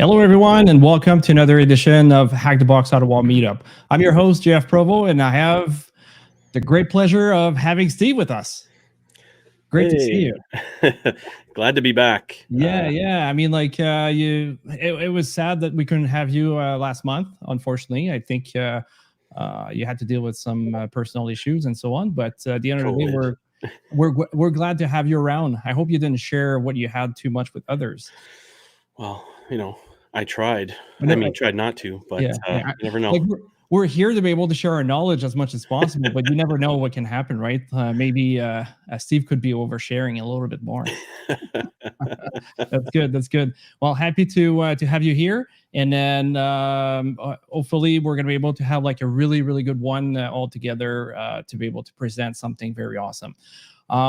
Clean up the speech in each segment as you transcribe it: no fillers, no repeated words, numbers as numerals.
Hello, everyone, and welcome to another edition of Hack the Box Ottawa Meetup. I'm your host, JF Provost, and I have the great pleasure of having Steve with us. Great to see you. Glad to be back. Yeah. I mean, like, it was sad that we couldn't have you last month, unfortunately. I think you had to deal with some personal issues and so on. But at the end of the day, we're glad to have you around. I hope you didn't share what you had too much with others. Well, I tried. Tried not to, but you never know. Like, we're here to be able to share our knowledge as much as possible, but you never know what can happen, right? Maybe Steve could be oversharing a little bit more. That's good. Well, happy to have you here, and then hopefully we're going to be able to have like a really good one all together to be able to present something very awesome.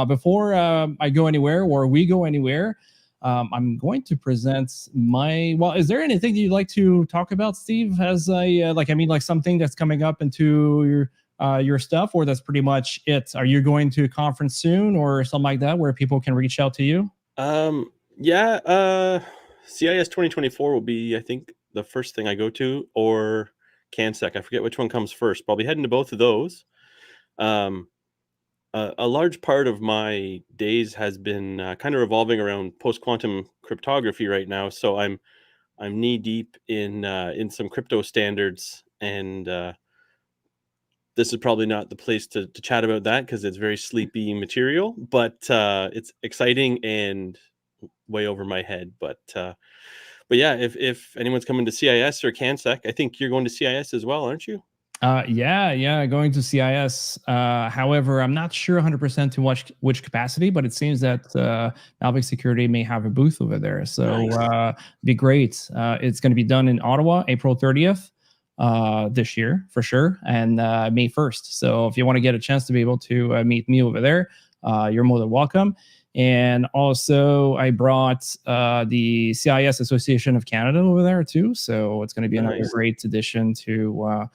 Before I go anywhere or we go anywhere, I'm going to present my. Well, is there anything you'd like to talk about, Steve? As something that's coming up into your stuff, or that's pretty much it? Are you going to a conference soon, or something like that, where people can reach out to you? CIS 2024 will be, I think, the first thing I go to, or CanSec. I forget which one comes first, but I'll be heading to both of those. A large part of my days has been kind of revolving around post-quantum cryptography right now. So I'm knee deep in some crypto standards, and this is probably not the place to chat about that because it's very sleepy material. But it's exciting and way over my head. But yeah, if anyone's coming to CIS or CanSec, I think you're going to CIS as well, aren't you? Yeah, going to CIS. However, I'm not sure 100% to which capacity, but it seems that Malvik Security may have a booth over there. So nice. Be great. It's going to be done in Ottawa, April 30th this year for sure, and May 1st. So if you want to get a chance to be able to meet me over there, you're more than welcome. And also, I brought the CIS Association of Canada over there too. So it's going to be another great addition to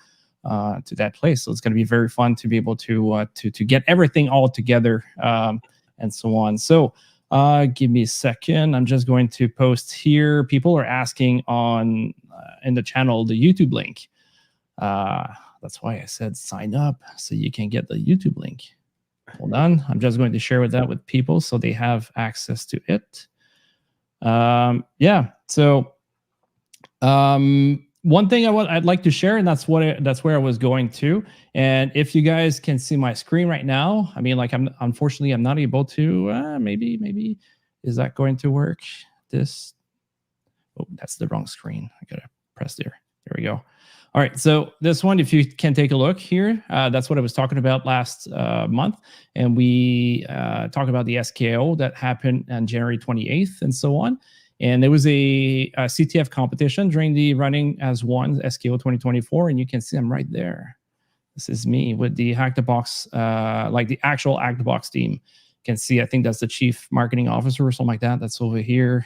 that place. So it's going to be very fun to be able to get everything all together and so on. So give me a second. I'm just going to post here. People are asking on in the channel the YouTube link. That's why I said sign up so you can get the YouTube link. Hold on. I'm just going to share that with people so they have access to it. So one thing I'd like to share, and that's where I was going to. And if you guys can see my screen right now, I mean, like, unfortunately I'm not able to. Maybe is that going to work? That's the wrong screen. I gotta press there. There we go. All right, so this one, if you can take a look here, that's what I was talking about last month, and we talked about the SKO that happened on January 28th and so on. And there was a CTF competition during the running as one SKO 2024, and you can see I'm right there. This is me with the Hack the Box, like the actual Hack the Box team. You can see, I think that's the chief marketing officer or something like that. That's over here.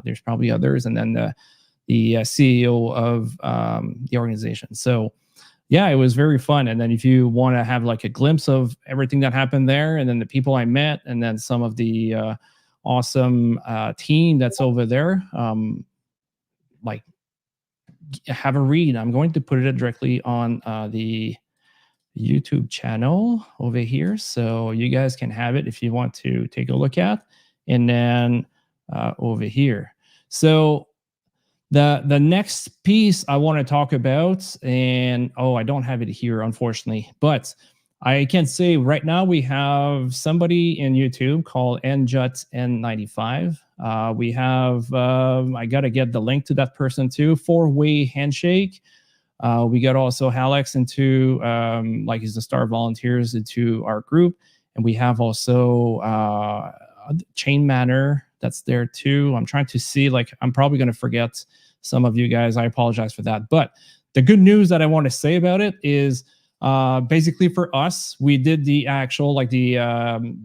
There's probably others, and then the CEO of the organization. So yeah, it was very fun. And then if you want to have like a glimpse of everything that happened there, and then the people I met, and then some of the awesome team that's over there, like, have a read. I'm going to put it directly on the YouTube channel over here, so you guys can have it if you want to take a look at. And then over here, so the next piece I want to talk about, and I don't have it here unfortunately, but I can say right now we have somebody in YouTube called NJUT-N95. We have, I got to get the link to that person too, 4-way handshake. We got also Alex into, like, he's the star volunteers into our group. And we have also Chain Manor that's there too. I'm trying to see, like, I'm probably going to forget some of you guys. I apologize for that. But the good news that I want to say about it is, basically for us, we did the actual, like, the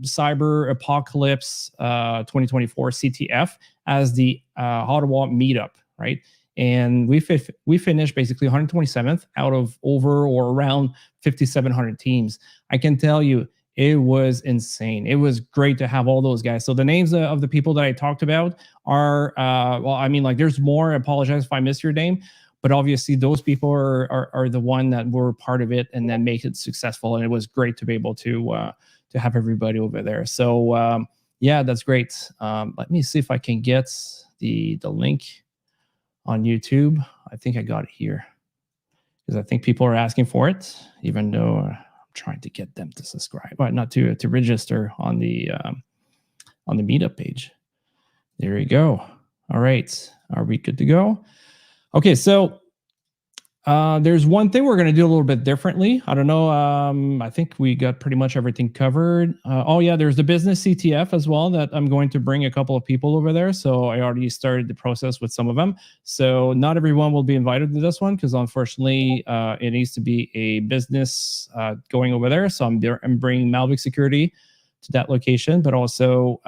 Cyber Apocalypse 2024 CTF as the Ottawa Meetup, right? And we finished basically 127th out of over or around 5,700 teams. I can tell you, it was insane. It was great to have all those guys. So the names of the people that I talked about are, well, I mean, like there's more. I apologize if I missed your name, but obviously those people are the one that were part of it and then make it successful. And it was great to be able to have everybody over there. So yeah, that's great. Let me see if I can get the link on YouTube. I think I got it here because I think people are asking for it, even though I'm trying to get them to subscribe, but not to register on the Meetup page. There you go. All right, are we good to go? Okay, so there's one thing we're going to do a little bit differently. I don't know. I think we got pretty much everything covered. Oh yeah, there's the business CTF as well that I'm going to bring a couple of people over there. So I already started the process with some of them. So not everyone will be invited to this one because unfortunately it needs to be a business going over there. So I'm bringing Malvik security to that location, but also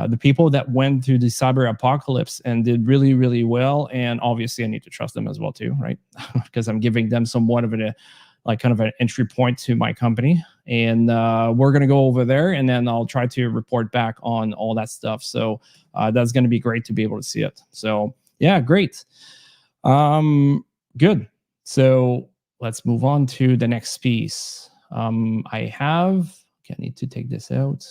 the people that went through the cyber apocalypse and did really, really well. And obviously I need to trust them as well too, right? Because I'm giving them somewhat of a, like kind of an entry point to my company. And we're going to go over there and then I'll try to report back on all that stuff. So that's going to be great to be able to see it. So yeah, great. Good. So let's move on to the next piece. I need to take this out.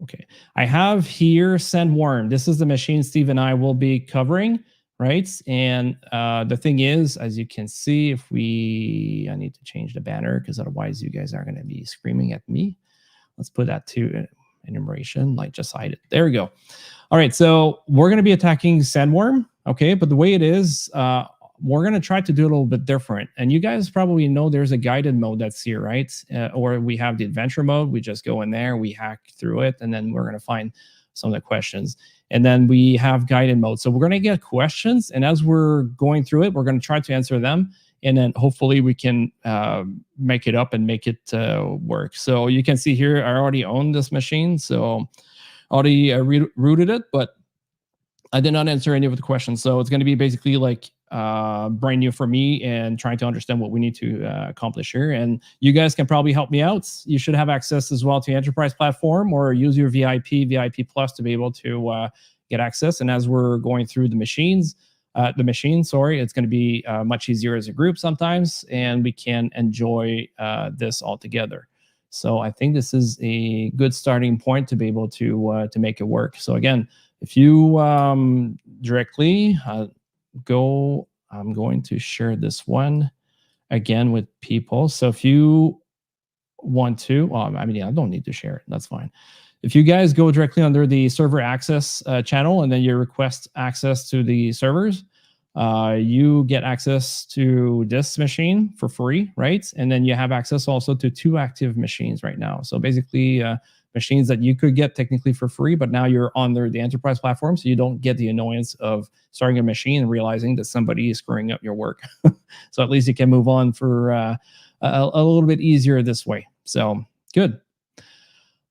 Okay, I have here Sandworm. This is the machine Steve and I will be covering, right? And the thing is, as you can see, I need to change the banner because otherwise you guys are going to be screaming at me. Let's put that to enumeration, like just hide it. There we go. All right, so we're going to be attacking Sandworm, okay? But the way it is, we're going to try to do it a little bit different. And you guys probably know there's a guided mode that's here, right? Or we have the adventure mode. We just go in there, we hack through it, and then we're going to find some of the questions. And then we have guided mode. So we're going to get questions. And as we're going through it, we're going to try to answer them. And then hopefully we can make it up and make it work. So you can see here, I already own this machine. So I already rooted it, but I did not answer any of the questions. So it's going to be basically like brand new for me and trying to understand what we need to accomplish here. And you guys can probably help me out. You should have access as well to enterprise platform or use your VIP Plus to be able to get access. And as we're going through the machines, it's going to be much easier as a group sometimes, and we can enjoy this all together. So I think this is a good starting point to be able to make it work. So again, if you directly go, I'm going to share this one again with people. So if you want to, well, I mean, I don't need to share it. That's fine. If you guys go directly under the server access channel and then you request access to the servers, you get access to this machine for free, right? And then you have access also to 2 active machines right now. So basically, machines that you could get technically for free, but now you're on the enterprise platform, so you don't get the annoyance of starting a machine and realizing that somebody is screwing up your work. So at least you can move on for a little bit easier this way. So good.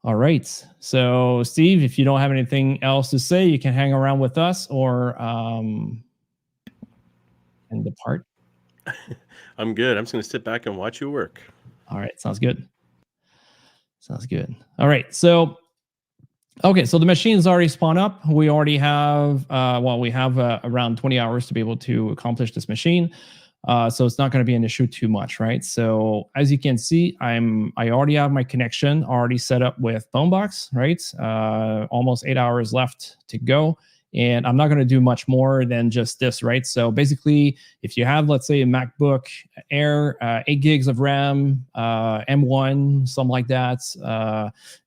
All right. So Steve, if you don't have anything else to say, you can hang around with us or and depart. I'm good. I'm just going to sit back and watch you work. All right. Sounds good. Sounds good. All right. So, okay. So the machine's already spawned up. We already have, we have around 20 hours to be able to accomplish this machine. So it's not going to be an issue too much, right? So as you can see, I already have my connection already set up with Bonebox, right? Almost 8 hours left to go. And I'm not going to do much more than just this, right? So basically, if you have, let's say, a MacBook Air, 8 gigs of RAM, M1, something like that,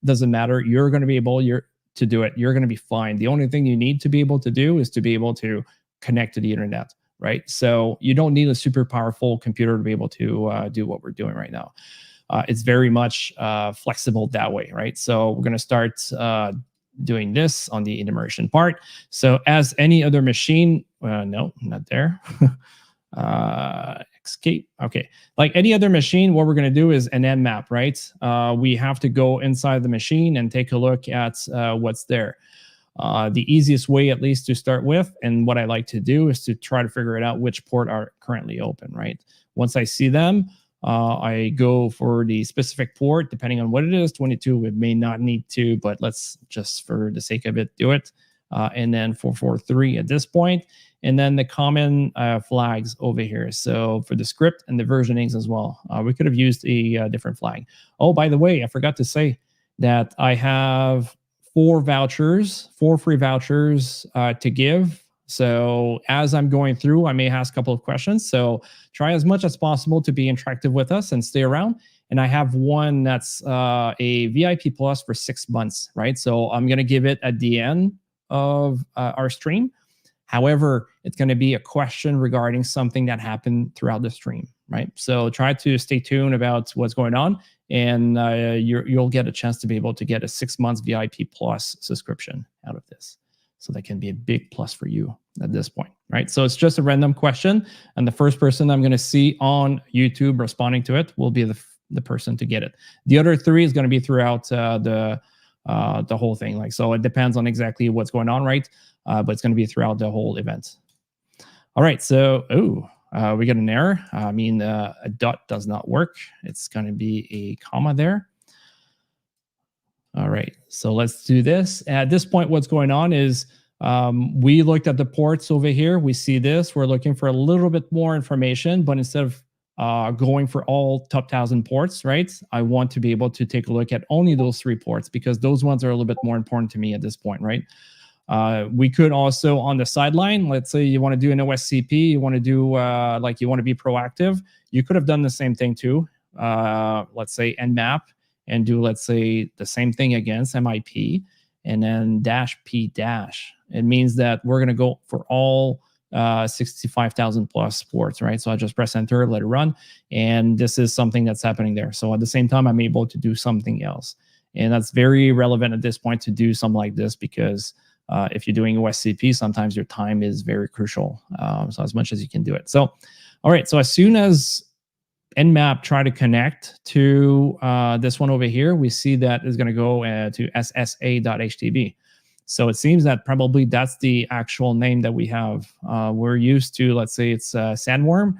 doesn't matter. You're going to be able to do it. You're going to be fine. The only thing you need to be able to do is to be able to connect to the internet, right? So you don't need a super powerful computer to be able to do what we're doing right now. It's very much flexible that way, right? So we're going to start doing this on the immersion part. So as any other machine, no, not there. Escape. Okay. Like any other machine, what we're going to do is an nmap, right? We have to go inside the machine and take a look at what's there. The easiest way, at least to start with, and what I like to do is to try to figure it out which port are currently open, right? Once I see them, I go for the specific port, depending on what it is. 22, we may not need to, but let's just for the sake of it, do it. And then 443 at this point. And then the common flags over here. So for the script and the versionings as well, we could have used a different flag. Oh, by the way, I forgot to say that I have 4 free vouchers to give. So as I'm going through, I may ask a couple of questions. So try as much as possible to be interactive with us and stay around. And I have one that's a VIP plus for 6 months, right? So I'm going to give it at the end of our stream. However, it's going to be a question regarding something that happened throughout the stream, right? So try to stay tuned about what's going on, and you'll get a chance to be able to get a 6 months VIP plus subscription out of this. So that can be a big plus for you at this point, right? So it's just a random question, and the first person I'm going to see on YouTube responding to it will be the person to get it. The other 3 is going to be throughout the whole thing. Like, so it depends on exactly what's going on, right? But it's going to be throughout the whole event. All right, so we got an error. I mean, a dot does not work. It's going to be a comma there. All right, so let's do this. At this point, what's going on is we looked at the ports over here. We see this. We're looking for a little bit more information, but instead of going for all top 1,000 ports, right? I want to be able to take a look at only those 3 ports because those ones are a little bit more important to me at this point, right? We could also on the sideline, let's say you want to do an OSCP, you want to do like you want to be proactive. You could have done the same thing too. Let's say nmap and do, let's say, the same thing against MIP and then -p-. It means that we're going to go for all 65,000 plus ports, right? So I just press enter, let it run. And this is something that's happening there. So at the same time, I'm able to do something else. And that's very relevant at this point to do something like this because if you're doing OSCP, sometimes your time is very crucial. So as much as you can do it. So, all right. So as soon as Nmap try to connect to this one over here, we see that is going to go to ssa.htb. So it seems that probably that's the actual name that we have. We're used to, let's say it's Sandworm.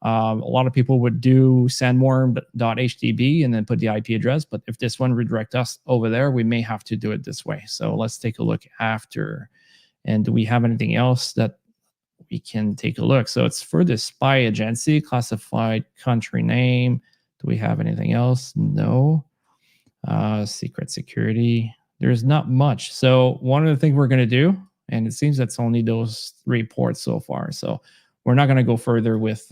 A lot of people would do sandworm.htb and then put the IP address. But if this one redirect us over there, we may have to do it this way. So let's take a look after. And do we have anything else that we can take a look? So it's for the spy agency, classified country name. Do we have anything else? No. Secret security. There's not much. So one of the things we're going to do, and it seems that's only those 3 ports so far. So we're not going to go further with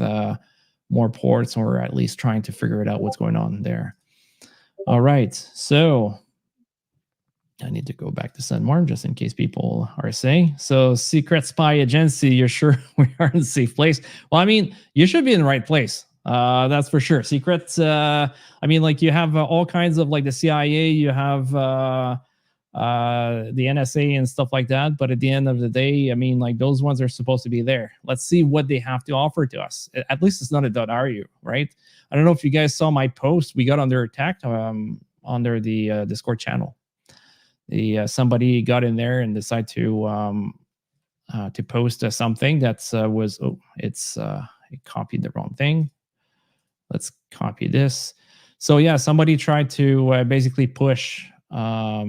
more ports, or at least trying to figure it out what's going on there. All right. So I need to go back to Sandworm just in case people are saying. So secret spy agency, you're sure we are in a safe place? Well, I mean, you should be in the right place. That's for sure. Secrets. I mean, like you have all kinds of like the CIA, you have the NSA and stuff like that. But at the end of the day, I mean, like those ones are supposed to be there. Let's see what they have to offer to us. At least it's not a .ru, right? I don't know if you guys saw my post. We got under attack under the Discord channel. Somebody got in there and decided to post something that was it copied the wrong thing. Let's copy this. So yeah, somebody tried to basically push a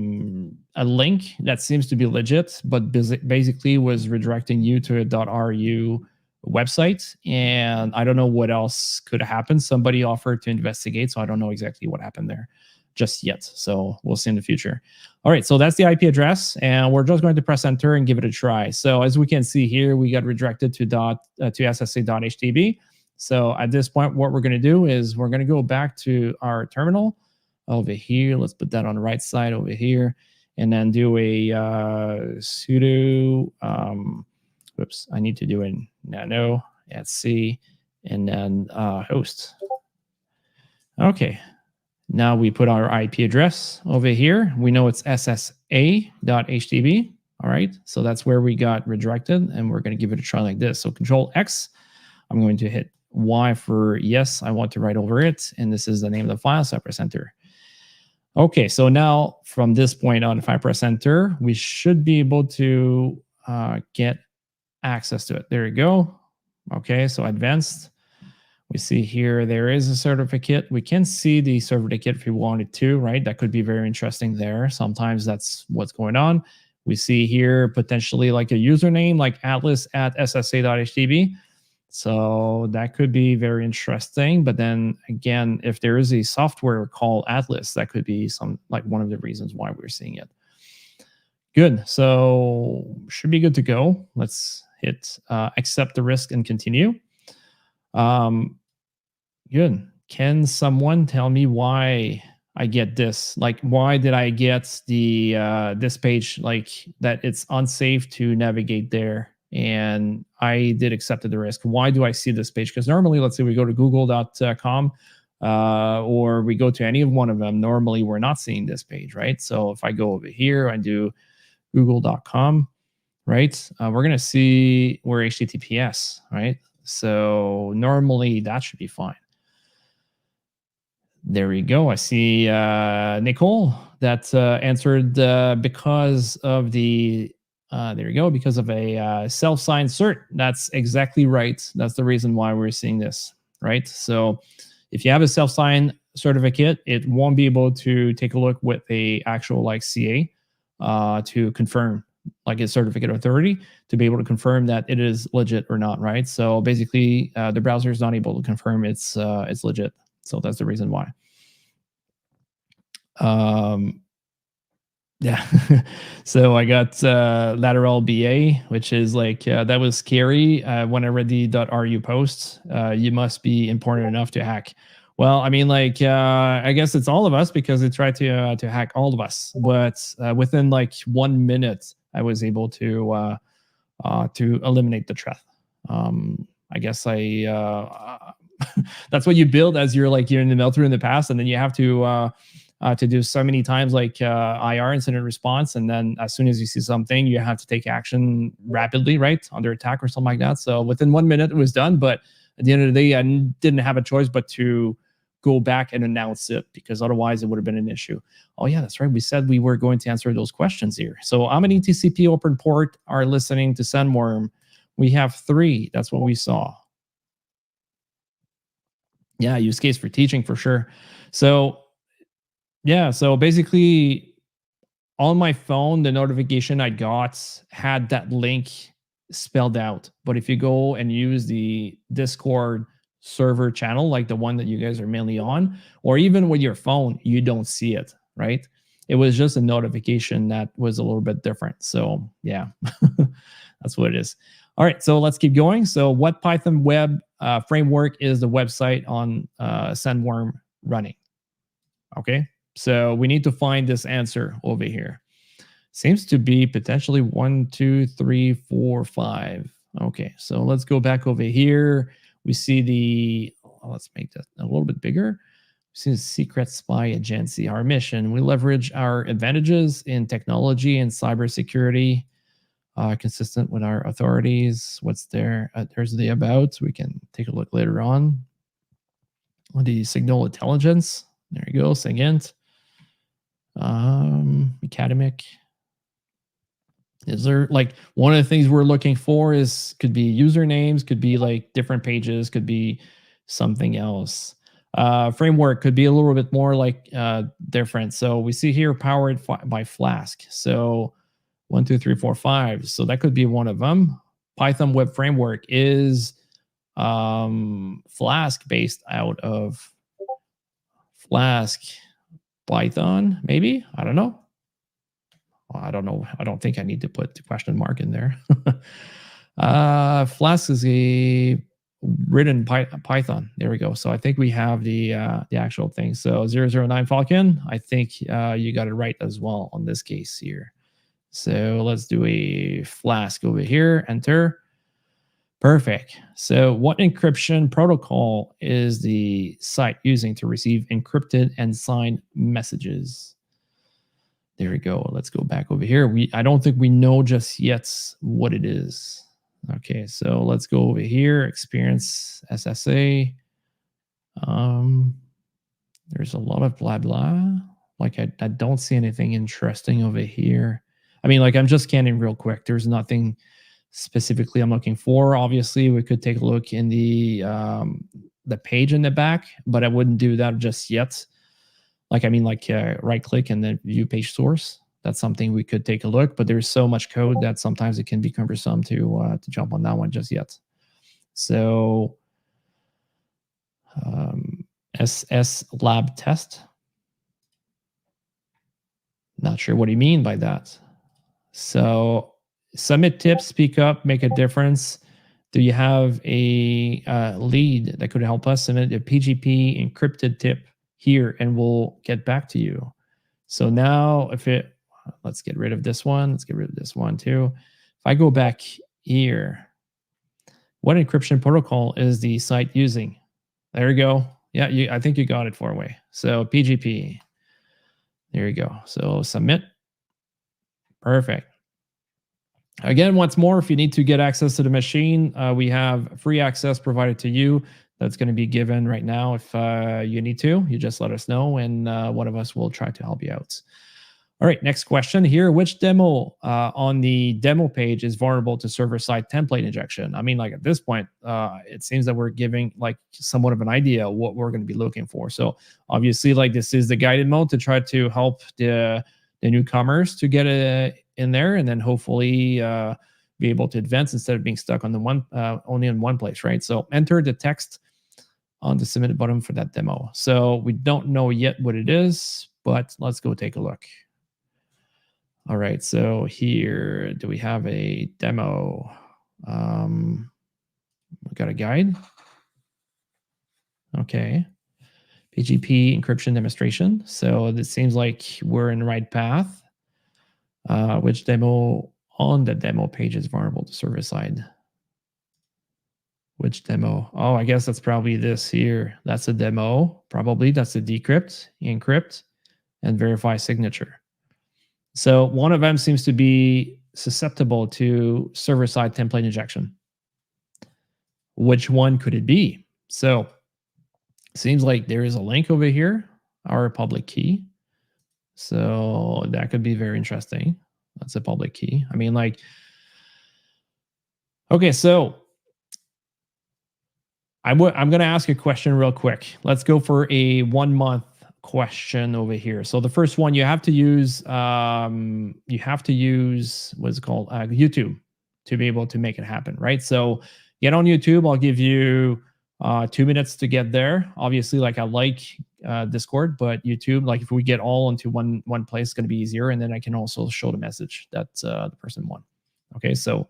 link that seems to be legit, but basically was redirecting you to a .ru website. And I don't know what else could happen. Somebody offered to investigate, so I don't know exactly what happened there just yet. So we'll see in the future. All right, so that's the IP address, and we're just going to press enter and give it a try. So as we can see here, we got redirected to ssa.htb. So at this point, what we're going to do is we're going to go back to our terminal over here. Let's put that on the right side over here, and then do a sudo. Whoops, I need to do a nano @c and then host. Okay. Now we put our IP address over here. We know it's ssa.htb. All right. So that's where we got redirected, and we're going to give it a try like this. So Control X. I'm going to hit Y for yes. I want to write over it. And this is the name of the file. So I press enter. Okay. So now from this point on, if I press enter, we should be able to get access to it. There you go. Okay. So advanced. We see here there is a certificate. We can see the certificate if we wanted to, right? That could be very interesting there. Sometimes that's what's going on. We see here potentially like a username like atlas@ssa.htb. So that could be very interesting. But then again, if there is a software called Atlas, that could be some like one of the reasons why we're seeing it. Good. So should be good to go. Let's hit accept the risk and continue. Good. Can someone tell me why I get this? Like, why did I get the this page like that? It's unsafe to navigate there, and I did accepted the risk. Why do I see this page? Because normally, let's say we go to google.com or we go to any of one of them. Normally, we're not seeing this page, right? So if I go over here, I do google.com, right? We're gonna see we're HTTPS, right? So normally that should be fine. There we go. I see Nicole that answered because of the, there you go, because of a self-signed cert. That's exactly right. That's the reason why we're seeing this, right? So if you have a self-signed certificate, it won't be able to take a look with a actual like CA to confirm like a certificate authority to be able to confirm that it is legit or not, right? So basically the browser is not able to confirm it's legit. So that's the reason why. Yeah. So I got lateral BA, which is like that was scary. When I read the .ru post, you must be important enough to hack. Well, I mean, like I guess it's all of us because they tried to hack all of us. But within like 1 minute, I was able to eliminate the threat. I guess that's what you build as you're in the meltdown in the past, and then you have to do so many times like IR incident response, and then as soon as you see something, you have to take action rapidly, right, under attack or something like that. So within 1 minute, it was done. But at the end of the day, I didn't have a choice but to go back and announce it because otherwise it would have been an issue. Oh yeah, that's right. We said we were going to answer those questions here. So how many TCP open port are listening to Sandworm? We have 3. That's what we saw. Yeah, use case for teaching for sure. So yeah, so basically on my phone, the notification I got had that link spelled out. But if you go and use the Discord server channel, like the one that you guys are mainly on, or even with your phone, you don't see it, right? It was just a notification that was a little bit different. So yeah, that's what it is. All right, so let's keep going. So what Python web framework is the website on Sandworm running? Okay, so we need to find this answer over here. Seems to be potentially 1, 2, 3, 4, 5. Okay, so let's go back over here. We see the, let's make that a little bit bigger. We see the secret spy agency. Our mission, we leverage our advantages in technology and cybersecurity, consistent with our authorities. What's there? There's the about. We can take a look later on. The signal intelligence. There you go, SIGINT. Academic. Is there like one of the things we're looking for is could be usernames, could be like different pages, could be something else. Framework could be a little bit more like different. So we see here powered by Flask. So 1, 2, 3, 4, 5. So that could be one of them. Python web framework is Flask based out of Flask Python, maybe. I don't know. I don't know. I don't think I need to put the question mark in there. Flask is a written Python. There we go. So I think we have the actual thing. So 009 Falcon, I think you got it right as well on this case here. So let's do a Flask over here. Enter. Perfect. So what encryption protocol is the site using to receive encrypted and signed messages? There we go. Let's go back over here. I don't think we know just yet what it is. Okay, so let's go over here. Experience SSA. There's a lot of blah blah. Like I don't see anything interesting over here. I mean, like I'm just scanning real quick. There's nothing specifically I'm looking for. Obviously, we could take a look in the the page in the back, but I wouldn't do that just yet. Like, I mean, like right click and then view page source. That's something we could take a look, but there's so much code that sometimes it can be cumbersome to jump on that one just yet. So SS lab test. Not sure what you mean by that. So submit tips, speak up, make a difference. Do you have a lead that could help us submit a PGP encrypted tip here, and we'll get back to you. So now let's get rid of this one. Let's get rid of this one too. If I go back here, what encryption protocol is the site using? There you go. Yeah, I think you got it far away. So PGP. There you go. So submit. Perfect. Again, once more, if you need to get access to the machine, we have free access provided to you. That's going to be given right now. If you need to, you just let us know, and one of us will try to help you out. All right, next question here. Which demo on the demo page is vulnerable to server-side template injection? I mean, like at this point, it seems that we're giving like somewhat of an idea of what we're going to be looking for. So obviously, like this is the guided mode to try to help the newcomers to get in there, and then hopefully be able to advance instead of being stuck on the only in one place, right? So enter the text on the submit button for that demo. So we don't know yet what it is, but let's go take a look. All right, so here, do we have a demo? We got a guide. Okay. PGP encryption demonstration. So this seems like we're in the right path. Which demo on the demo page is vulnerable to server side? Which demo? Oh, I guess that's probably this here. That's a demo. Probably that's a decrypt, encrypt, and verify signature. So one of them seems to be susceptible to server-side template injection. Which one could it be? So seems like there is a link over here, our public key. So that could be very interesting. That's a public key. I mean, like, okay, so I'm going to ask a question real quick. Let's go for a 1 month question over here. So the first one, you have to use what's it called, YouTube, to be able to make it happen, right? So get on YouTube. I'll give you 2 minutes to get there. Obviously, like I like Discord, but YouTube, like if we get all into one place, it's going to be easier, and then I can also show the message that the person won. Okay, so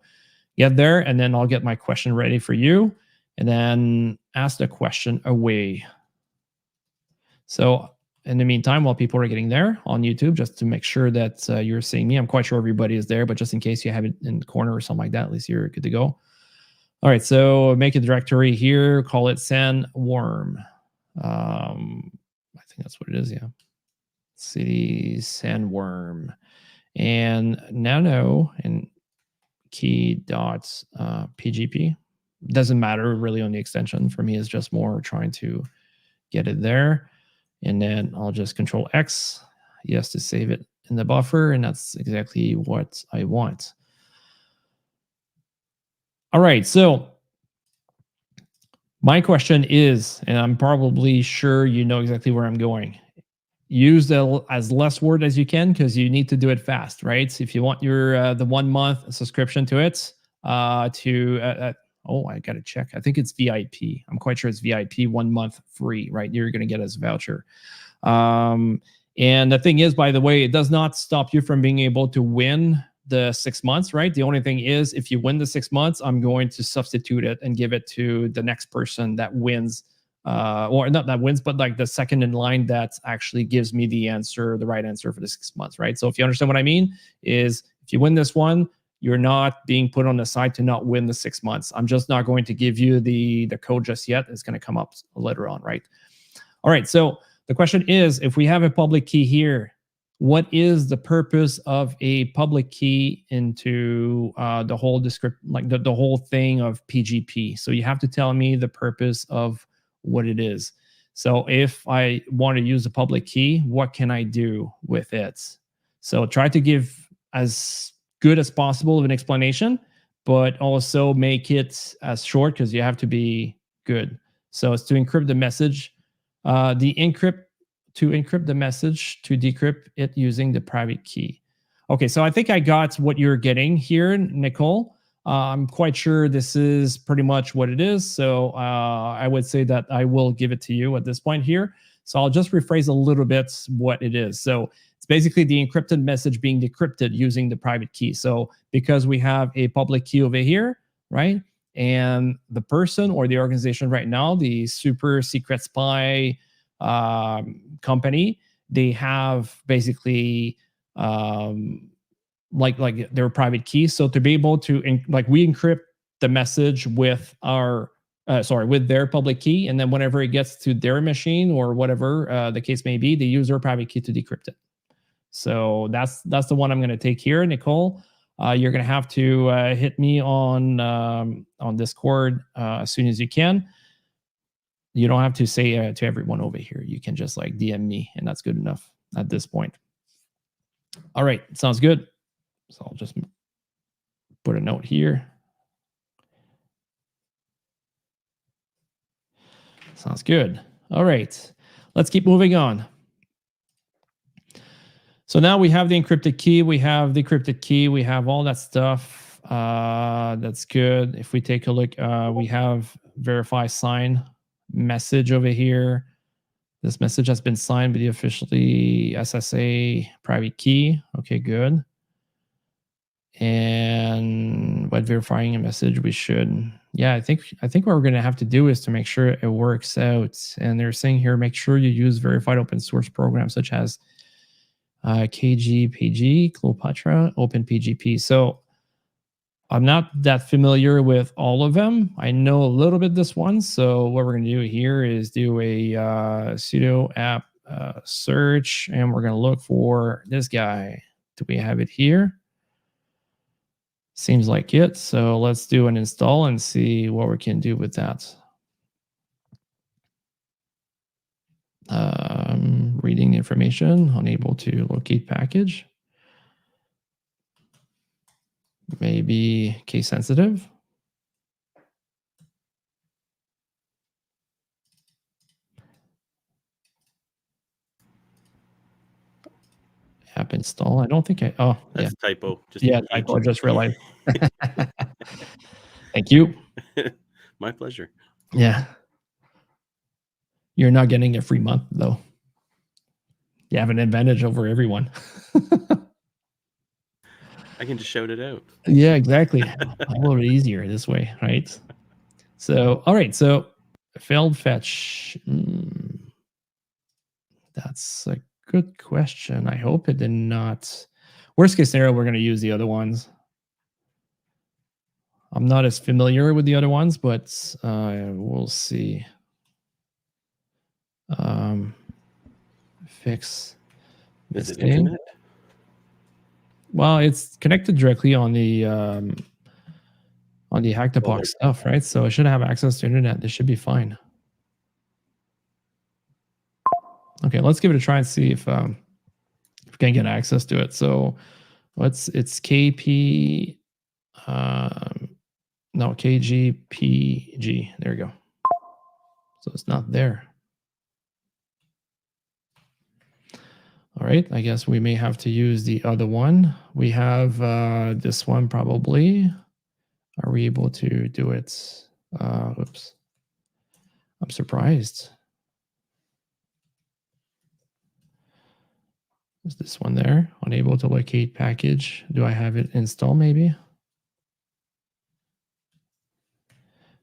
get there, and then I'll get my question ready for you, and then ask the question away. So in the meantime, while people are getting there on YouTube, just to make sure that you're seeing me, I'm quite sure everybody is there, but just in case you have it in the corner or something like that, at least you're good to go. All right, so make a directory here, call it Sandworm. I think that's what it is, yeah. City Sandworm. And nano and key.pgp. Doesn't matter really on the extension. For me, it's just more trying to get it there. And then I'll just Control X, yes, to save it in the buffer. And that's exactly what I want. All right, so my question is, and I'm probably sure you know exactly where I'm going. Use as less word as you can, because you need to do it fast, right? If you want your the 1 month subscription to it, oh, I got to check. I think it's VIP. I'm quite sure it's VIP, 1 month free, right? You're going to get as a voucher. And the thing is, by the way, it does not stop you from being able to win the 6 months, right? The only thing is, if you win the 6 months, I'm going to substitute it and give it to the next person that wins, or not that wins, but like the second in line that actually gives me the right answer for the 6 months, right? So if you understand what I mean, is if you win this one, you're not being put on the side to not win the 6 months. I'm just not going to give you the code just yet. It's going to come up later on, right? All right, so the question is, if we have a public key here, what is the purpose of a public key into the whole description, like the whole thing of PGP? So you have to tell me the purpose of what it is. So if I want to use a public key, what can I do with it? So try to give as good as possible of an explanation, but also make it as short, because you have to be good. So it's to encrypt the message, to encrypt the message, to decrypt it using the private key. Okay, so I think I got what you're getting here, Nicole. I'm quite sure this is pretty much what it is. So I would say that I will give it to you at this point here. So I'll just rephrase a little bit what it is. So it's basically the encrypted message being decrypted using the private key. So because we have a public key over here, right? And the person or the organization right now, the super secret spy company, they have basically like their private key. So to be able to we encrypt the message with our with their public key, and then whenever it gets to their machine or whatever the case may be, they use their private key to decrypt it. So that's the one I'm going to take here, Nicole. You're going to have to hit me on Discord as soon as you can. You don't have to say to everyone over here. You can just like DM me, and that's good enough at this point. All right, sounds good. So I'll just put a note here. Sounds good. All right, let's keep moving on. So now we have the encrypted key. We have the crypted key. We have all that stuff. That's good. If we take a look, we have verify sign message over here. This message has been signed with the officially SSA private key. Okay, good. And when verifying a message, we should, yeah, I think what we're going to have to do is to make sure it works out. And they're saying here, make sure you use verified open source programs such as KGPG, Cleopatra, OpenPGP. So I'm not that familiar with all of them. I know a little bit this one. So what we're going to do here is do a sudo app search, and we're going to look for this guy. Do we have it here? Seems like it. So let's do an install and see what we can do with that. Reading the information, unable to locate package. Maybe case sensitive. App install. I don't think I, oh, That's yeah. a typo. Just yeah, typo, I just realized. Thank you. My pleasure. Yeah. You're not getting a free month, though. You have an advantage over everyone. I can just shout it out. Yeah, exactly. A little easier this way, right? So, all right. So, failed fetch. That's a good question. I hope it did not. Worst case scenario, we're going to use the other ones. I'm not as familiar with the other ones, but we'll see. Fix. Is it internet? Well, it's connected directly on the Hack the Box stuff, right? So it should have access to internet. This should be fine. Okay, let's give it a try and see if we can get access to it. So it's KP, no, KGPG. There we go. So it's not there. All right, I guess we may have to use the other one. We have this one probably. Are we able to do it? Oops. I'm surprised. Is this one there? Unable to locate package. Do I have it installed maybe?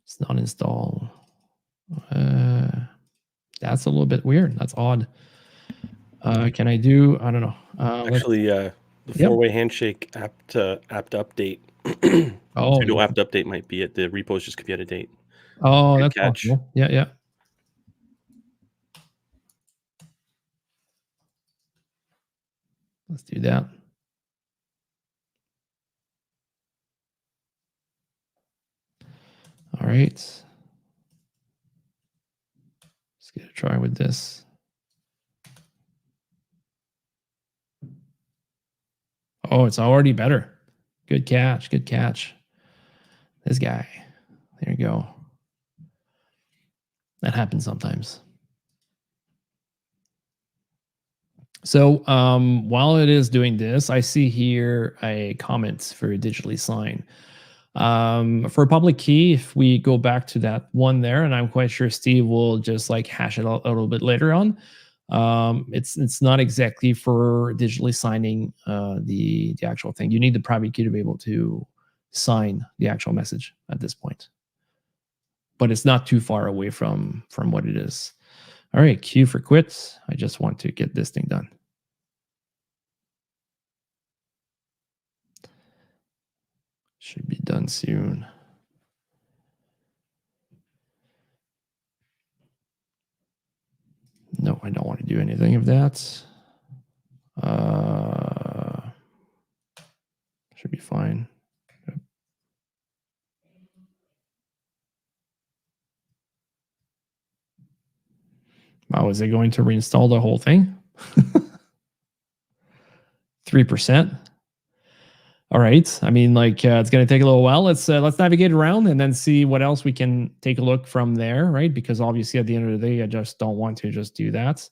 It's not installed. That's a little bit weird. That's odd. Can I do, I don't know. Actually, the four-way handshake apt update. Oh, sudo apt update might be it. The repos just could be out of date. Oh, that's possible. Yeah, yeah. Let's do that. All right. Let's get a try with this. Oh, it's already better. Good catch. Good catch. This guy. There you go. That happens sometimes. So while it is doing this, I see here a comment for digitally sign. For a public key, if we go back to that one there, and I'm quite sure Steve will just like hash it out a little bit later on. It's not exactly for digitally signing the actual thing. You need the private key to be able to sign the actual message at this point. But it's not too far away from what it is. All right, Q for quits. I just want to get this thing done. Should be done soon. No, I don't want to do anything of that. Should be fine. Yep. Wow, is it going to reinstall the whole thing? 3%. All right. I mean, like it's going to take a little while. Let's navigate around and then see what else we can take a look from there, right? Because obviously, at the end of the day, I just don't want to just do that.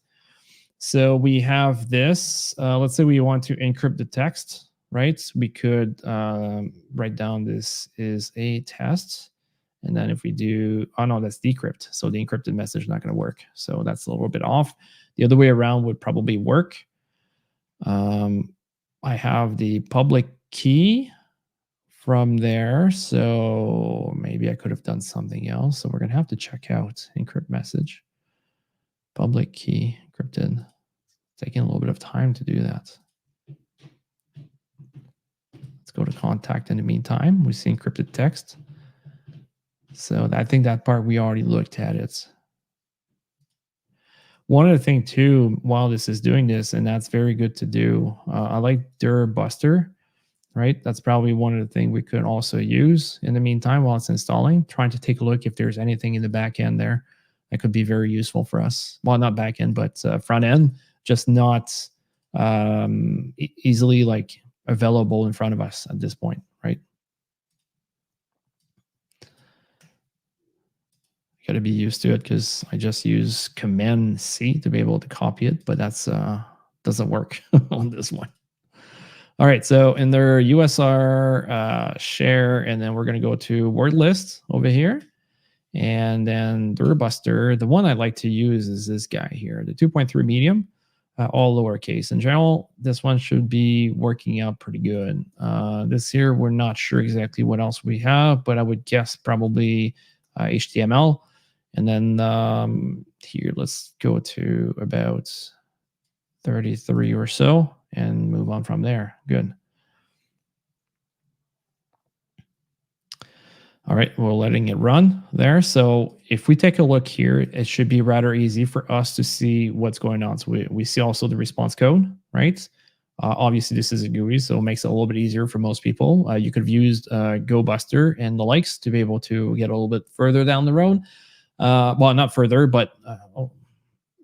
So we have this. Let's say we want to encrypt the text, right? We could write down this is a test. And then if we do, oh no, that's decrypt. So the encrypted message is not going to work. So that's a little bit off. The other way around would probably work. I have the public key from there. So maybe I could have done something else. So we're going to have to check out encrypt message. Public key encrypted. Taking a little bit of time to do that. Let's go to contact in the meantime. We see encrypted text. So I think that part we already looked at it. One other thing too, while this is doing this, and that's very good to do, I like dir buster, right? That's probably one of the things we could also use in the meantime while it's installing, trying to take a look if there's anything in the back end there that could be very useful for us. Well, not back end, but front end, just not easily like available in front of us at this point, right? Got to be used to it because I just use Command C to be able to copy it, but that's doesn't work on this one. All right, so in their USR share, and then we're going to go to word list over here, and then the Buster. The one I like to use is this guy here, the 2.3 medium, all lowercase. In general, this one should be working out pretty good. This here, we're not sure exactly what else we have, but I would guess probably HTML. And then here, let's go to about 33 or so and move on from there. Good. All right, we're letting it run there. So if we take a look here, it should be rather easy for us to see what's going on. So we see also the response code, right? Obviously, this is a GUI, so it makes it a little bit easier for most people. You could have used GoBuster and the likes to be able to get a little bit further down the road. Well, not further, but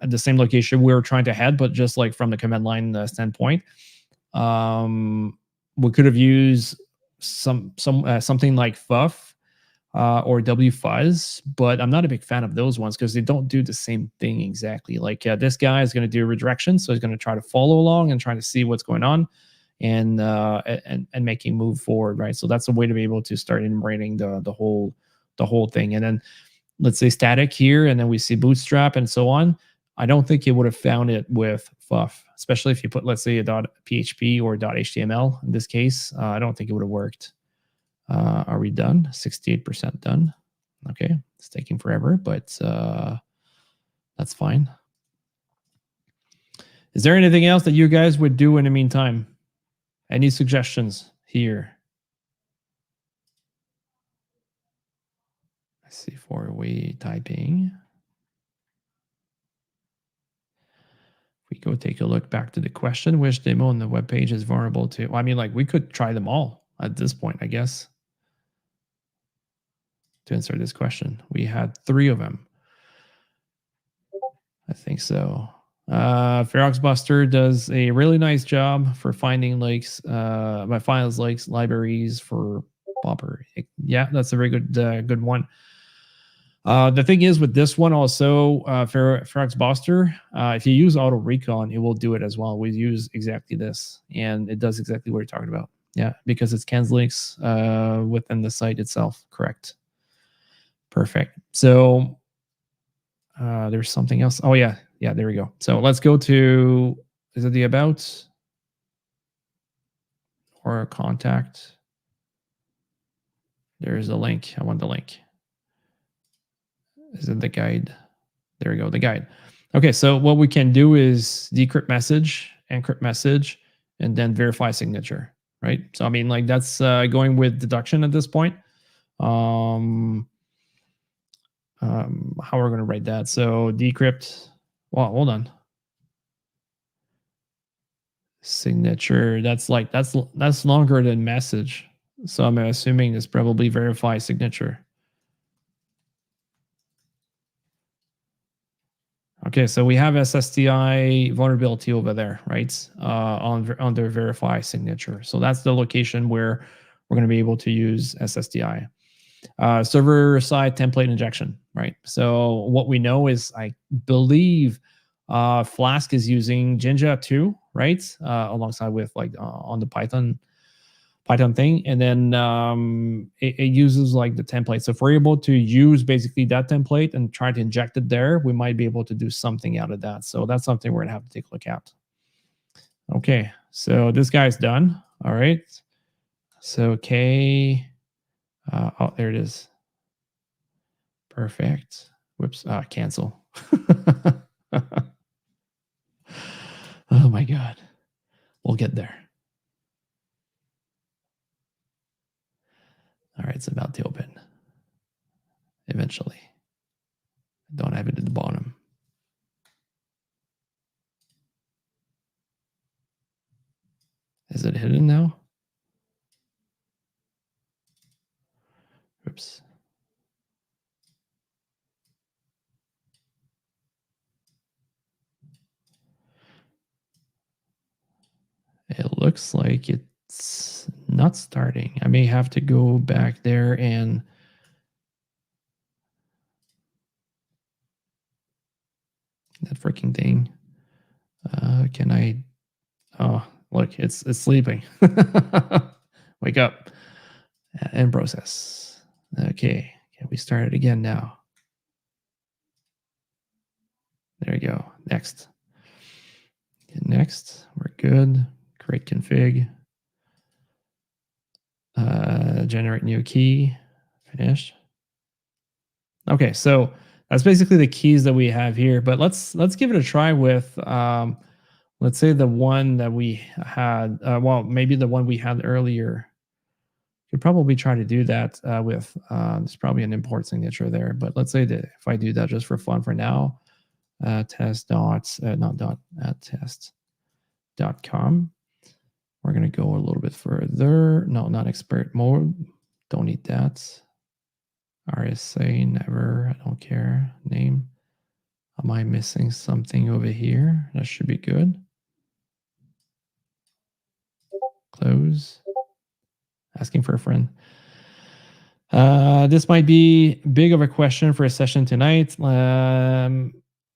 at the same location we were trying to head, but just like from the command line standpoint, we could have used something like FUF or WFuzz, but I'm not a big fan of those ones because they don't do the same thing exactly. Like this guy is going to do redirection, so he's going to try to follow along and try to see what's going on and making move forward, right? So that's a way to be able to start enumerating the whole thing, and then. Let's say static here, and then we see bootstrap and so on. I don't think it would have found it with FUF, especially if you put, let's say, a .php or .html in this case. I don't think it would have worked. Are we done? 68% done. Okay, it's taking forever, but that's fine. Is there anything else that you guys would do in the meantime? Any suggestions here? See four-way typing. If we go take a look back to the question, which demo on the web page is vulnerable to? Well, I mean, like we could try them all at this point, I guess. To answer this question, we had 3 of them. I think so. Ferox Buster does a really nice job for finding likes, my files, likes, libraries for Popper. Yeah, that's a very good one. The thing is with this one also, Ferox Boster, if you use auto recon, it will do it as well. We use exactly this, and it does exactly what you're talking about. Yeah, because it's cans links within the site itself. Correct. Perfect. So there's something else. Oh yeah, there we go. So let's go to, is it the about or contact? There's a link. I want the link. Is it the guide? There we go, the guide. Okay, so what we can do is decrypt message, encrypt message, and then verify signature, right? So I mean, like that's going with deduction at this point. How we're going to write that? So decrypt. Well, hold on. Signature. That's longer than message. So I'm assuming it's probably verify signature. Okay, so we have SSTI vulnerability over there, right? Under verify signature. So that's the location where we're going to be able to use SSTI. Server side template injection, right? So what we know is, I believe, Flask is using Jinja 2, right? Alongside with like on the Python thing, and then it uses like the template. So if we're able to use basically that template and try to inject it there, we might be able to do something out of that. So that's something we're gonna have to take a look at. Okay, so this guy's done. All right. So K, oh, there it is. Perfect. Whoops, cancel. Oh my God. We'll get there. All right, it's about to open. Eventually. I don't have it at the bottom. Is it hidden now? Oops. It looks like it's not starting. I may have to go back there and that freaking thing. Can I? Oh, look, it's sleeping. Wake up and process. Okay, can we start it again now? There we go. Next. Next, we're good. Create config. Generate new key. Finished. Okay, so that's basically the keys that we have here. But let's give it a try with let's say the one that we had. Well, maybe the one we had earlier. Could probably try to do that with. There's probably an import signature there. But let's say that if I do that just for fun for now, test.com. We're going to go a little bit further. No, not expert mode. Don't need that. RSA, never. I don't care. Name. Am I missing something over here? That should be good. Close. Asking for a friend. This might be big of a question for a session tonight.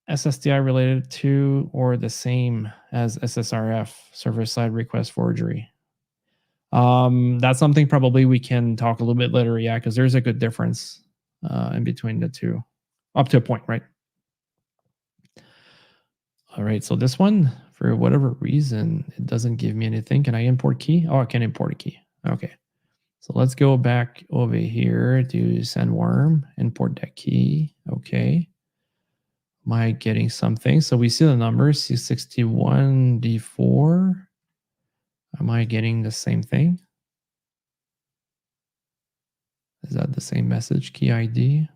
SSTI related to or the same as SSRF, server-side request forgery. That's something probably we can talk a little bit later, yeah, because there's a good difference in between the two, up to a point, right? All right, so this one, for whatever reason, it doesn't give me anything. Can I import key? Oh, I can import a key. Okay, so let's go back over here to Sandworm, import that key. Okay. Am I getting something? So we see the numbers, C61, D4. Am I getting the same thing? Is that the same message, key ID?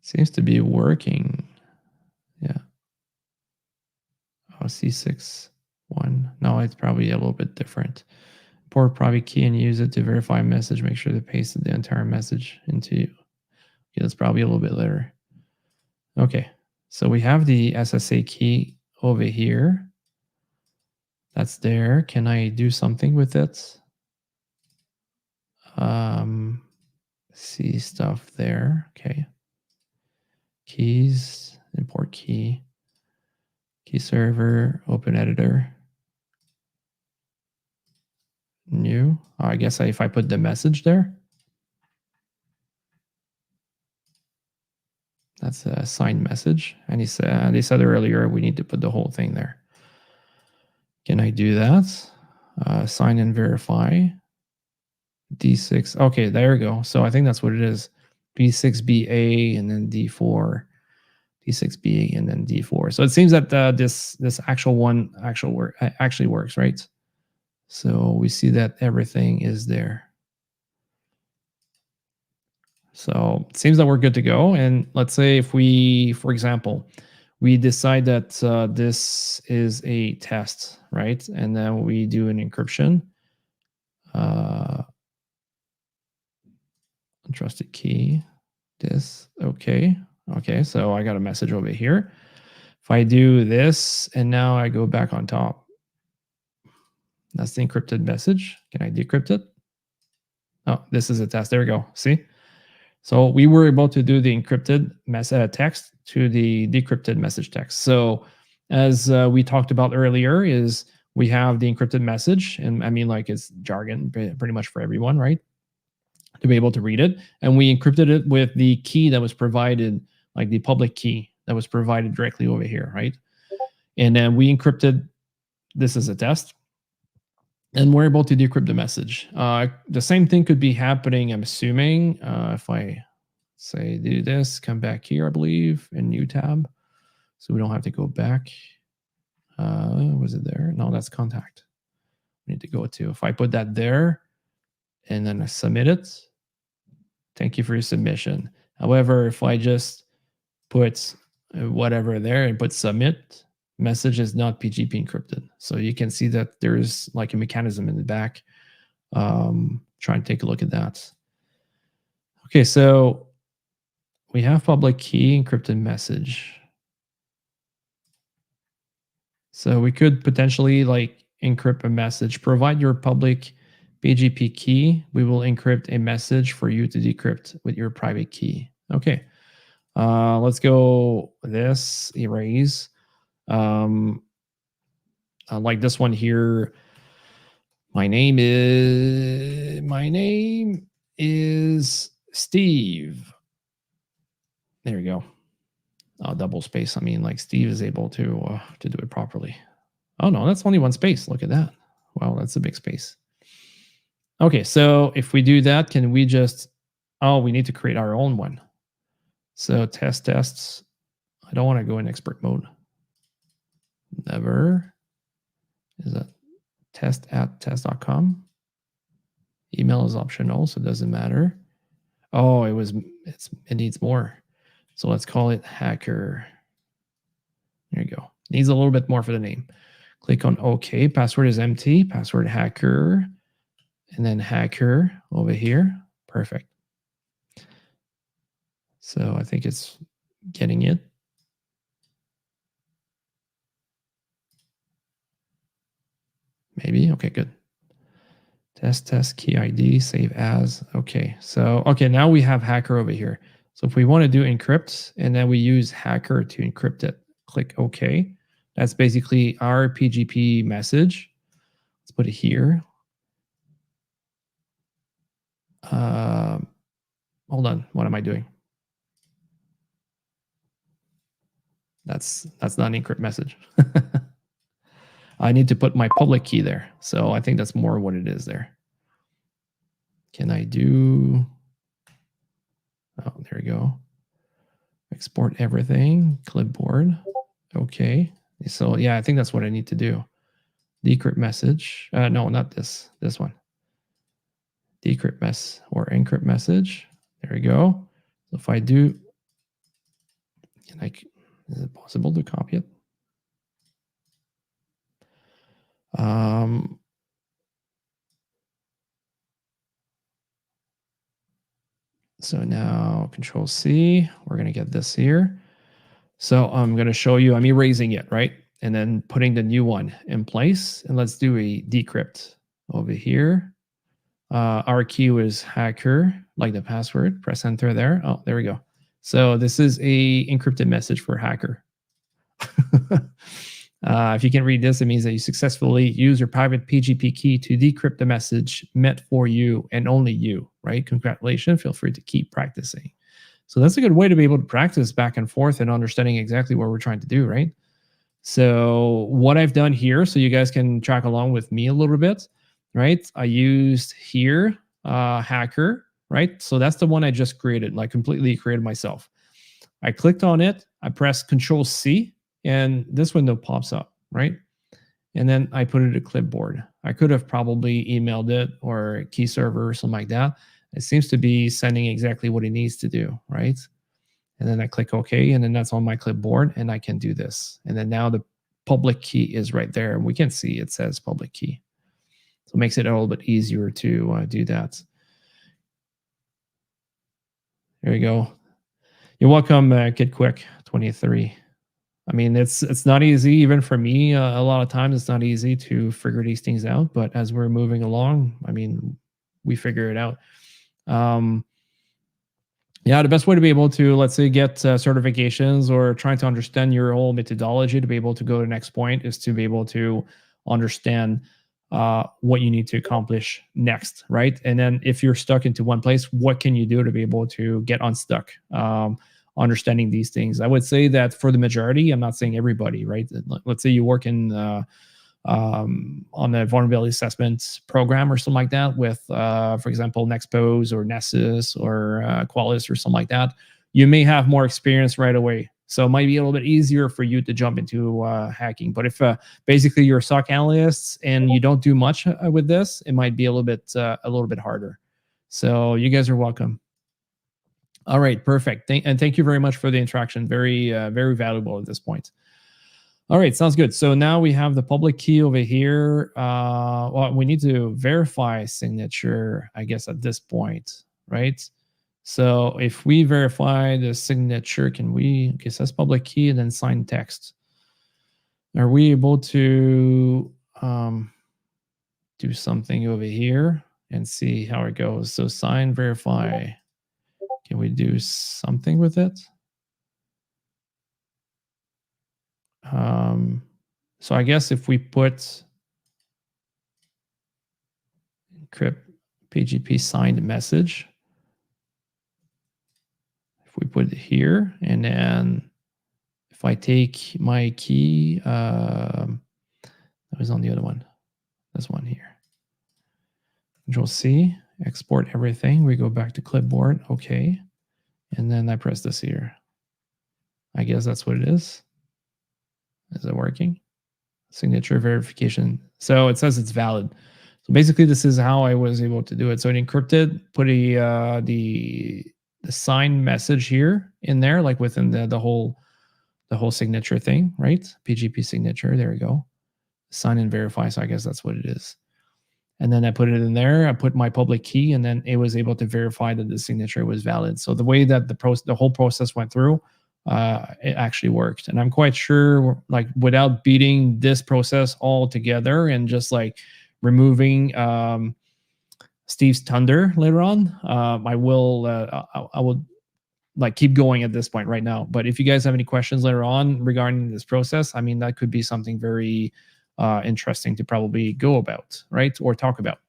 Seems to be working. Yeah. Oh, C61. No, it's probably a little bit different. Import private key and use it to verify a message. Make sure to paste the entire message into you. Okay, that's probably a little bit later. Okay, so we have the SSA key over here. That's there. Can I do something with it? See stuff there. Okay. Keys, import key server, open editor, new. Oh, I guess if I put the message there, that's a signed message. And they said earlier we need to put the whole thing there. Can I do that? Sign and verify. D6. Okay, there we go. So I think that's what it is. B6BA and then D4. D6B and then D4. So it seems that this actual one actually works, right? So we see that everything is there. So it seems that we're good to go. And let's say if we, for example, we decide that this is a test, right? And then we do an encryption. Untrusted key. This. Okay. Okay. So I got a message over here. If I do this and now I go back on top, that's the encrypted message. Can I decrypt it? Oh, this is a test. There we go. See? So we were able to do the encrypted text to the decrypted message text. So as we talked about earlier, is we have the encrypted message, and I mean, like, it's jargon pretty much for everyone, right? To be able to read it. And we encrypted it with the key that was provided, like the public key that was provided directly over here, right? And then we encrypted, this is a test, and we're able to decrypt the message. The same thing could be happening, I'm assuming, if I say do this, come back here, I believe, in new tab. So we don't have to go back. Was it there? No, that's contact. We need to go to, if I put that there and then I submit it, thank you for your submission. However, if I just put whatever there and put submit, message is not PGP encrypted. So you can see that there's like a mechanism in the back. Try and take a look at that. Okay, so we have public key encrypted message. So we could potentially like encrypt a message. Provide your public PGP key. We will encrypt a message for you to decrypt with your private key. Okay. Let's go this, erase. Like this one here. My name is Steve. There you go. Double space. I mean, like Steve is able to do it properly. Oh no, that's only one space. Look at that. Wow, that's a big space. Okay, so if we do that, can we just, oh, we need to create our own one. So tests. I don't want to go in expert mode. Never. Is that test@test.com? Email is optional, so it doesn't matter. Oh, it needs more. So let's call it hacker. There you go. Needs a little bit more for the name. Click on OK. Password is empty. Password hacker. And then hacker over here. Perfect. So I think it's getting it. Maybe. Okay, good. Test key ID, save as. Okay. So, okay, now we have hacker over here. So if we want to do encrypt and then we use hacker to encrypt it, click OK. That's basically our PGP message. Let's put it here. Hold on. What am I doing? That's not an encrypt message. I need to put my public key there. So I think that's more what it is there. Can I do? Oh, there we go. Export everything, clipboard. Okay. So yeah, I think that's what I need to do. Decrypt message. No, not this. This one. Decrypt mess or encrypt message. There we go. So if I do, is it possible to copy it? So now Control C, we're going to get this here. So I'm going to show you, I'm erasing it, right? and then putting the new one in place. And let's do a decrypt over here. Our key was hacker, like the password. Press enter there. Oh, there we go. So this is a encrypted message for hacker. If you can read this, it means that you successfully use your private PGP key to decrypt the message meant for you and only you, right? Congratulations. Feel free to keep practicing. So that's a good way to be able to practice back and forth and understanding exactly what we're trying to do, right? So what I've done here, so you guys can track along with me a little bit, right? I used here hacker, right? So that's the one I just created, like completely created myself. I clicked on it, I pressed Control C, and this window pops up, right? And then I put it to clipboard. I could have probably emailed it or key server or something like that. It seems to be sending exactly what it needs to do, right? And then I click OK, and then that's on my clipboard, and I can do this. And then now the public key is right there, and we can see it says public key. So it makes it a little bit easier to do that. There you go. You're welcome, Kid Quick 23. I mean, it's not easy, even for me. A lot of times it's not easy to figure these things out. But as we're moving along, I mean, we figure it out. Yeah, the best way to be able to, let's say, get certifications or trying to understand your whole methodology to be able to go to the next point is to be able to understand what you need to accomplish next, right? And then if you're stuck into one place, what can you do to be able to get unstuck? Understanding these things. I would say that for the majority, I'm not saying everybody, right? Let's say you work in on a vulnerability assessment program or something like that with, for example, Nexpose or Nessus or Qualys or something like that. You may have more experience right away. So it might be a little bit easier for you to jump into hacking. But if basically you're a SOC analyst and you don't do much with this, it might be a little bit harder. So you guys are welcome. All right, perfect. And thank you very much for the interaction. Very, very valuable at this point. All right, sounds good. So now we have the public key over here. Well, we need to verify signature, I guess, at this point, right? So if we verify the signature, can we, okay, so that's public key and then sign text. Are we able to do something over here and see how it goes? So sign, verify. Can we do something with it? So I guess if we put encrypt PGP signed message, if we put it here, and then if I take my key, that was on the other one, this one here. Control C, export everything. We go back to clipboard, okay. And then I press this here. I guess that's what it is. Is it working? Signature verification. So it says it's valid. So basically, this is how I was able to do it. So it encrypted, put the signed message here in there, like within the whole signature thing, right? PGP signature. There we go. Sign and verify. So I guess that's what it is. And then I put it in there. I put my public key, and then it was able to verify that the signature was valid. So the way that the whole process went through, it actually worked. And I'm quite sure, like, without beating this process all together and just like removing Steve's thunder later on, I will like keep going at this point right now. But if you guys have any questions later on regarding this process, I mean, that could be something very interesting to probably go about, right? Or talk about.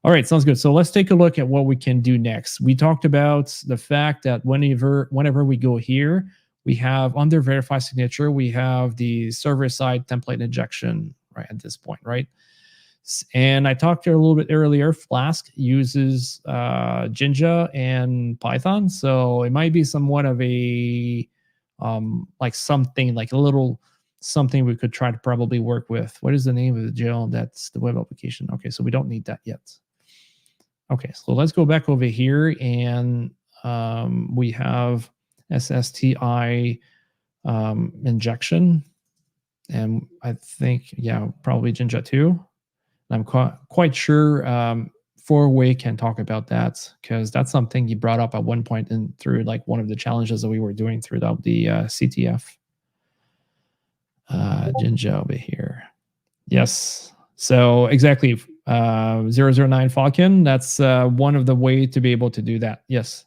All right, sounds good. So let's take a look at what we can do next. We talked about the fact that whenever we go here, we have under verify signature, we have the server-side template injection right at this point, right? And I talked here a little bit earlier, Flask uses Jinja and Python. So it might be somewhat of a, like something, like a little something we could try to probably work with. What is the name of the jail? That's the web application. Okay, so we don't need that yet. Okay, so let's go back over here, and we have SSTI injection. And I think, yeah, probably Jinja 2. I'm quite sure 4-Way can talk about that, because that's something he brought up at one point through like one of the challenges that we were doing throughout the CTF. Jinja over here. Yes. So exactly. 009 Falcon. That's one of the way to be able to do that. Yes.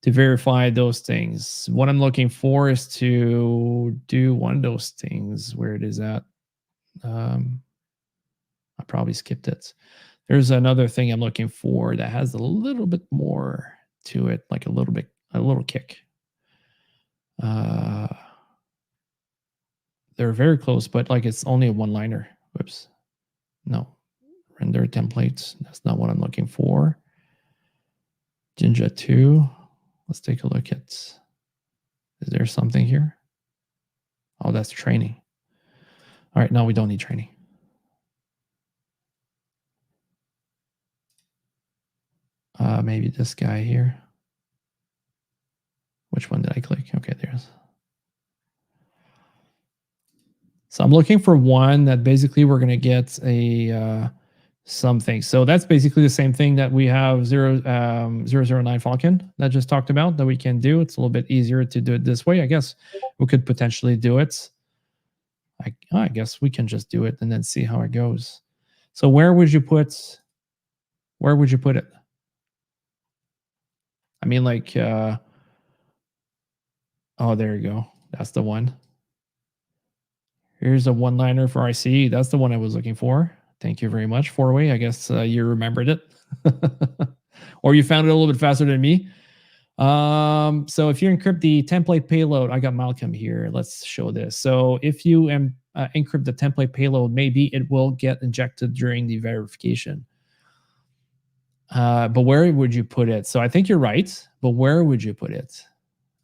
To verify those things. What I'm looking for is to do one of those things where it is at. I probably skipped it. There's another thing I'm looking for that has a little bit more to it, like a little kick. They're very close, but like it's only a one-liner. Whoops. No. Render templates. That's not what I'm looking for. Jinja 2. Let's take a look at. Is there something here? Oh, that's training. All right, no, we don't need training. Maybe this guy here. Which one did I click? Okay, there's. So I'm looking for one that basically we're going to get a something. So that's basically the same thing that we have 009 Falcon that just talked about that we can do. It's a little bit easier to do it this way. I guess we could potentially do it. I guess we can just do it and then see how it goes. So where would you put it? I mean, like, oh, there you go. That's the one. Here's a one-liner for IC. That's the one I was looking for. Thank you very much, Four-Way. I guess you remembered it. Or you found it a little bit faster than me. So if you encrypt the template payload, I got Malcolm here. Let's show this. So if you encrypt the template payload, maybe it will get injected during the verification. But where would you put it? So I think you're right, but where would you put it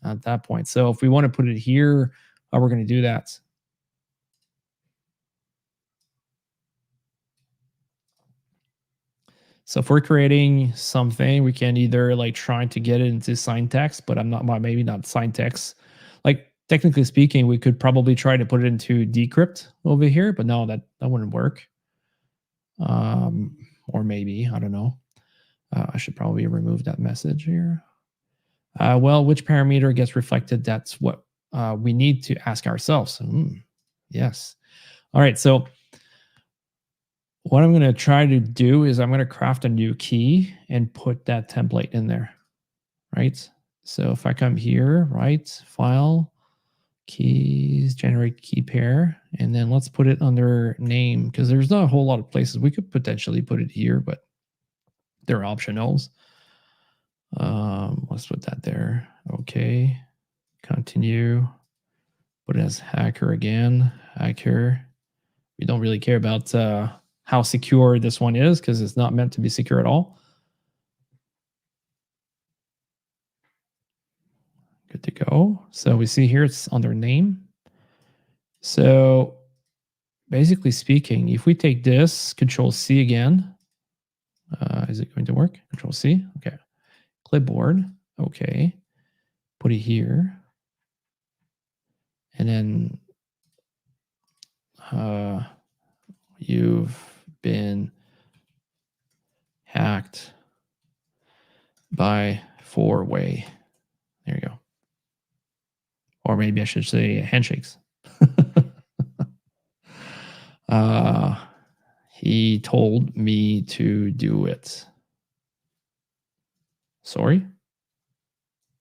at that point? So if we want to put it here, how we're going to do that? So if we're creating something, we can either like try to get it into syntax, but maybe not syntax. Like technically speaking, we could probably try to put it into decrypt over here, but no, that wouldn't work. Or maybe, I don't know. I should probably remove that message here. Well, which parameter gets reflected? That's what we need to ask ourselves. Yes. All right. So what I'm going to try to do is I'm going to craft a new key and put that template in there, right? So if I come here, right, file, keys, generate key pair, and then let's put it under name because there's not a whole lot of places. We could potentially put it here, but they're optionals. Let's put that there. Okay, continue. Put it as hacker again, hacker. We don't really care about how secure this one is because it's not meant to be secure at all. Good to go. So we see here it's under name. So basically speaking, if we take this, Control C again, is it going to work? Control C. Okay. Clipboard. Okay. Put it here. And then you've been hacked by Four-Way. There you go. Or maybe I should say handshakes. He told me to do it. Sorry?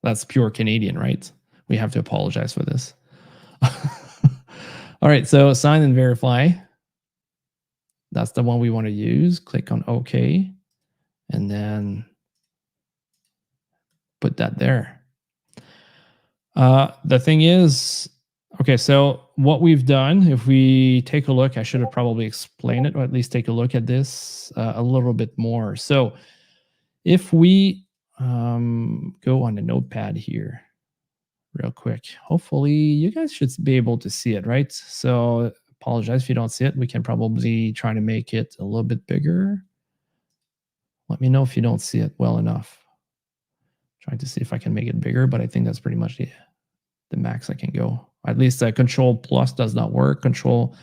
That's pure Canadian, right? We have to apologize for this. All right, so sign and verify. That's the one we want to use. Click on OK. And then put that there. The thing is, okay, so what we've done, if we take a look, I should have probably explained it, or at least take a look at this a little bit more. So if we go on the notepad here real quick, hopefully you guys should be able to see it, right? So apologize if you don't see it. We can probably try to make it a little bit bigger. Let me know if you don't see it well enough. Trying to see if I can make it bigger, but I think that's pretty much the max I can go. At least Control plus does not work. Control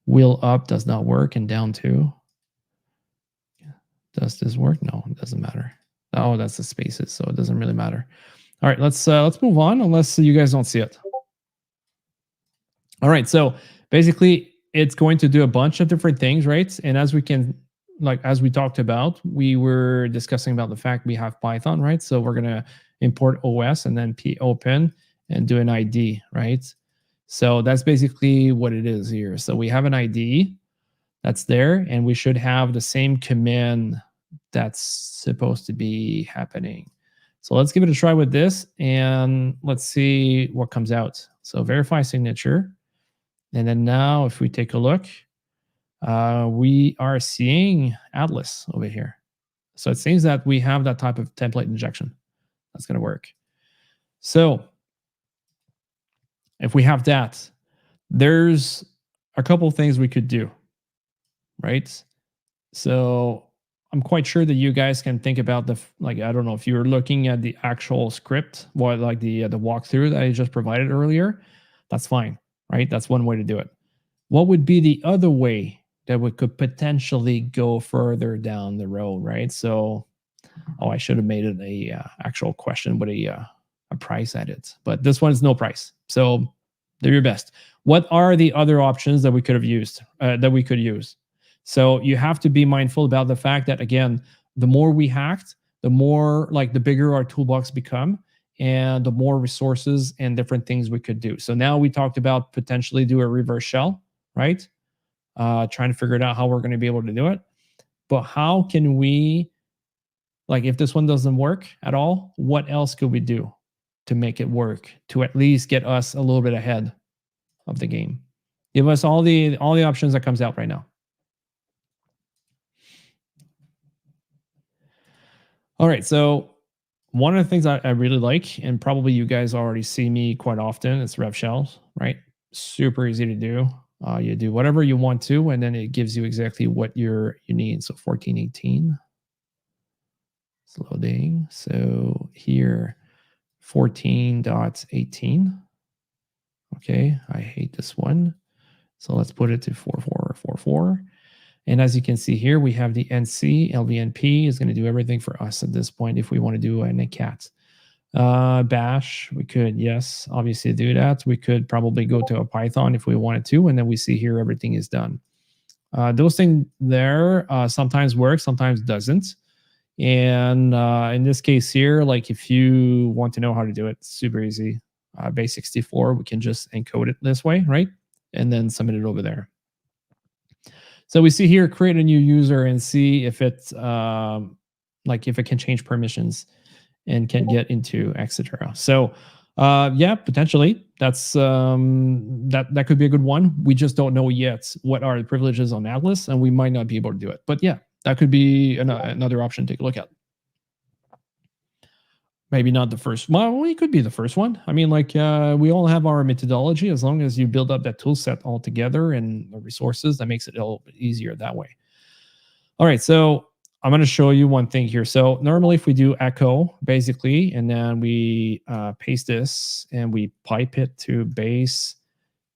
wheel up does not work, and down too. Does this work? No, it doesn't matter. Oh, that's the spaces, so it doesn't really matter. All right, let's move on unless you guys don't see it. All right, so basically it's going to do a bunch of different things, right? And as we can, like as we talked about, we were discussing about the fact we have Python, right? So we're gonna import OS and then popen and do an ID, right? So that's basically what it is here. So we have an ID that's there, and we should have the same command that's supposed to be happening. So let's give it a try with this, and let's see what comes out. So verify signature. And then now if we take a look, we are seeing Atlas over here. So it seems that we have that type of template injection. That's going to work. So if we have that, there's a couple of things we could do, right? So I'm quite sure that you guys can think about the, like, I don't know if you're looking at the actual script, what like the walkthrough that I just provided earlier, that's fine, right? That's one way to do it. What would be the other way that we could potentially go further down the road, right? So, oh, I should have made it a actual question with a price at it, but this one is no price. So do your best. What are the other options that we could have used, that we could use? So you have to be mindful about the fact that, again, the more we hacked, the more, like, the bigger our toolbox become, and the more resources and different things we could do. So now we talked about potentially do a reverse shell, right? Trying to figure it out how we're going to be able to do it. But how can we, like, if this one doesn't work at all, what else could we do to make it work, to at least get us a little bit ahead of the game? Give us all the options that comes out right now. All right, so one of the things I really like, and probably you guys already see me quite often, is rev shells, right? Super easy to do. You do whatever you want to, and then it gives you exactly what you need. So 1418, it's loading. So here, 14.18. Okay, I hate this one. So let's put it to 4444. And as you can see here, we have the NC, LVNP is going to do everything for us at this point if we want to do a cat. Bash, we could, yes, obviously do that. We could probably go to a Python if we wanted to, and then we see here everything is done. Those things there sometimes work, sometimes doesn't. And in this case here, like if you want to know how to do it, it's super easy. Base 64, we can just encode it this way, right? And then submit it over there. So we see here, create a new user and see if it's like if it can change permissions and can get into etc. So yeah, potentially that's that could be a good one. We just don't know yet what are the privileges on Atlas, and we might not be able to do it. But yeah, that could be another option to take a look at. Maybe not the first. Well, it could be the first one. I mean, like we all have our methodology. As long as you build up that tool set all together and the resources, that makes it a little bit easier that way. All right, so I'm going to show you one thing here. So normally if we do echo, basically, and then we paste this and we pipe it to base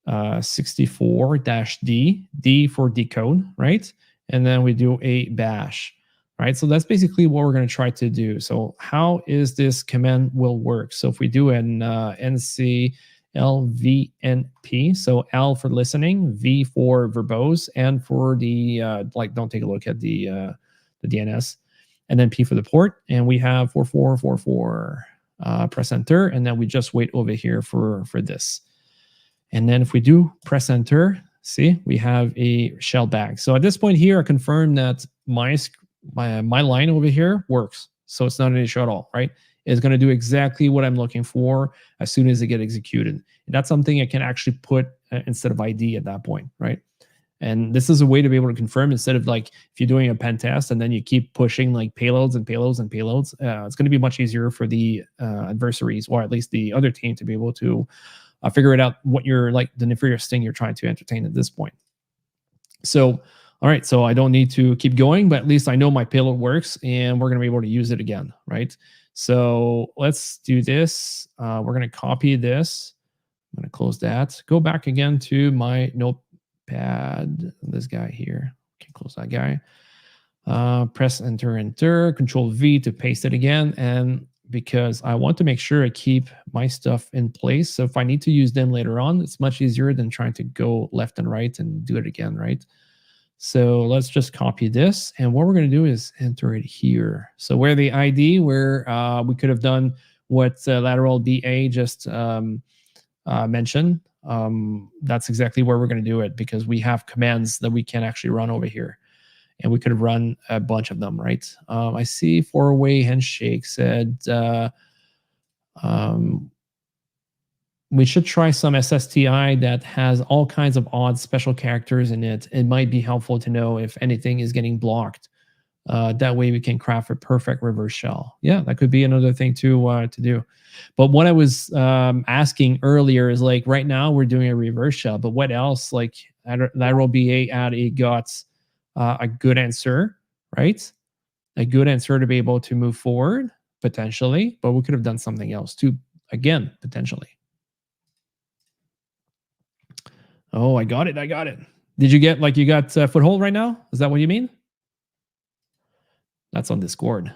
64-D, D for decode, right? And then we do a bash. Right, so that's basically what we're going to try to do. So how is this command will work? So if we do an NC LVNP, so L for listening, V for verbose, and for the like, don't take a look at the DNS, and then P for the port, and we have 4444. Press enter, and then we just wait over here for this. And then if we do press enter, see, we have a shell bag. So at this point here, I confirm that my line over here works. So it's not an issue at all, right? It's going to do exactly what I'm looking for as soon as it gets executed. And that's something I can actually put instead of ID at that point, right? And this is a way to be able to confirm, instead of like if you're doing a pen test and then you keep pushing like payloads and payloads and payloads, it's going to be much easier for the adversaries, or at least the other team, to be able to figure it out what you're like, the nefarious thing you're trying to entertain at this point. So all right, so I don't need to keep going, but at least I know my payload works and we're going to be able to use it again, right? So let's do this. We're going to copy this. I'm going to close that. Go back again to my notepad. This guy here. Okay, close that guy. Press enter, Control V to paste it again, and because I want to make sure I keep my stuff in place. So if I need to use them later on, it's much easier than trying to go left and right and do it again, right? So let's just copy this. And what we're going to do is enter it here. So where the ID, where we could have done what lateral BA just mentioned, that's exactly where we're going to do it, because we have commands that we can actually run over here. And we could have run a bunch of them, right? I see four-way handshake said we should try some SSTI that has all kinds of odd special characters in it. It might be helpful to know if anything is getting blocked. That way we can craft a perfect reverse shell. Yeah, that could be another thing to do. But what I was asking earlier is, like, right now we're doing a reverse shell, but what else? Like lateral BA add a got a good answer, right? A good answer to be able to move forward, potentially, but we could have done something else too, again, potentially. Oh, I got it. I got it. Did you get, like, you got foothold right now? Is that what you mean? That's on Discord.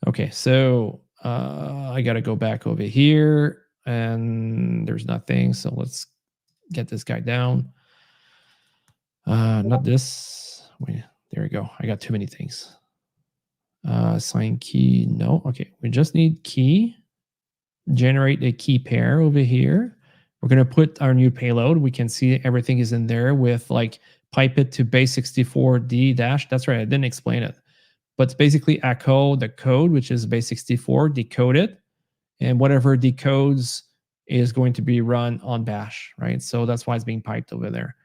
Okay, so I got to go back over here, and there's nothing. So let's get this guy down. Not this. Wait, there we go. I got too many things. Assign key. No. Okay, we just need key. Generate a key pair over here. We're going to put our new payload. We can see everything is in there with, like, pipe it to base 64D dash. That's right. I didn't explain it. But it's basically echo the code, which is base 64, decode it. And whatever decodes is going to be run on bash, right? So that's why it's being piped over there.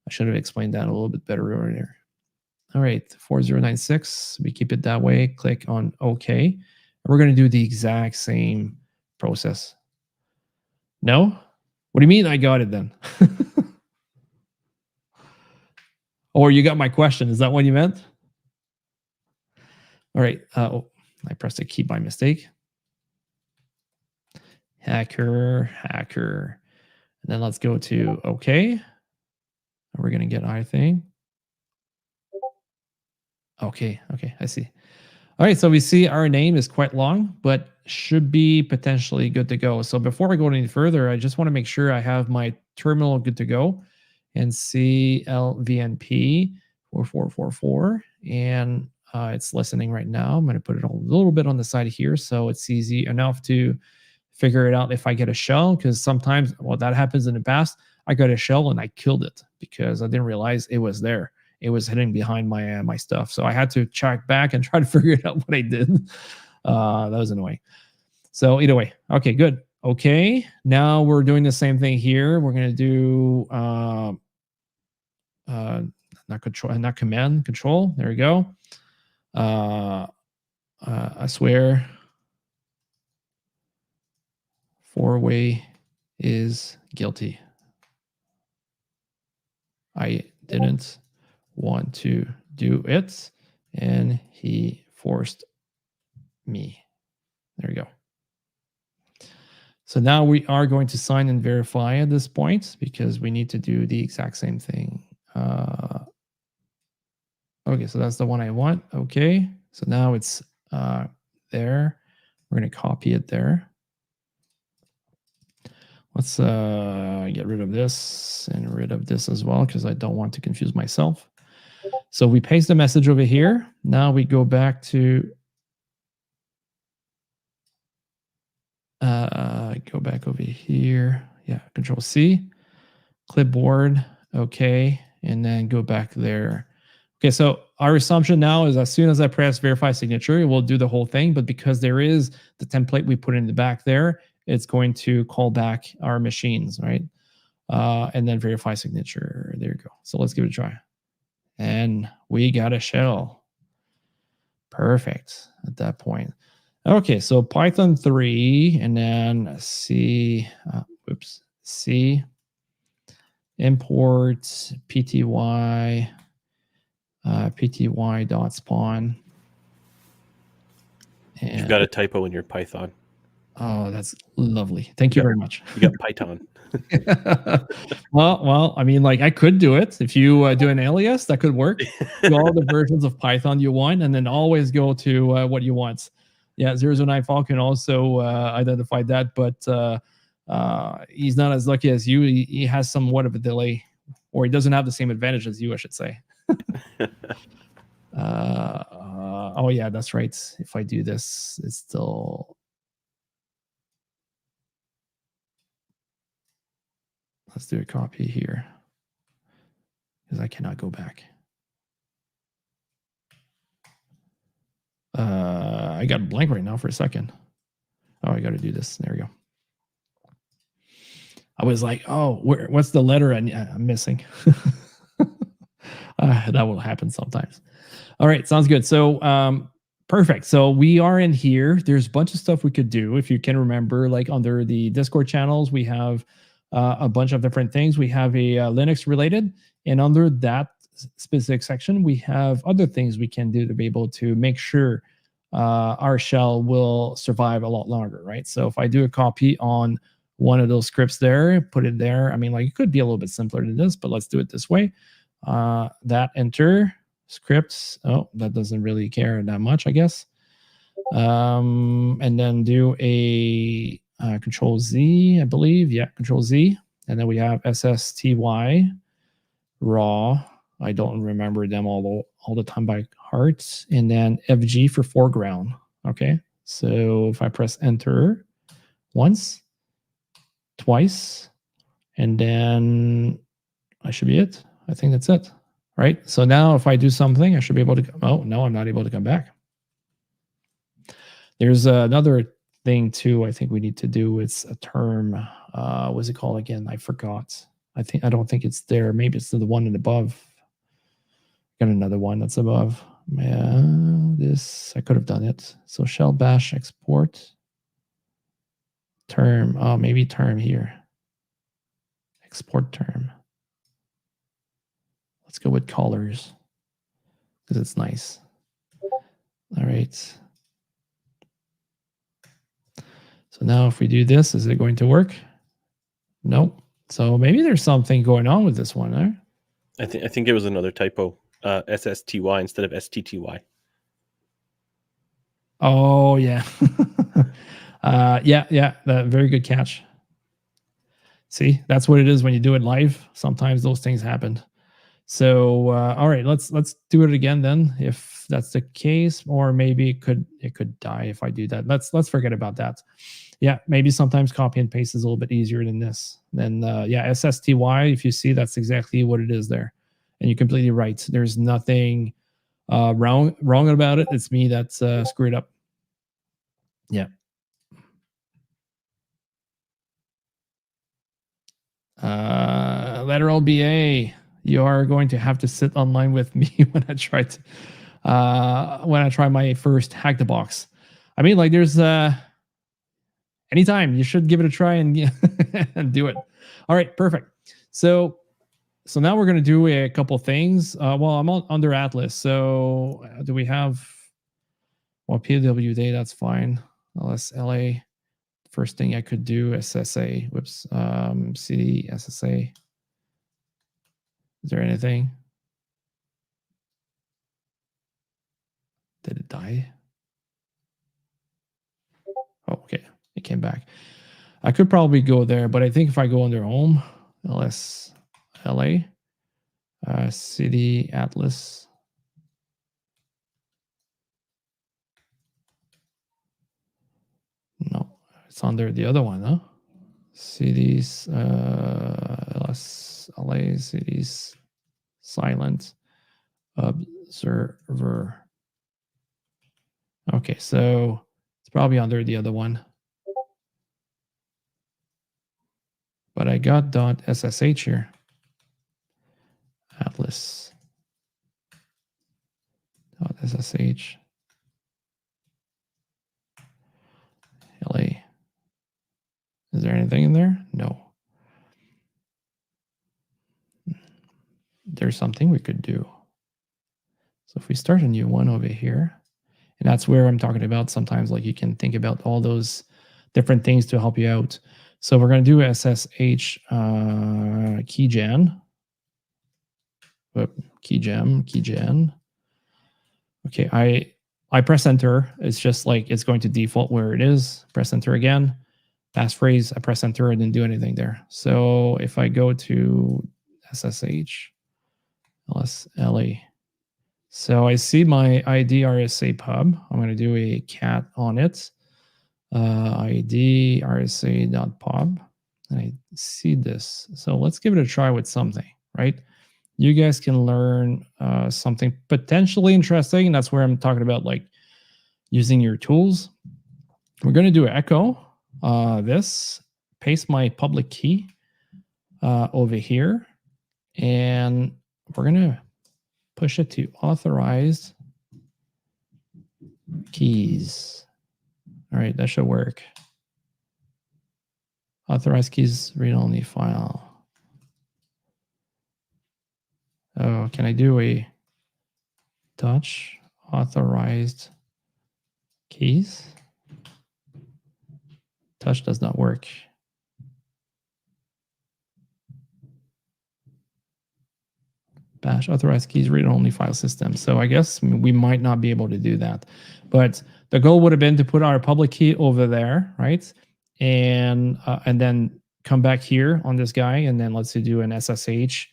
I should have explained that a little bit better earlier. All right, 4096. We keep it that way. Click on OK. And we're going to do the exact same process. No? What do you mean I got it then? Or you got my question. Is that what you meant? All right. Oh, I pressed a key by mistake. Hacker. And then let's go to OK. We're going to get iThing. Okay, I see. All right, so we see our name is quite long, but should be potentially good to go. So before I go any further, I just want to make sure I have my terminal good to go, and CLVNP 4444, and it's listening right now. I'm going to put it a little bit on the side here so it's easy enough to figure it out if I get a shell, because sometimes, well, that happens in the past. I got a shell and I killed it because I didn't realize it was there. It was hidden behind my my stuff. So I had to check back and try to figure out what I did. That was annoying. So either way, okay, good. Okay, now we're doing the same thing here. We're going to do not control, not command, control. There we go. I swear, four-way is guilty. I didn't want to do it, and he forced me. There you go. So now we are going to sign and verify at this point, because we need to do the exact same thing. Okay, so that's the one I want. Okay, so now it's there. We're going to copy it there. Let's get rid of this and rid of this as well, because I don't want to confuse myself. So we paste the message over here. Now we go back to go back over here. Yeah, Control C, clipboard. Okay, and then go back there. Okay, so our assumption now is as soon as I press verify signature, it will do the whole thing. But because there is the template we put in the back there, it's going to call back our machines, right? And then verify signature. There you go. So let's give it a try. And we got a shell. Perfect at that point. Okay, so Python 3 and then C, C, import pty, pty.spawn. And you've got a typo in your Python. Oh, that's lovely. Thank you very much. You got Python. well, I mean, like, I could do it. If you do an alias, that could work. Do all the versions of Python you want, and then always go to what you want. Yeah, 009 Falcon also identified that, but he's not as lucky as you. He has somewhat of a delay, or he doesn't have the same advantage as you, I should say. Oh yeah, that's right. If I do this, it's still. Let's do a copy here, because I cannot go back. I got blank right now for a second. Oh, I got to do this. There we go. I was like, oh, what's the letter I'm missing? That will happen sometimes. All right, sounds good. So, perfect. So we are in here. There's a bunch of stuff we could do. If you can remember, like under the Discord channels, we have a bunch of different things. We have a Linux related, and under that specific section, we have other things we can do to be able to make sure our shell will survive a lot longer, right? So if I do a copy on one of those scripts there, put it there. I mean, like it could be a little bit simpler than this, but let's do it this way. That enter scripts. Oh, that doesn't really care that much, I guess. And then do a Control Z, I believe. Yeah, Control Z. And then we have SSTY raw. I don't remember them all the time by heart. And then FG for foreground. Okay. So if I press enter once, twice, and then I should be it. I think that's it. Right. So now if I do something, I should be able to. Oh, no, I'm not able to come back. There's another thing too. I think we need to do. It's a term. What's it called again? I forgot. I don't think it's there. Maybe it's the one and above. Got another one that's above. Yeah, this I could have done it. So shell bash export term. Oh, maybe term here. Export term. Let's go with colors because it's nice. All right. So now if we do this, is it going to work? Nope. So maybe there's something going on with this one, right? I think it was another typo. SSTY instead of STTY. Oh yeah. Yeah. Very good catch. See, that's what it is when you do it live. Sometimes those things happen. So all right, let's do it again then, if that's the case, or maybe it could die if I do that. Let's forget about that. Yeah, maybe sometimes copy and paste is a little bit easier than this. Then yeah, SSTY. If you see, that's exactly what it is there, and you're completely right. There's nothing wrong about it. It's me that's screwed up. Yeah. Lateral BA, you are going to have to sit online with me when I try my first hack the box. I mean, like there's anytime you should give it a try and, and do it. All right, perfect. So now we're going to do a couple things. Well, I'm under Atlas. So do we have, well, PWD, that's fine. LSLA. First thing I could do, SSA. Whoops. CD, SSA. Is there anything? Did it die? Oh, okay. It came back. I could probably go there, but I think if I go under home, LS, LA, city, Atlas. No, it's under the other one, huh? Cities, LS, LA, cities, silent, observer. Okay, so it's probably under the other one. But I got .ssh here. Atlas. .ssh. LA. Is there anything in there? No. There's something we could do. So if we start a new one over here, and that's where I'm talking about sometimes, like you can think about all those different things to help you out. So we're going to do SSH keygen. Keygen. Okay, I press enter. It's just like it's going to default where it is. Press enter again. Passphrase, I press enter, I didn't do anything there. So if I go to SSH, LSLA, so I see my ID RSA pub. I'm going to do a cat on it. ID RSA.pub. And I see this. So let's give it a try with something, right? You guys can learn something potentially interesting. And that's where I'm talking about like using your tools. We're going to do echo this, paste my public key over here, and we're going to push it to authorized keys. All right, that should work. Authorized keys, read-only file. Oh, can I do a touch authorized keys? Touch does not work. Bash authorized keys read-only file system. So I guess we might not be able to do that. But the goal would have been to put our public key over there, right? And then come back here on this guy, and then let's do an SSH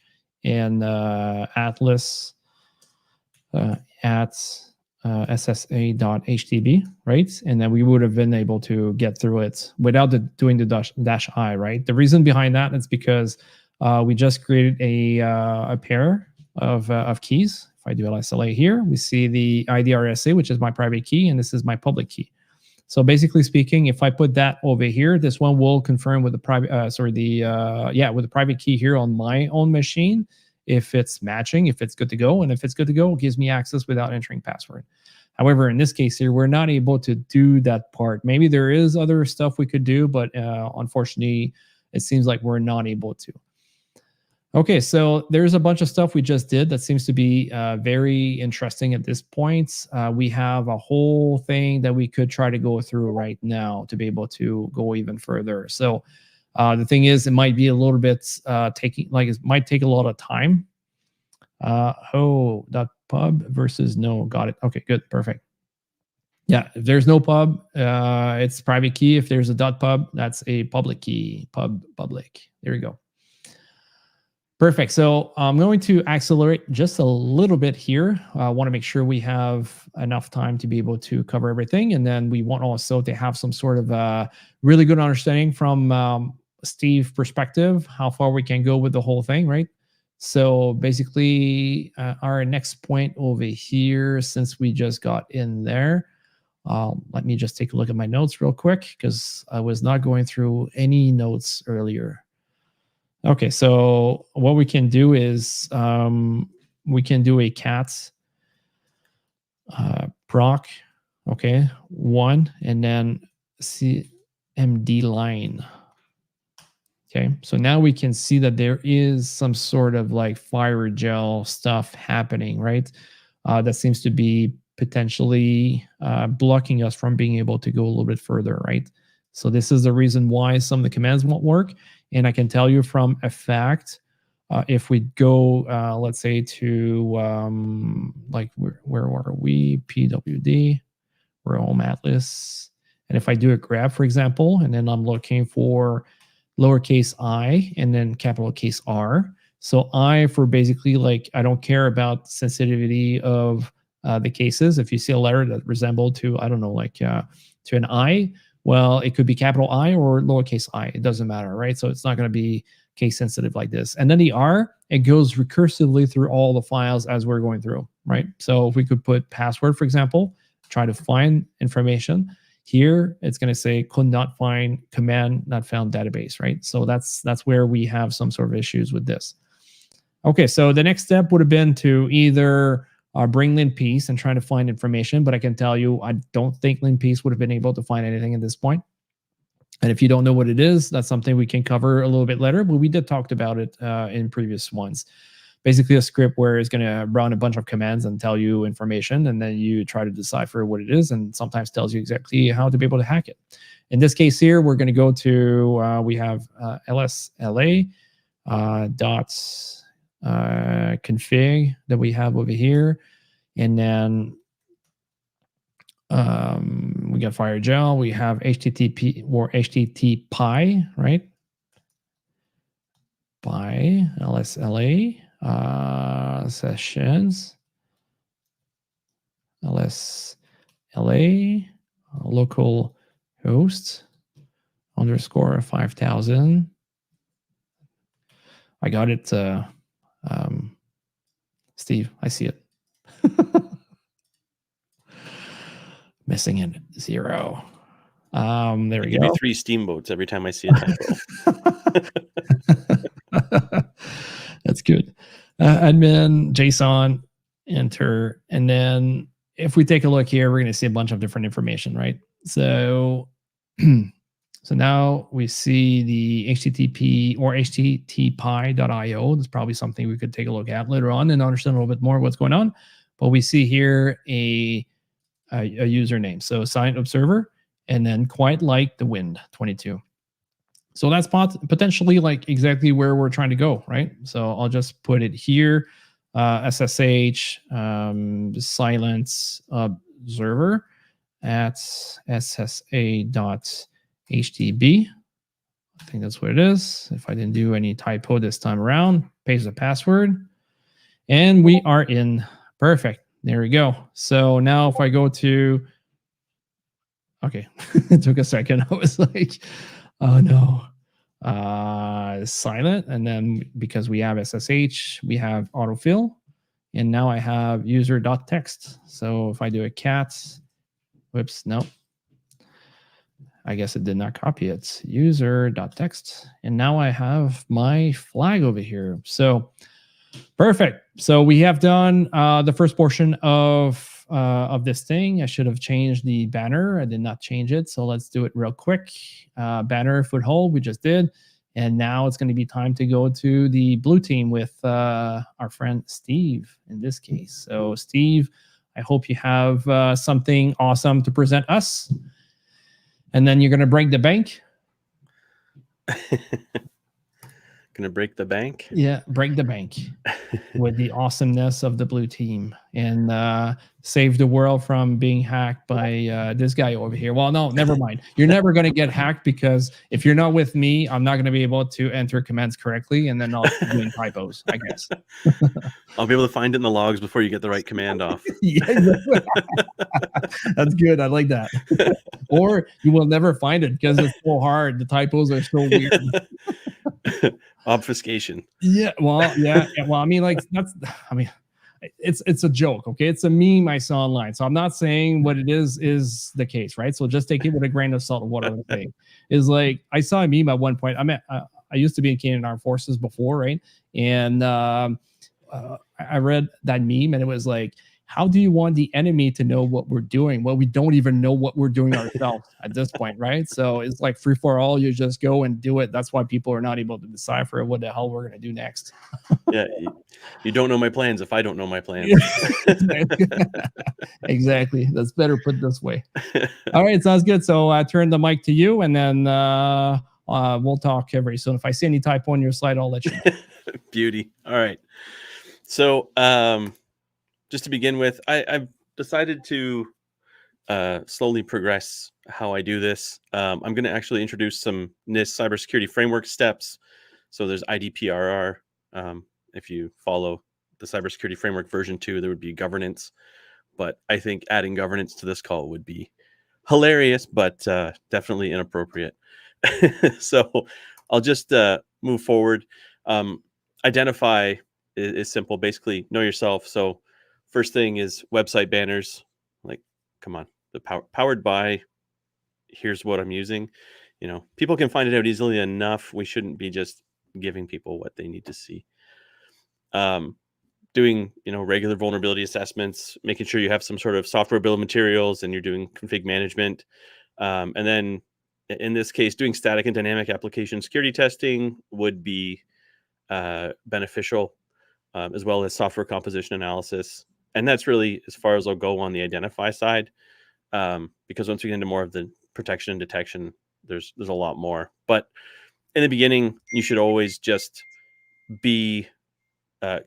and atlas at ssa.htb, right? And then we would have been able to get through it without doing the dash I, right? The reason behind that is because we just created a pair of keys. If I do LSLA here, we see the ID RSA, which is my private key, and this is my public key. So basically speaking, if I put that over here, this one will confirm with the private, with the private key here on my own machine, if it's matching, if it's good to go, and if it's good to go, it gives me access without entering password. However, in this case here, we're not able to do that part. Maybe there is other stuff we could do, but unfortunately, it seems like we're not able to. Okay, so there's a bunch of stuff we just did that seems to be very interesting at this point. We have a whole thing that we could try to go through right now to be able to go even further. So the thing is, it might be a little bit it might take a lot of time. Pub versus no, got it. Okay, good, perfect. Yeah, if there's no pub, it's private key. If there's a .pub, that's a public key, public. There we go. Perfect. So I'm going to accelerate just a little bit here. I want to make sure we have enough time to be able to cover everything. And then we want also to have some sort of really good understanding from Steve's perspective, how far we can go with the whole thing, right? So basically our next point over here, since we just got in there, let me just take a look at my notes real quick because I was not going through any notes earlier. Okay, so what we can do is we can do a cat proc, okay, 1, and then CMD line. Okay, so now we can see that there is some sort of like Firejail stuff happening, right? That seems to be potentially blocking us from being able to go a little bit further, right? So this is the reason why some of the commands won't work. And I can tell you from a fact, if we go, let's say to like where were we? PWD, we're home atlas. And if I do a grab, for example, and then I'm looking for lowercase I and then capital case R. So I for basically like, I don't care about sensitivity of the cases. If you see a letter that resembled to, I don't know, like to an I, well, it could be capital I or lowercase I. It doesn't matter, right? So it's not going to be case sensitive like this. And then the R, it goes recursively through all the files as we're going through, right? So if we could put password, for example, try to find information. Here, it's going to say could not find command not found database, right? So that's where we have some sort of issues with this. Okay, so the next step would have been to either bring linpiece and try to find information, but I can tell you, I don't think linpiece would have been able to find anything at this point. And if you don't know what it is, that's something we can cover a little bit later, but we did talk about it in previous ones. Basically a script where it's going to run a bunch of commands and tell you information, and then you try to decipher what it is, and sometimes tells you exactly how to be able to hack it. In this case here, we're going to go to, we have LSLA config that we have over here. And then We got Firejail. We have HTTP or HTTP, right? By LSLA sessions, LSLA local host underscore 5000. I got it, Steve. I see it. Missing it 0. There we Give go. you 3 steamboats every time I see a typo. That's good. Admin, JSON, enter. And then if we take a look here, we're going to see a bunch of different information, right? So, so now we see the HTTP or http.io. That's probably something we could take a look at later on and understand a little bit more what's going on. But we see here a username. So sign observer, and then quite like the wind 22. So that's potentially like exactly where we're trying to go, right? So I'll just put it here, SSH silence observer at ssa.htb. I think that's what it is. If I didn't do any typo this time around, paste the password, and we are in. Perfect. There we go. So now if I go to, okay, it took a second. I was like, oh no. Silent, and then because we have SSH, we have autofill, and now I have user.text. So if I do a cat, whoops, no, I guess it did not copy it. User.text, and now I have my flag over here. So perfect. So we have done the first portion of this thing. I should have changed the banner. I did not change it. So let's do it real quick. Banner foothold, we just did. And now it's going to be time to go to the blue team with our friend Steve in this case. So Steve, I hope you have something awesome to present us. And then you're going to break the bank. Gonna break the bank? Yeah, break the bank with the awesomeness of the blue team and save the world from being hacked by this guy over here. Well, no, never mind. You're never going to get hacked because if you're not with me, I'm not going to be able to enter commands correctly, and then I'll be doing typos, I guess. I'll be able to find it in the logs before you get the right command off. Yeah, that's good. I like that. Or you will never find it because it's so hard. The typos are so weird. Obfuscation. Yeah, well, yeah. Well, I mean, like it's a joke, okay? It's a meme I saw online. So I'm not saying what it is the case, right? So just take it with a grain of salt of what I'm saying. Is like I saw a meme at one point. I used to be in Canadian Armed Forces before, right? And I read that meme and it was like, how do you want the enemy to know what we're doing? Well, we don't even know what we're doing ourselves at this point, right? So it's like free for all. You just go and do it. That's why people are not able to decipher what the hell we're going to do next. Yeah, you don't know my plans if I don't know my plans. Exactly. That's better put this way. All right, sounds good. So I turn the mic to you, and then we'll talk very soon. If I see any typo on your slide, I'll let you know. Beauty. All right. So just to begin with, I've decided to slowly progress how I do this. I'm going to actually introduce some NIST cybersecurity framework steps. So there's IDPRR. If you follow the cybersecurity framework version 2, there would be governance. But I think adding governance to this call would be hilarious, but definitely inappropriate. So I'll just move forward. Identify is simple. Basically, know yourself. So first thing is website banners. Like, come on, the powered by. Here's what I'm using. You know, people can find it out easily enough. We shouldn't be just giving people what they need to see. Doing, you know, regular vulnerability assessments, making sure you have some sort of software bill of materials and you're doing config management. And then in this case, doing static and dynamic application security testing would be beneficial, as well as software composition analysis. And that's really as far as I'll go on the identify side, because once we get into more of the protection and detection, there's a lot more. But in the beginning, you should always just be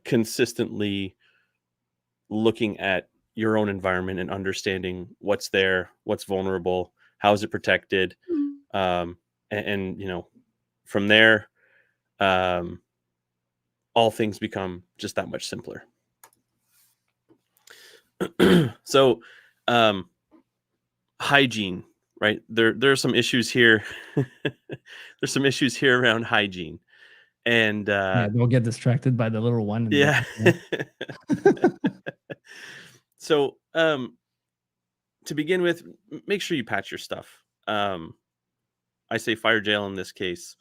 consistently looking at your own environment and understanding what's there, what's vulnerable, how is it protected, and you know, from there, all things become just that much simpler. So, hygiene, right? There are some issues here. There's some issues here around hygiene, and Yeah, don't get distracted by the little one. yeah. So, to begin with, make sure you patch your stuff. I say Firejail in this case,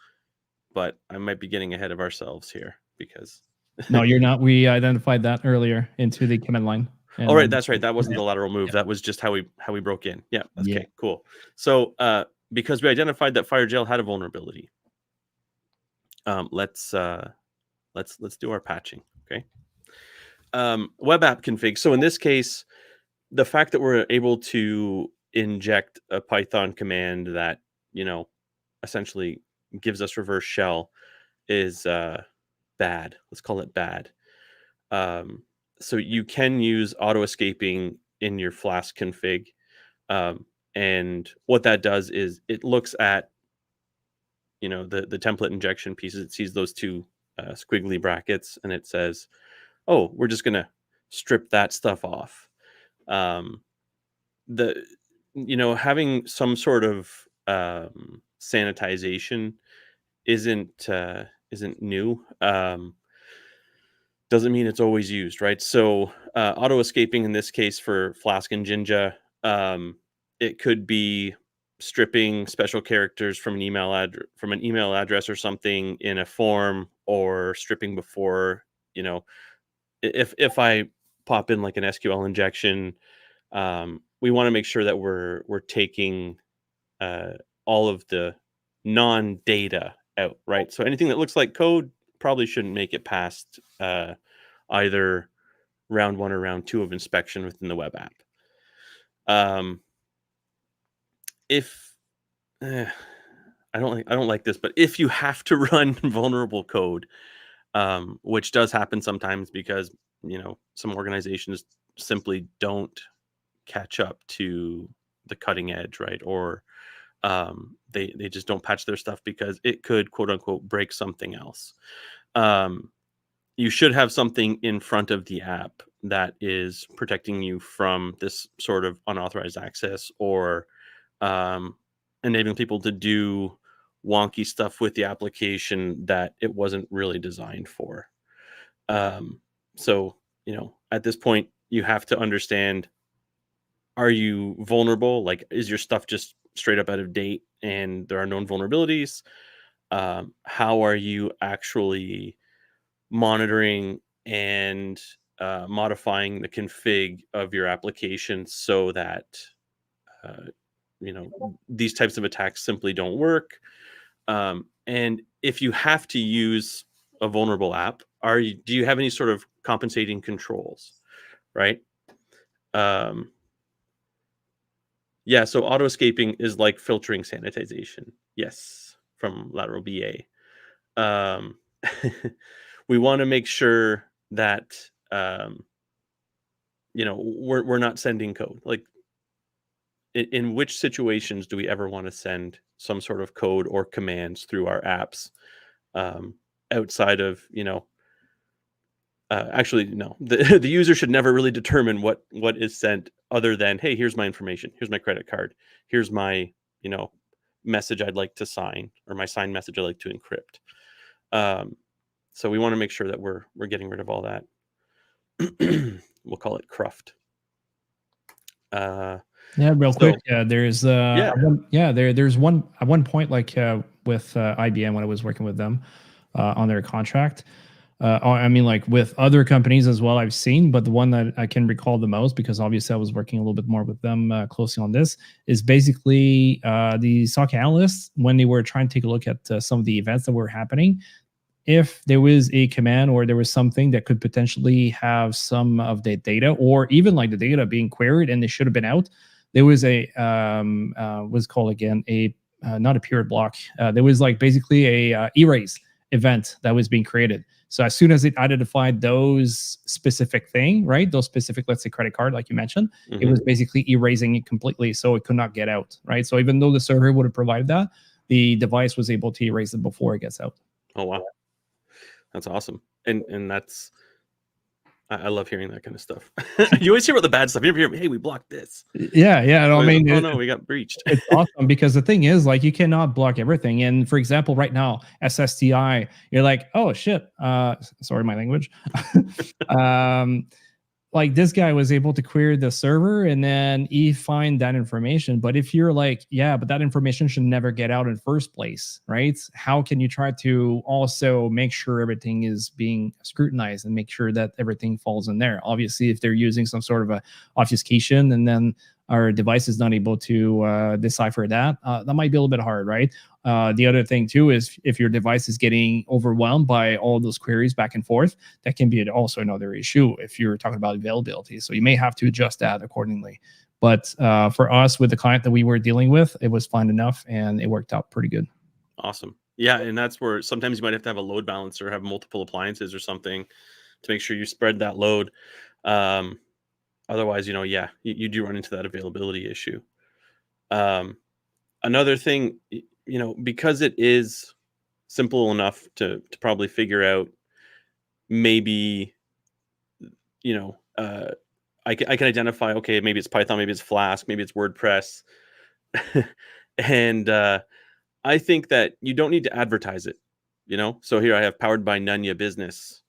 but I might be getting ahead of ourselves here because. No, you're not. We identified that earlier into the command line. Oh, right, that's right. That wasn't the lateral move. Yeah. That was just how we broke in. Yeah, that's Yeah. okay, cool. So, because we identified that Firejail had a vulnerability, let's do our patching. Okay. Web app config. So in this case, the fact that we're able to inject a Python command that, you know, essentially gives us reverse shell is bad. Let's call it bad. So you can use auto escaping in your Flask config. And what that does is it looks at, you know, the template injection pieces. It sees those two squiggly brackets and it says, oh, we're just going to strip that stuff off. You know, having some sort of sanitization isn't new. Doesn't mean it's always used, right? So auto escaping in this case for Flask and Jinja, it could be stripping special characters from an email address or something in a form, or stripping before, you know, if I pop in like an SQL injection, we want to make sure that we're taking all of the non-data out, right? So anything that looks like code probably shouldn't make it past either round 1 or round 2 of inspection within the web app. If I don't like this, but if you have to run vulnerable code, which does happen sometimes because, you know, some organizations simply don't catch up to the cutting edge, right? Or they just don't patch their stuff because it could, quote unquote, break something else. You should have something in front of the app that is protecting you from this sort of unauthorized access, or enabling people to do wonky stuff with the application that it wasn't really designed for. So, you know, at this point, you have to understand, are you vulnerable? Like, is your stuff just straight up out of date and there are known vulnerabilities? How are you actually monitoring and modifying the config of your application so that you know, these types of attacks simply don't work? And if you have to use a vulnerable app, do you have any sort of compensating controls, right? Yeah, so auto escaping is like filtering sanitization. Yes, from lateral BA. We want to make sure that you know, we're not sending code. Like, in which situations do we ever want to send some sort of code or commands through our apps, outside of, you know, actually, no, the user should never really determine what is sent, other than, hey, here's my information, here's my credit card, here's my, you know, message I'd like to sign, or my signed message I'd like to encrypt. So we want to make sure that we're getting rid of all that. We'll call it cruft. Yeah, real quick. There's there's one at one point, like with IBM, when I was working with them on their contract. I mean, like with other companies as well, I've seen, but the one that I can recall the most, because obviously I was working a little bit more with them closely on this, is basically the SOC analysts, when they were trying to take a look at some of the events that were happening. If there was a command or there was something that could potentially have some of the data, or even like the data being queried and they should have been out, there was a what's called again a not a period block. There was like basically a erase, event that was being created. So as soon as it identified those specific thing, right, those specific, let's say, credit card, like you mentioned, it was basically erasing it completely, so it could not get out, right? So even though the server would have provided that, the device was able to erase it before it gets out. Oh wow, that's awesome. And that's, I love hearing that kind of stuff. You always hear about the bad stuff. You never hear, hey, we blocked this. Yeah, no, I mean, oh no, we got breached. It's awesome because the thing is, like, you cannot block everything. And for example, right now, SSTI, you're like, oh shit, sorry, my language. Like, this guy was able to query the server and then he find that information. But if you're like, yeah, but that information should never get out in the first place, right? How can you try to also make sure everything is being scrutinized and make sure that everything falls in there? Obviously, if they're using some sort of a obfuscation and then our device is not able to decipher that, that might be a little bit hard, right? The other thing too is if your device is getting overwhelmed by all those queries back and forth, that can be also another issue if you're talking about availability. So you may have to adjust that accordingly. But for us, with the client that we were dealing with, it was fine enough and it worked out pretty good. Awesome. Yeah, and that's where sometimes you might have to have a load balancer, have multiple appliances or something to make sure you spread that load. Otherwise, yeah, you do run into that availability issue. Another thing, because it is simple enough to probably figure out, maybe, I can identify, okay, maybe it's Python, maybe it's Flask, maybe it's WordPress. And I think that you don't need to advertise it, So here I have powered by Nunya Business,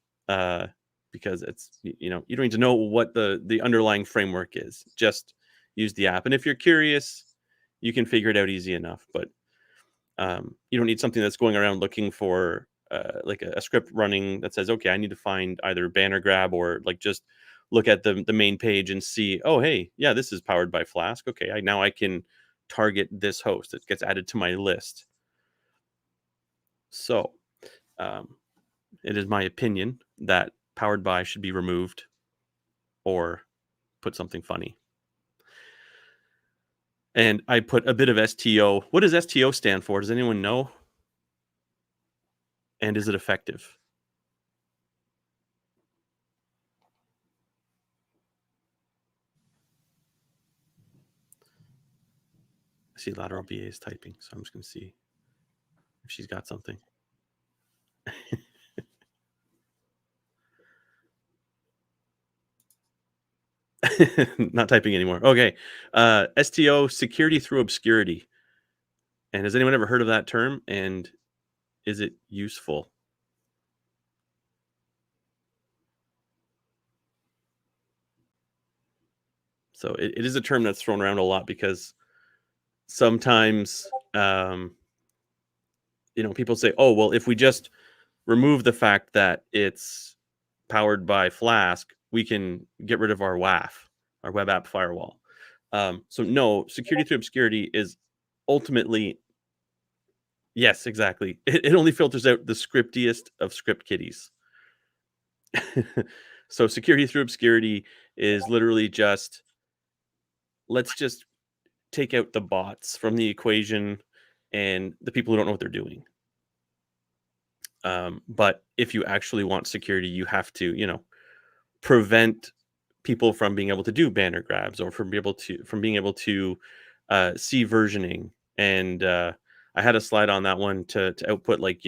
because it's, you don't need to know what the underlying framework is. Just use the app. And if you're curious, you can figure it out easy enough. But you don't need something that's going around looking for like a script running that says, okay, I need to find either banner grab or like just look at the main page and see, oh, hey, yeah, this is powered by Flask. Okay, now I can target this host. It gets added to my list. So it is my opinion that powered by should be removed or put something funny. And I put a bit of STO. What does STO stand for? Does anyone know? And is it effective? I see Lateral BA is typing, so I'm just going to see if she's got something. Not typing anymore. Okay. STO, security through obscurity. And has anyone ever heard of that term? And is it useful? So it is a term that's thrown around a lot because sometimes, people say, oh, well, if we just remove the fact that it's powered by Flask, we can get rid of our WAF, our web app firewall. So no, security through obscurity is ultimately, yes, exactly. It only filters out the scriptiest of script kiddies. So security through obscurity is literally just, let's just take out the bots from the equation and the people who don't know what they're doing. But if you actually want security, you have to, prevent people from being able to do banner grabs or from being able to see versioning. And I had a slide on that one to output, like,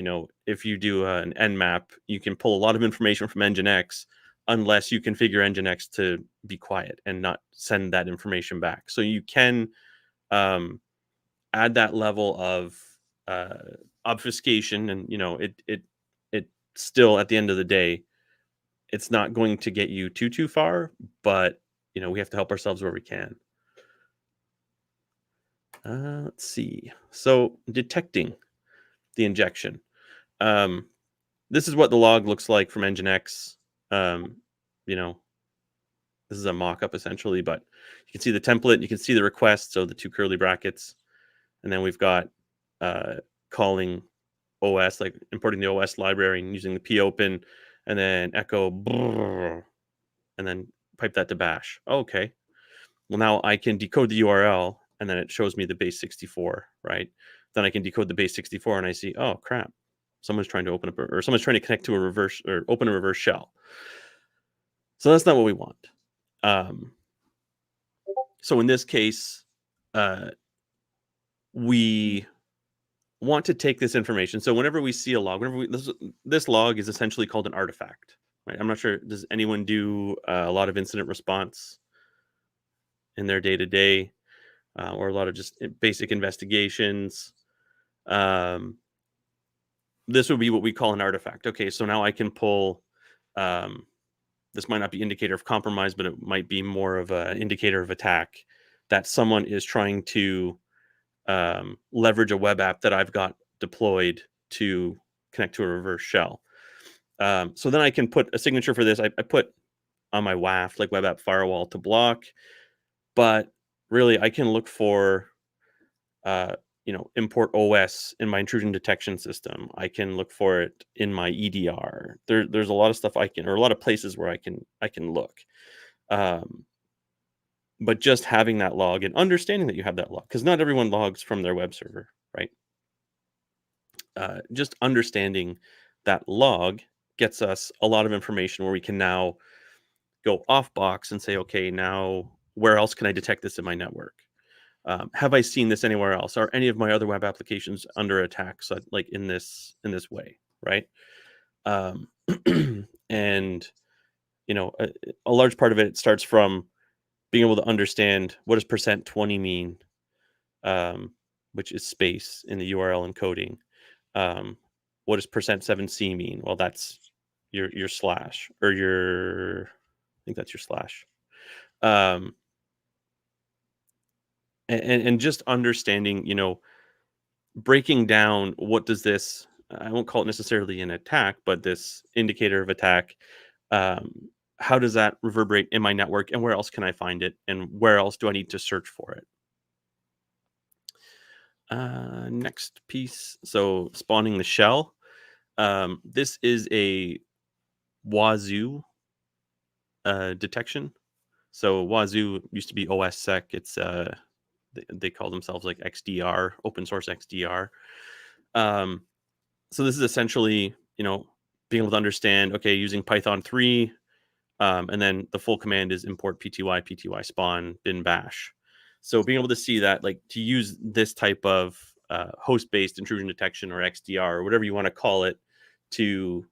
if you do an nmap, you can pull a lot of information from Nginx unless you configure Nginx to be quiet and not send that information back. So you can add that level of obfuscation, and it still, at the end of the day, it's not going to get you too far, but we have to help ourselves where we can. Let's see. So detecting the injection. This is what the log looks like from Nginx. This is a mock-up essentially, but you can see the template, you can see the request, so the two curly brackets, and then we've got calling OS, like importing the OS library and using the popen, and then echo brrr, and then pipe that to bash. Okay. Well, now I can decode the URL, and then it shows me the base 64, right? Then I can decode the base 64 and I see, oh crap, someone's trying to open up, or someone's trying to connect to a reverse or open a reverse shell. So that's not what we want. So in this case, we want to take this information. So whenever we see a log, this log is essentially called an artifact, right? I'm not sure, does anyone do a lot of incident response in their day-to-day, or a lot of just basic investigations? This would be what we call an artifact. Okay, so now I can pull, this might not be indicator of compromise, but it might be more of an indicator of attack, that someone is trying to leverage a web app that I've got deployed to connect to a reverse shell. So then I can put a signature for this. I put on my WAF, like web app firewall to block, but really I can look for, import OS in my intrusion detection system. I can look for it in my EDR. There's a lot of stuff or a lot of places where I can look. But just having that log and understanding that you have that log, because not everyone logs from their web server, right? Just understanding that log gets us a lot of information where we can now go off box and say, okay, now where else can I detect this in my network? Have I seen this anywhere else? Are any of my other web applications under attack? So like in this way, right? And a large part of it starts from being able to understand, what does %20 mean, which is space in the URL encoding. What does %7c mean? Well, that's your slash, or I think that's your slash. And just understanding, breaking down, what does this, I won't call it necessarily an attack, but this indicator of attack, how does that reverberate in my network, and where else can I find it, and where else do I need to search for it? Next piece. So spawning the shell. This is a YOW detection. So YOW used to be OSSec. It's they call themselves like XDR, open source XDR. So this is essentially, being able to understand, okay, using Python 3, and then the full command is import pty spawn bin bash. So being able to see that, like, to use this type of host-based intrusion detection, or XDR, or whatever you want to call it, to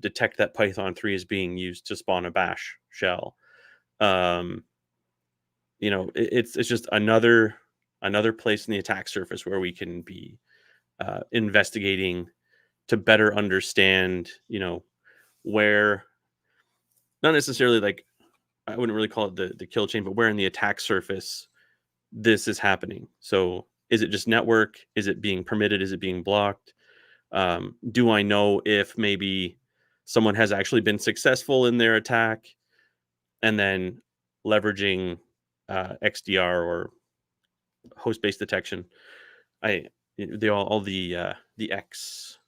detect that Python 3 is being used to spawn a bash shell. It's just another place in the attack surface where we can be investigating to better understand, where, not necessarily like, I wouldn't really call it the kill chain, but where in the attack surface this is happening. So is it just network? Is it being permitted? Is it being blocked? Do I know if maybe someone has actually been successful in their attack, and then leveraging XDR or host-based detection? All the X,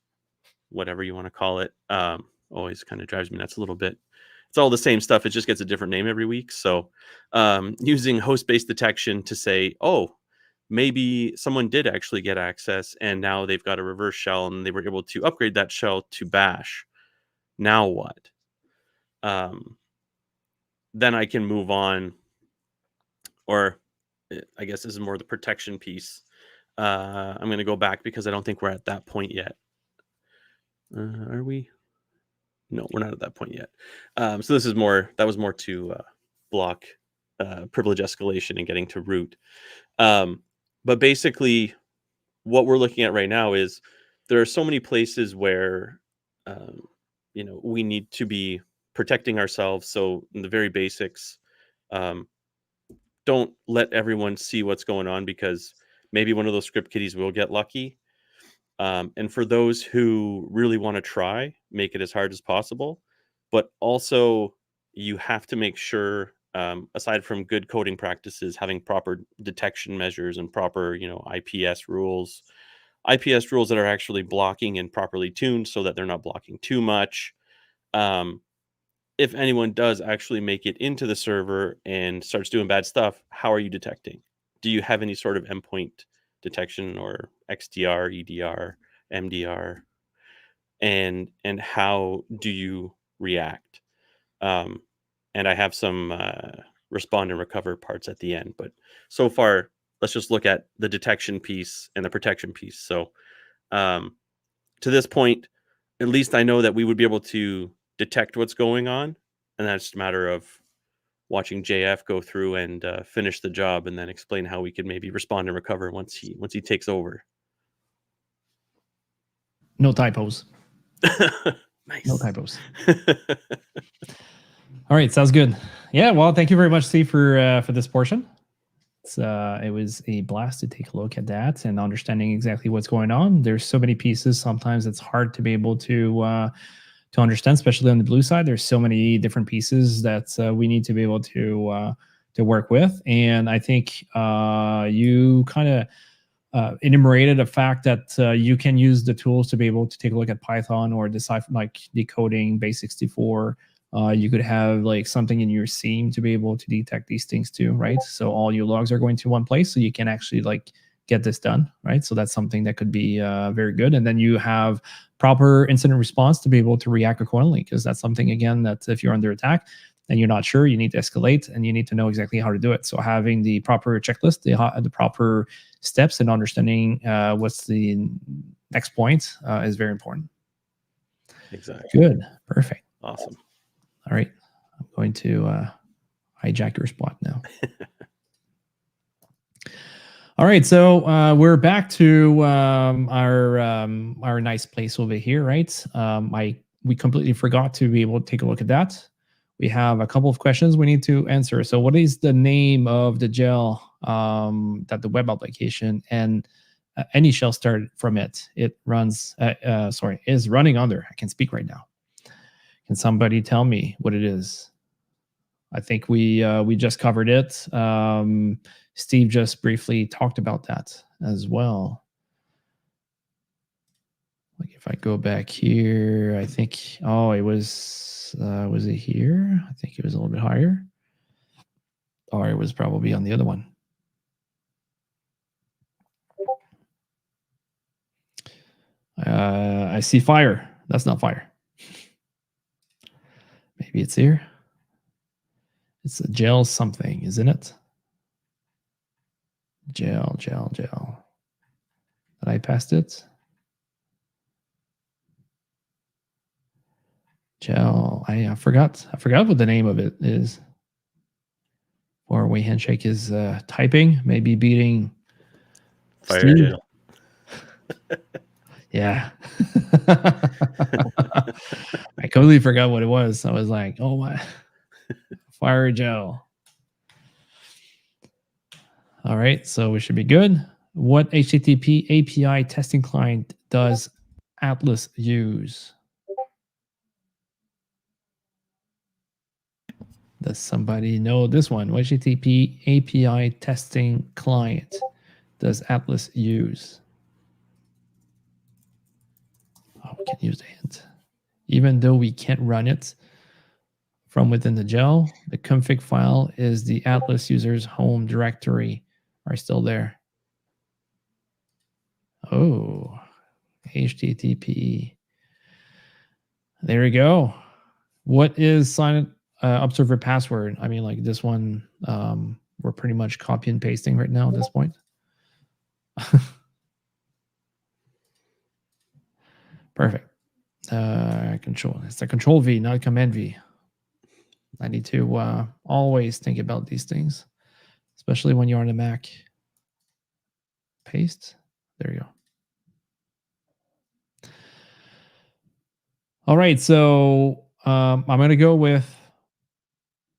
whatever you want to call it, always kind of drives me nuts a little bit. It's all the same stuff. It just gets a different name every week. So using host-based detection to say, oh, maybe someone did actually get access, and now they've got a reverse shell, and they were able to upgrade that shell to bash. Now what? Then I can move on, or I guess this is more the protection piece. I'm going to go back because I don't think we're at that point yet. Are we? No, we're not at that point yet. So this is that was more to block privilege escalation and getting to root. But basically, what we're looking at right now is, there are so many places where, we need to be protecting ourselves. So in the very basics, don't let everyone see what's going on, because maybe one of those script kiddies will get lucky. And for those who really want to try, make it as hard as possible. But also, you have to make sure, aside from good coding practices, having proper detection measures and proper, IPS rules that are actually blocking and properly tuned so that they're not blocking too much. If anyone does actually make it into the server and starts doing bad stuff, how are you detecting? Do you have any sort of endpoint detection, or XDR, EDR, MDR? and how do you react? And I have some respond and recover parts at the end. But so far, let's just look at the detection piece and the protection piece. So to this point, at least I know that we would be able to detect what's going on, and that's just a matter of watching JF go through and finish the job, and then explain how we could maybe respond and recover once he takes over. No typos. Nice. No typos. All right, sounds good. Yeah, well, thank you very much, Steve, for this portion. It was a blast to take a look at that and understanding exactly what's going on. There's so many pieces. Sometimes it's hard to be able to understand, especially on the blue side. There's so many different pieces that we need to be able to work with. And I think you kind of enumerated a fact that you can use the tools to be able to take a look at Python or decipher, like decoding base64. You could have like something in your seam to be able to detect these things too, right? So all your logs are going to one place, so you can actually like get this done, right? So that's something that could be very good. And then you have proper incident response to be able to react accordingly, because that's something, again, that if you're under attack and you're not sure, you need to escalate and you need to know exactly how to do it. So having the proper checklist, the proper steps, and understanding what's the next point is very important. Exactly. Good. Perfect. Awesome. All right. I'm going to hijack your spot now. All right, so we're back to our nice place over here, right? We completely forgot to be able to take a look at that. We have a couple of questions we need to answer. So what is the name of the gel that the web application and any shell start from it runs, is running under? I can speak right now. Can somebody tell me what it is? I think we just covered it. Steve just briefly talked about that as well. Like if I go back here, I think, it was it here? I think it was a little bit higher. Or it was probably on the other one. I see fire. That's not fire. Maybe it's here. It's a gel something, isn't it? Gel. Did I pass it? Gel. I forgot what the name of it is. Four-way handshake is typing, maybe beating Firejail. Yeah. I completely forgot what it was. I was like, oh my. Firejail. All right, so we should be good. What HTTP API testing client does Atlas use? Does somebody know this one? What HTTP API testing client does Atlas use? Oh, we can use the hint. Even though we can't run it from within the gel, the config file is the Atlas user's home directory are still there. Oh, HTTP. There we go. What is silent observer password? I mean, like this one, we're pretty much copy and pasting right now at this point. Perfect. Control. It's the Control V, not Command V. I need to always think about these things, especially when you're on a Mac. Paste. There you go. All right, so I'm going to go with,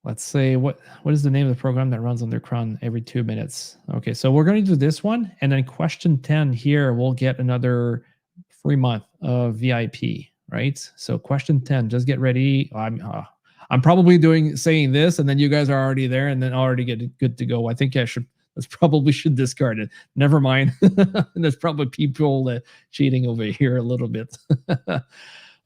let's say, what is the name of the program that runs under cron every 2 minutes? Okay, so we're going to do this one, and then question 10 here, we'll get another free month of VIP, right? So question 10, just get ready. I'm probably saying this, and then you guys are already there, and then already get good to go. I think let's probably should discard it. Never mind. There's probably people cheating over here a little bit.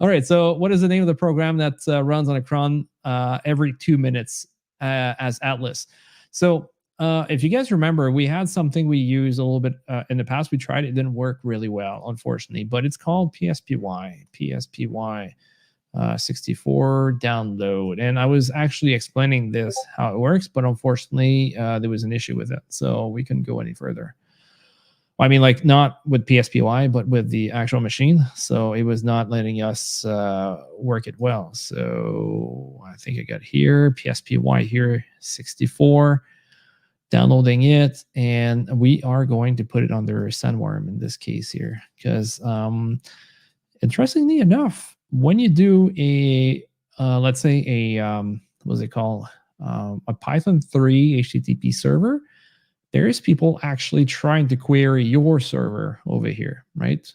All right. So what is the name of the program that runs on a cron every 2 minutes as Atlas? So if you guys remember, we had something we used a little bit in the past. We tried it, didn't work really well, unfortunately, but it's called PSPY 64 download. And I was actually explaining this, how it works, but unfortunately, there was an issue with it. So we couldn't go any further. I mean, like not with PSPY, but with the actual machine. So it was not letting us work it well. So I think I got here, PSPY here, 64, downloading it. And we are going to put it under Sandworm in this case here. Because interestingly enough, when you do a, let's say a, what's it called? A Python 3 HTTP server, there's people actually trying to query your server over here, right?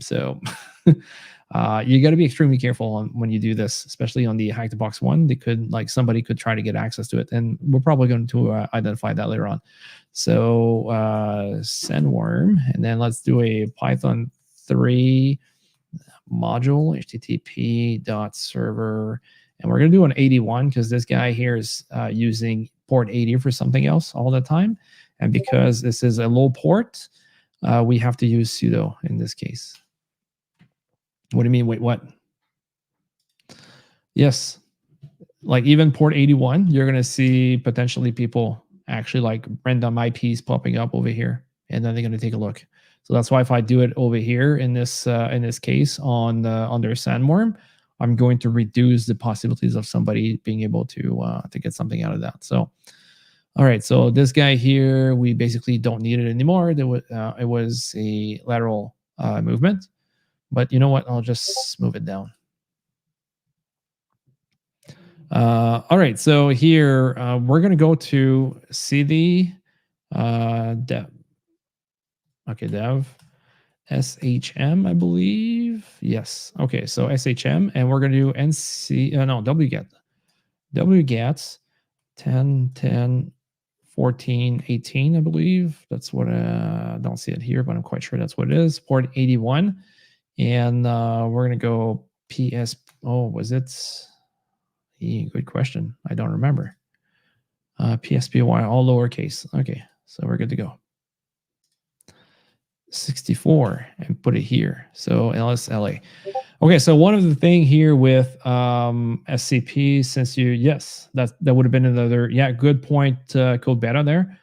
So you got to be extremely careful when you do this, especially on the Hack the Box one. They could, like, somebody could try to get access to it, and we're probably going to identify that later on. So Sandworm, and then let's do a Python 3 module http.server, and we're going to do an 81 because this guy here is using port 80 for something else all the time. And because this is a low port, we have to use sudo in this case. What do you mean? Wait, what? Yes. Like even port 81, you're going to see potentially people actually like random IPs popping up over here, and then they're going to take a look. So that's why if I do it over here in this case on under Sandworm, I'm going to reduce the possibilities of somebody being able to get something out of that. So, all right. So this guy here, we basically don't need it anymore. There was it was a lateral movement, but you know what? I'll just move it down. All right. So here we're going to go to cd dev. Okay, dev. SHM, I believe. Yes. Okay, so SHM, and we're going to do NC, wget. Wget 10, 10, 14, 18, I believe. That's what, I don't see it here, but I'm quite sure that's what it is. Port 81. And we're going to go PS. Oh, was it? Good question. I don't remember. PSPY, all lowercase. Okay, so we're good to go. 64 and put it here. So LSLA. Okay, so one of the thing here with SCP, since yes, that would have been another, good point, code beta there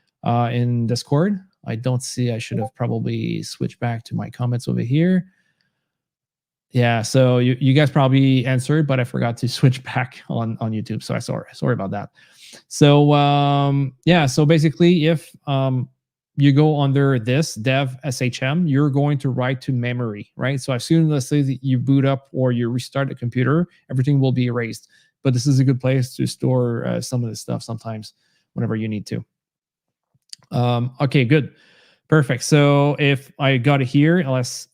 in Discord. I don't see, I should have probably switched back to my comments over here. Yeah, so you guys probably answered, but I forgot to switch back on YouTube. So sorry about that. So so basically if you go under this dev SHM, you're going to write to memory, right? So as soon as, let's say, that you boot up or you restart the computer, everything will be erased. But this is a good place to store some of this stuff sometimes whenever you need to. Okay, good. Perfect. So if I got it here, oops,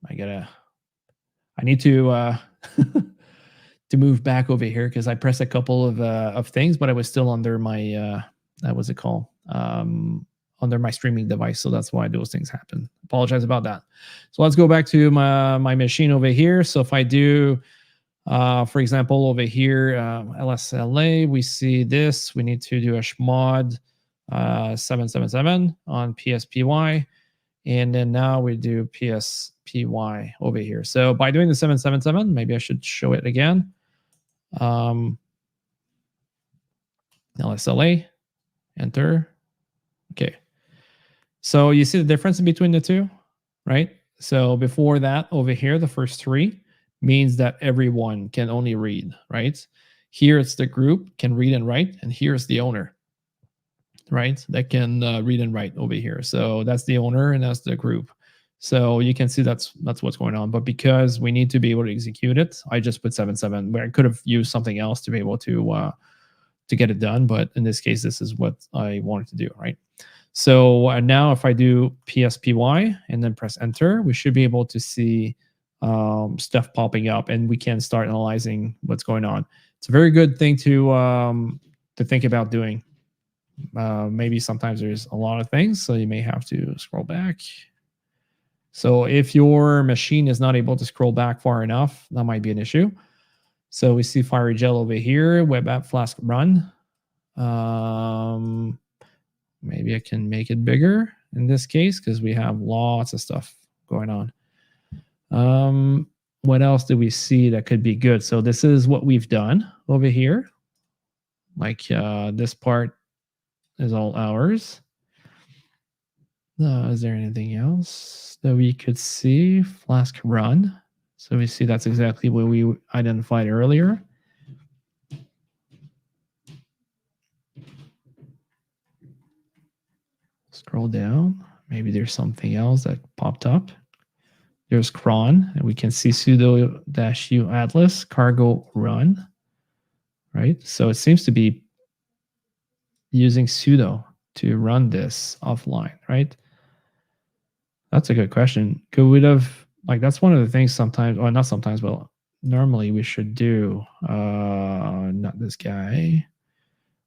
I need to to move back over here because I pressed a couple of things, but I was still under my what's it called? Under my streaming device. So that's why those things happen. Apologize about that. So let's go back to my machine over here. So if I do, for example, over here, LSLA, we see this. We need to do a chmod 777 on PSPY. And then now we do PSPY over here. So by doing the 777, maybe I should show it again. LSLA, enter. Okay. So you see the difference in between the two, right? So before that, over here, the first three means that everyone can only read, right? Here it's the group can read and write, and here's the owner, right? That can read and write over here. So that's the owner and that's the group. So you can see that's what's going on. But because we need to be able to execute it, I just put 7.7, where I could have used something else to be able to get it done. But in this case, this is what I wanted to do, right? So now if I do PSPY and then press enter, we should be able to see stuff popping up, and we can start analyzing what's going on. It's a very good thing to think about doing. Maybe sometimes there's a lot of things, so you may have to scroll back. So if your machine is not able to scroll back far enough, that might be an issue. So we see Firejail over here, web app flask run. Maybe I can make it bigger in this case because we have lots of stuff going on. What else do we see that could be good? So this is what we've done over here. Like this part is all ours. Is there anything else that we could see? Flask run. So we see that's exactly what we identified earlier. Scroll down. Maybe there's something else that popped up. There's cron, and we can see sudo-u atlas cargo run, right? So it seems to be using sudo to run this offline, right? That's a good question. Could we have, like, that's one of the things sometimes, or not sometimes, but normally we should do, not this guy.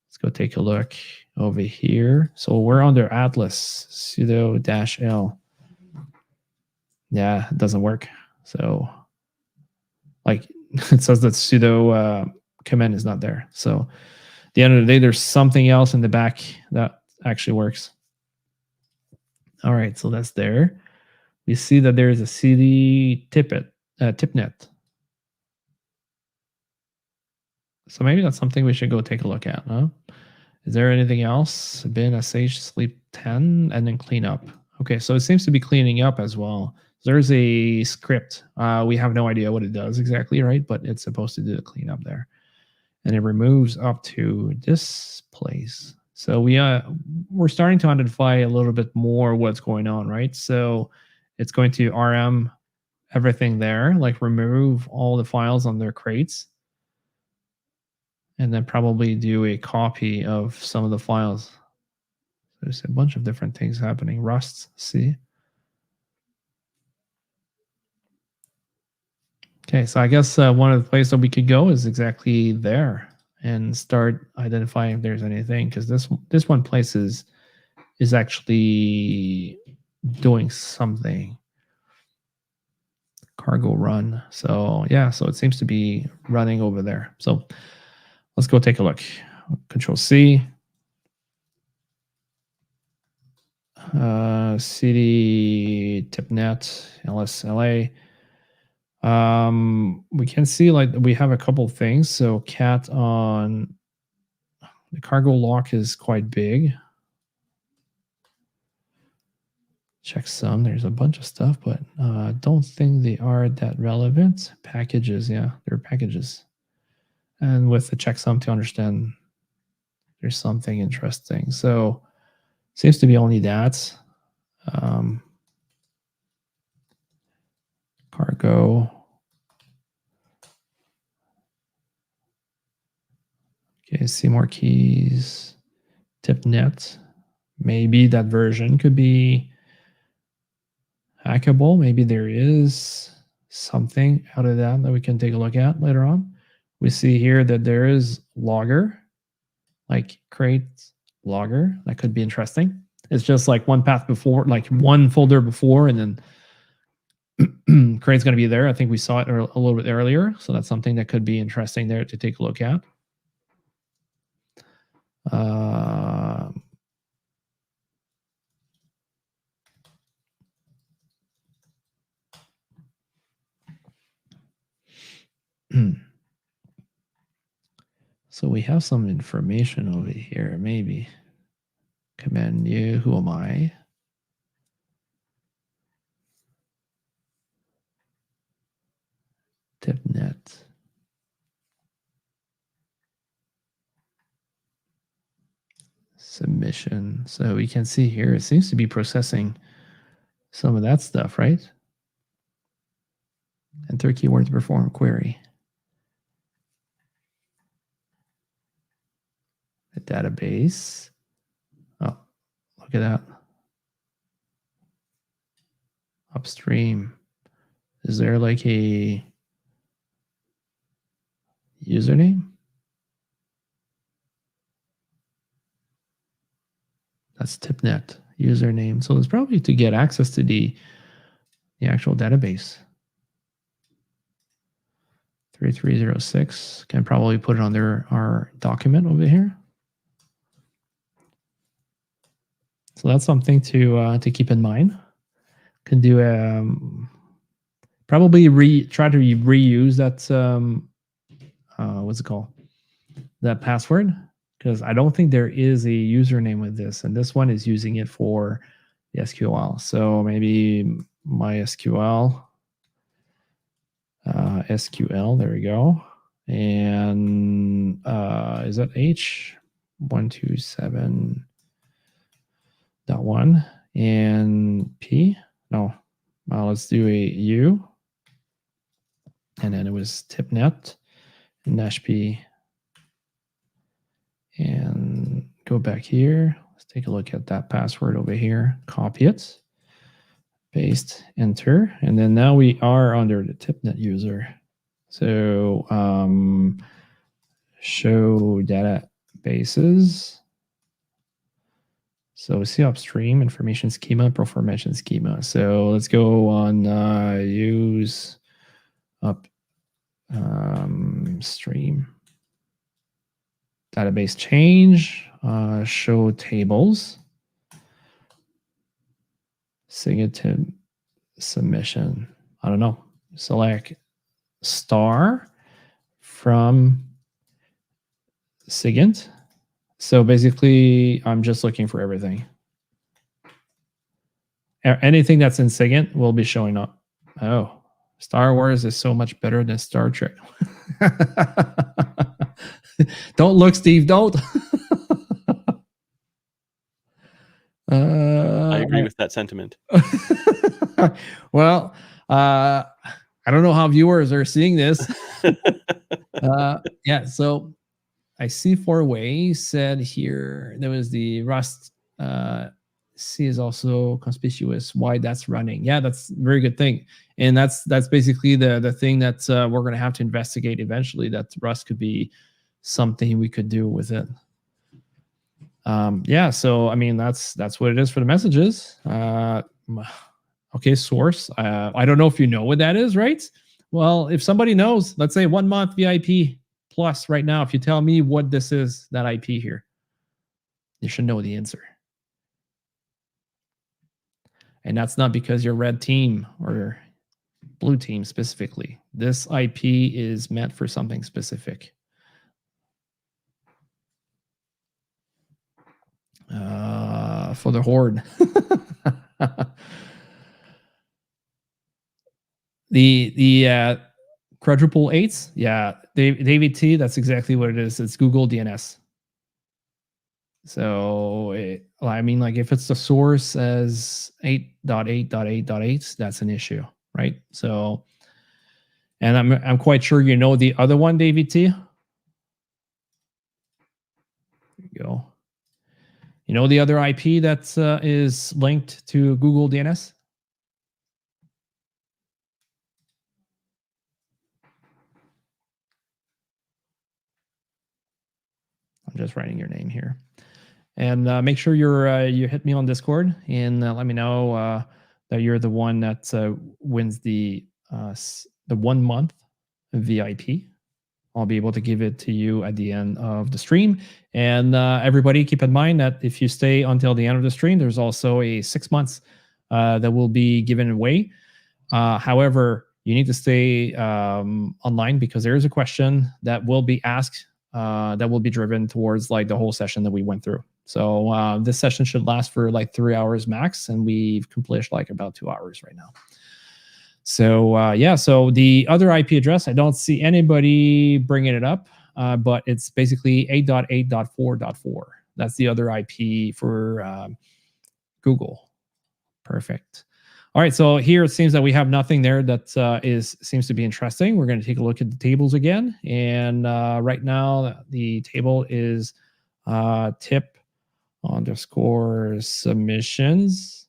Let's go take a look over here. So we're under atlas, sudo-l. Yeah, it doesn't work. So like it says that sudo command is not there. So at the end of the day, there's something else in the back that actually works. All right, so that's there. We see that there is a CD tipnet. So maybe that's something we should go take a look at, huh? Is there anything else? Bin, SH, sleep 10, and then clean up. Okay, so it seems to be cleaning up as well. There's a script. We have no idea what it does exactly, right? But it's supposed to do the cleanup there. And it removes up to this place. So we're starting to identify a little bit more what's going on, right? So it's going to RM everything there, like remove all the files on their crates, and then probably do a copy of some of the files. There's a bunch of different things happening. Rust, see? Okay, so I guess one of the places that we could go is exactly there and start identifying if there's anything, because this one place is actually doing something. Cargo run. So yeah, so it seems to be running over there. So let's go take a look. Control C. CD tipnet LSLA. We can see like we have a couple things. So cat on the cargo lock is quite big. Checksum, there's a bunch of stuff, but don't think they are that relevant. Packages, yeah, they're packages. And with the checksum to understand there's something interesting. So seems to be only that. Cargo. Okay, see more keys. Tipnet. Maybe that version could be hackable. Maybe there is something out of that we can take a look at later on. We see here that there is logger, like crate logger. That could be interesting. It's just like one path before, like one folder before, and then crate's going to be there. I think we saw it a little bit earlier. So that's something that could be interesting there to take a look at. So we have some information over here, maybe. Command new, who am I? Tipnet. Submission. So we can see here, it seems to be processing some of that stuff, right? Enter keyword to perform query. The database. Oh, look at that. Upstream. Is there like a username? That's tipnet username. So it's probably to get access to the actual database. 3306. Can probably put it on our document over here. So that's something to keep in mind. Can do probably try to reuse that what's it called, that password, because I don't think there is a username with this, and this one is using it for the SQL. So maybe MySQL SQL, there we go. And is that H127.1 and P? No, let's do a U, and then it was tipnet and -p, and go back here. Let's take a look at that password over here. Copy it, paste, enter, and then now we are under the tipnet user. So show databases. So see upstream information schema, performation schema. So let's go on use upstream database change, show tables, SIGINT submission. I don't know. Select star from SIGINT. So basically, I'm just looking for everything. Anything that's in SIGINT will be showing up. Oh, Star Wars is so much better than Star Trek. Don't look, Steve. Don't. I agree with that sentiment. Well, I don't know how viewers are seeing this. Yeah, so I see 4-way said here there was the Rust C is also conspicuous. Why that's running? Yeah, that's a very good thing, and that's basically the thing that we're going to have to investigate eventually. That Rust could be something we could do with it. Yeah, so I mean that's what it is for the messages. Okay, source. I don't know if you know what that is, right? Well, if somebody knows, let's say 1 month VIP plus right now, if you tell me what this is, that IP here, you should know the answer. And that's not because you're red team or blue team specifically. This IP is meant for something specific. For the horde. The quadruple eights, yeah, David T, that's exactly what it is. It's Google DNS. So I mean, like if it's the source as 8.8.8.8, that's an issue, right? So, and I'm quite sure you know the other one, David T. There you go. You know the other IP that is linked to Google DNS? I'm just writing your name here. And make sure you hit me on Discord and let me know that you're the one that wins the 1 month VIP. I'll be able to give it to you at the end of the stream. And everybody, keep in mind that if you stay until the end of the stream, there's also a 6 months that will be given away. However, you need to stay online because there is a question that will be asked that will be driven towards like the whole session that we went through. So this session should last for like 3 hours max, and we've completed like about 2 hours right now. So yeah, so the other IP address, I don't see anybody bringing it up, but it's basically 8.8.4.4. That's the other IP for Google. Perfect. All right, so here it seems that we have nothing there that seems to be interesting. We're going to take a look at the tables again, and right now the table is tip _ submissions.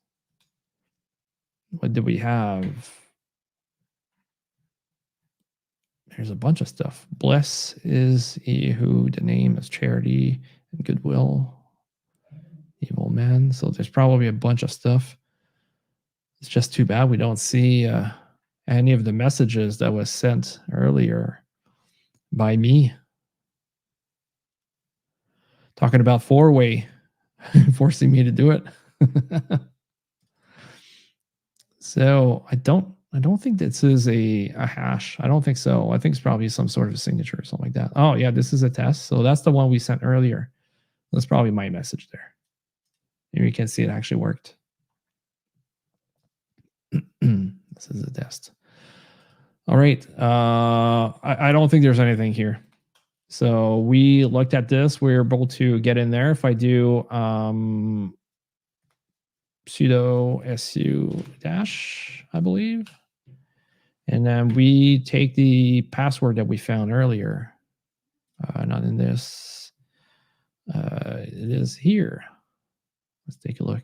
What do we have? There's a bunch of stuff. Bless is he who the name is charity and goodwill. Evil man. So there's probably a bunch of stuff. It's just too bad we don't see any of the messages that was sent earlier by me. Talking about 4-way, forcing me to do it. So I don't think this is a hash. I don't think so. I think it's probably some sort of signature or something like that. Oh yeah, this is a test. So that's the one we sent earlier. That's probably my message there. Here you can see it actually worked. This is a test. All right. I don't think there's anything here. So we looked at this. We're able to get in there. If I do sudo su dash, I believe. And then we take the password that we found earlier. Not in this. It is here. Let's take a look.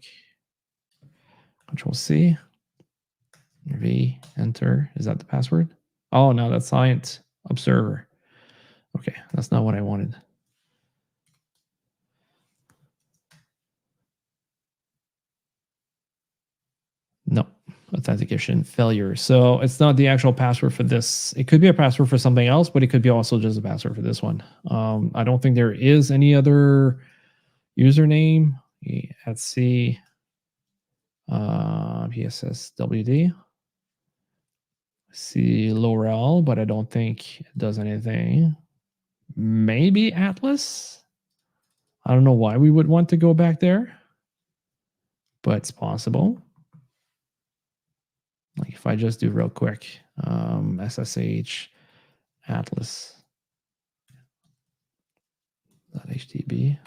Control C. V, enter. Is that the password? Oh, no, that's Client Observer. Okay, that's not what I wanted. No, authentication failure. So it's not the actual password for this. It could be a password for something else, but it could be also just a password for this one. I don't think there is any other username. Let's see. PSSWD. See Lorel, but I don't think it does anything. Maybe Atlas. I don't know why we would want to go back there, but it's possible. Like if I just do real quick, SSH Atlas .htb.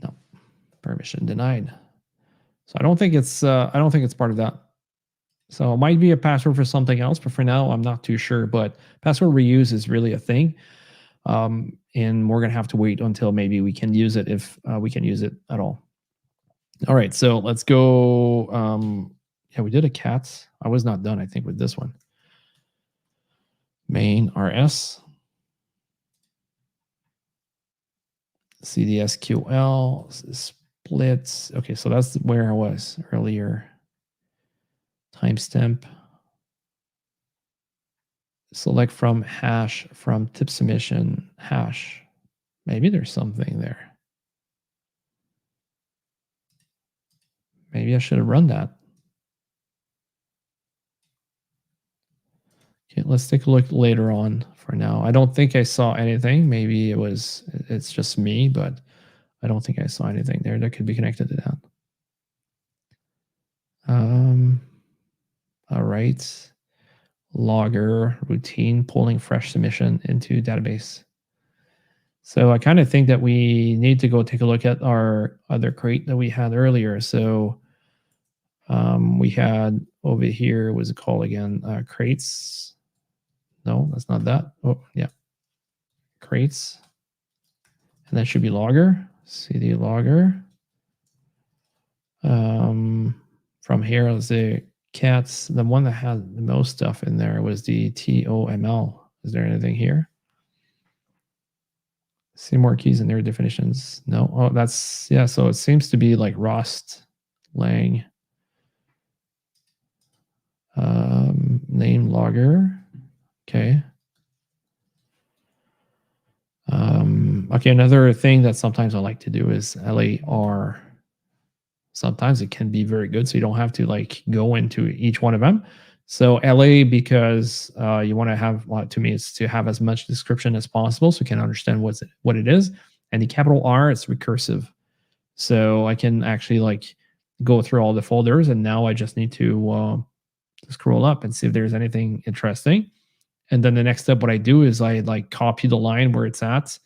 No, permission denied. So I don't think it's part of that. So it might be a password for something else, but for now I'm not too sure. But password reuse is really a thing. And we're gonna have to wait until maybe we can use it if we can use it at all. All right, so let's go. Yeah, we did a cat. I was not done, I think, with this one. Main RS. CDSQL splits. Okay, so that's where I was earlier. Timestamp. Select from hash from tip submission hash. Maybe there's something there. Maybe I should have run that. Okay, let's take a look later on. For now, I don't think I saw anything. Maybe it's just me, but I don't think I saw anything there that could be connected to that. All right. Logger routine pulling fresh submission into database. So I kind of think that we need to go take a look at our other crate that we had earlier. So we had over here, what's it called again? Crates. No, that's not that. Oh, yeah. Crates. And that should be logger. CD logger. From here, let's say cats. The one that had the most stuff in there was the TOML. Is there anything here? See more keys in their definitions. No. Oh, that's, yeah. So it seems to be like Rust, Lang, name logger. Okay. Okay. Another thing that sometimes I like to do is LAR. Sometimes it can be very good, so you don't have to like go into each one of them. So LA, because you want to have, well, to me, it's to have as much description as possible so you can understand what it is. And the capital R, it's recursive. So I can actually like go through all the folders, and now I just need to scroll up and see if there's anything interesting. And then the next step, what I do is I like copy the line where it's at.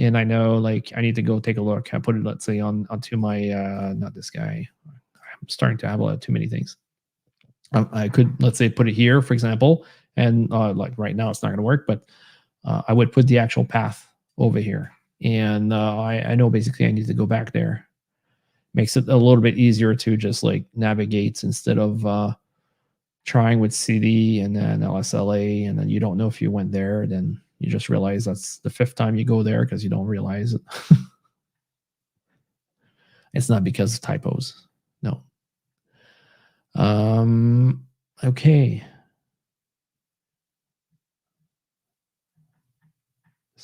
And I know like I need to go take a look. I put it, let's say, onto my not this guy. I'm starting to have too many things. I could, let's say, put it here, for example, and like right now it's not going to work, but I would put the actual path over here. And I know basically I need to go back there. Makes it a little bit easier to just like navigate instead of trying with CD and then LSLA, and then you don't know if you went there, then you just realize that's the 5th time you go there because you don't realize it. It's not because of typos. No. Okay.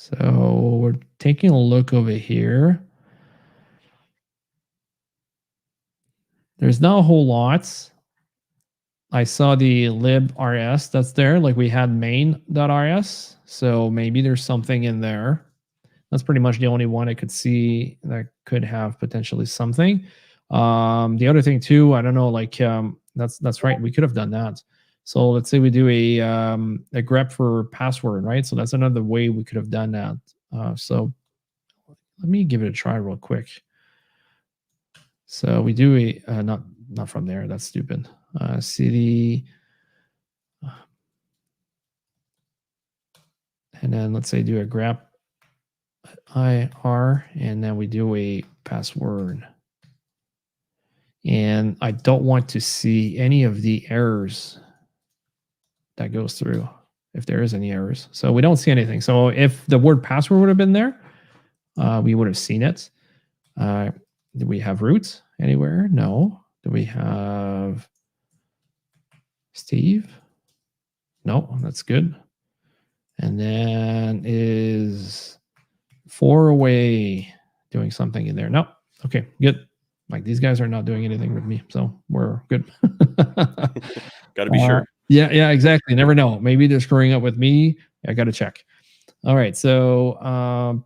So we're taking a look over here. There's not a whole lot. I saw the librs that's there, like we had main.rs. So maybe there's something in there. That's pretty much the only one I could see that could have potentially something. The other thing too, I don't know, like that's right. We could have done that. So let's say we do a grep for password, right? So that's another way we could have done that. So let me give it a try real quick. So we do a not from there. That's stupid. Cd, and then let's say do a grep IR, and then we do a password. And I don't want to see any of the errors that goes through, if there is any errors. So we don't see anything. So if the word password would have been there, we would have seen it. Do we have root anywhere? No. Do we have Steve? No, that's good. And then is 4away doing something in there? No. Okay, good. Like these guys are not doing anything with me, so we're good. Got to be sure. Yeah, exactly. You never know. Maybe they're screwing up with me. I got to check. All right, so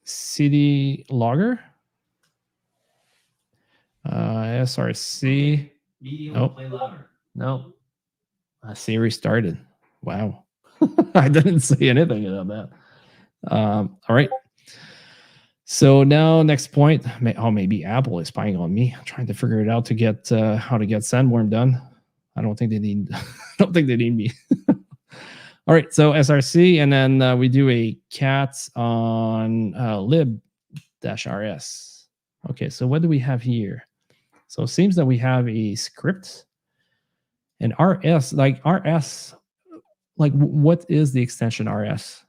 CD logger, SRC. No. Siri started. Wow. I didn't say anything about that. All right. So now next point. Maybe Apple is spying on me. I'm trying to figure it out to get how to get Sandworm done. I don't think they need. I don't think they need me. All right. So SRC, and then we do a cat on lib-rs. Okay. So what do we have here? So it seems that we have a script. And RS, like what is the extension RS?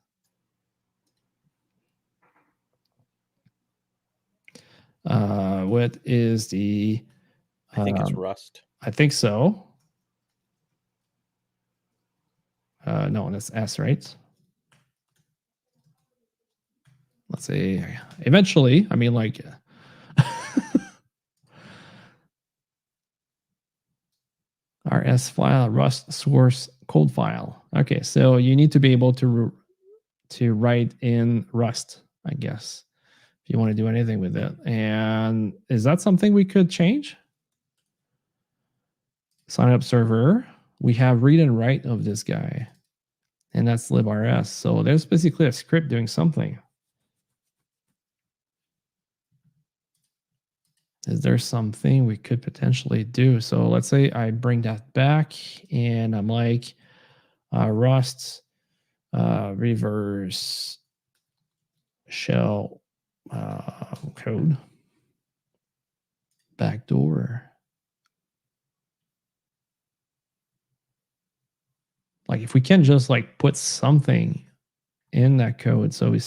What is the? I think it's Rust. I think so. No, that's S, right? Let's say eventually. I mean, like. RS file, Rust source code file. Okay, so you need to be able to write in Rust, I guess, if you want to do anything with it. And is that something we could change? Sign up server. We have read and write of this guy, and that's librs. So there's basically a script doing something. Is there something we could potentially do? So let's say I bring that back and I'm like, Rust reverse shell code backdoor. Like if we can just like put something in that code. So we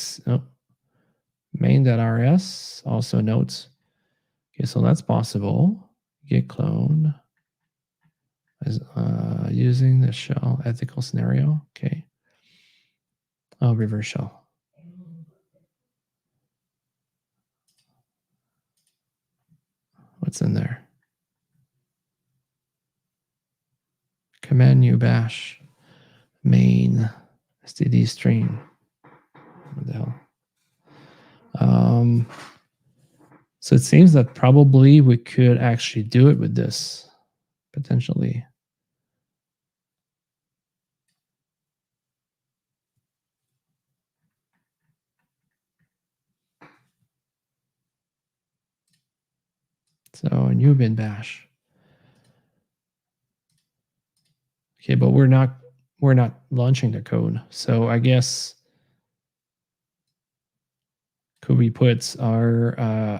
main.rs also notes. Okay, so that's possible. Git clone is using the shell ethical scenario. Okay. Oh, reverse shell. What's in there? Command new bash main std stream. What the hell? So it seems that probably we could actually do it with this potentially. So new bin bash. Okay, but we're not launching the code. So I guess could we put our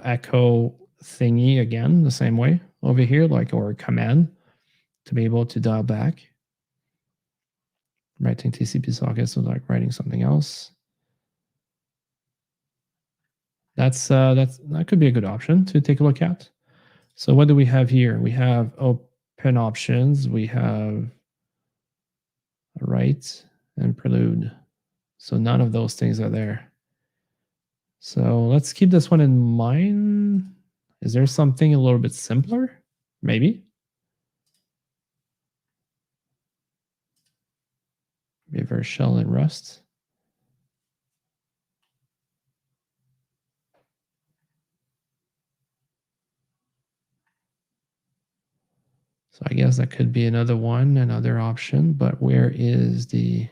echo thingy again the same way over here, like or command to be able to dial back? Writing TCP sockets, so like writing something else. That could be a good option to take a look at. So what do we have here? We have open options. We have write and prelude. So none of those things are there. So let's keep this one in mind. Is there something a little bit simpler? Maybe. Reverse shell and Rust. So I guess that could be another one, another option, but where is the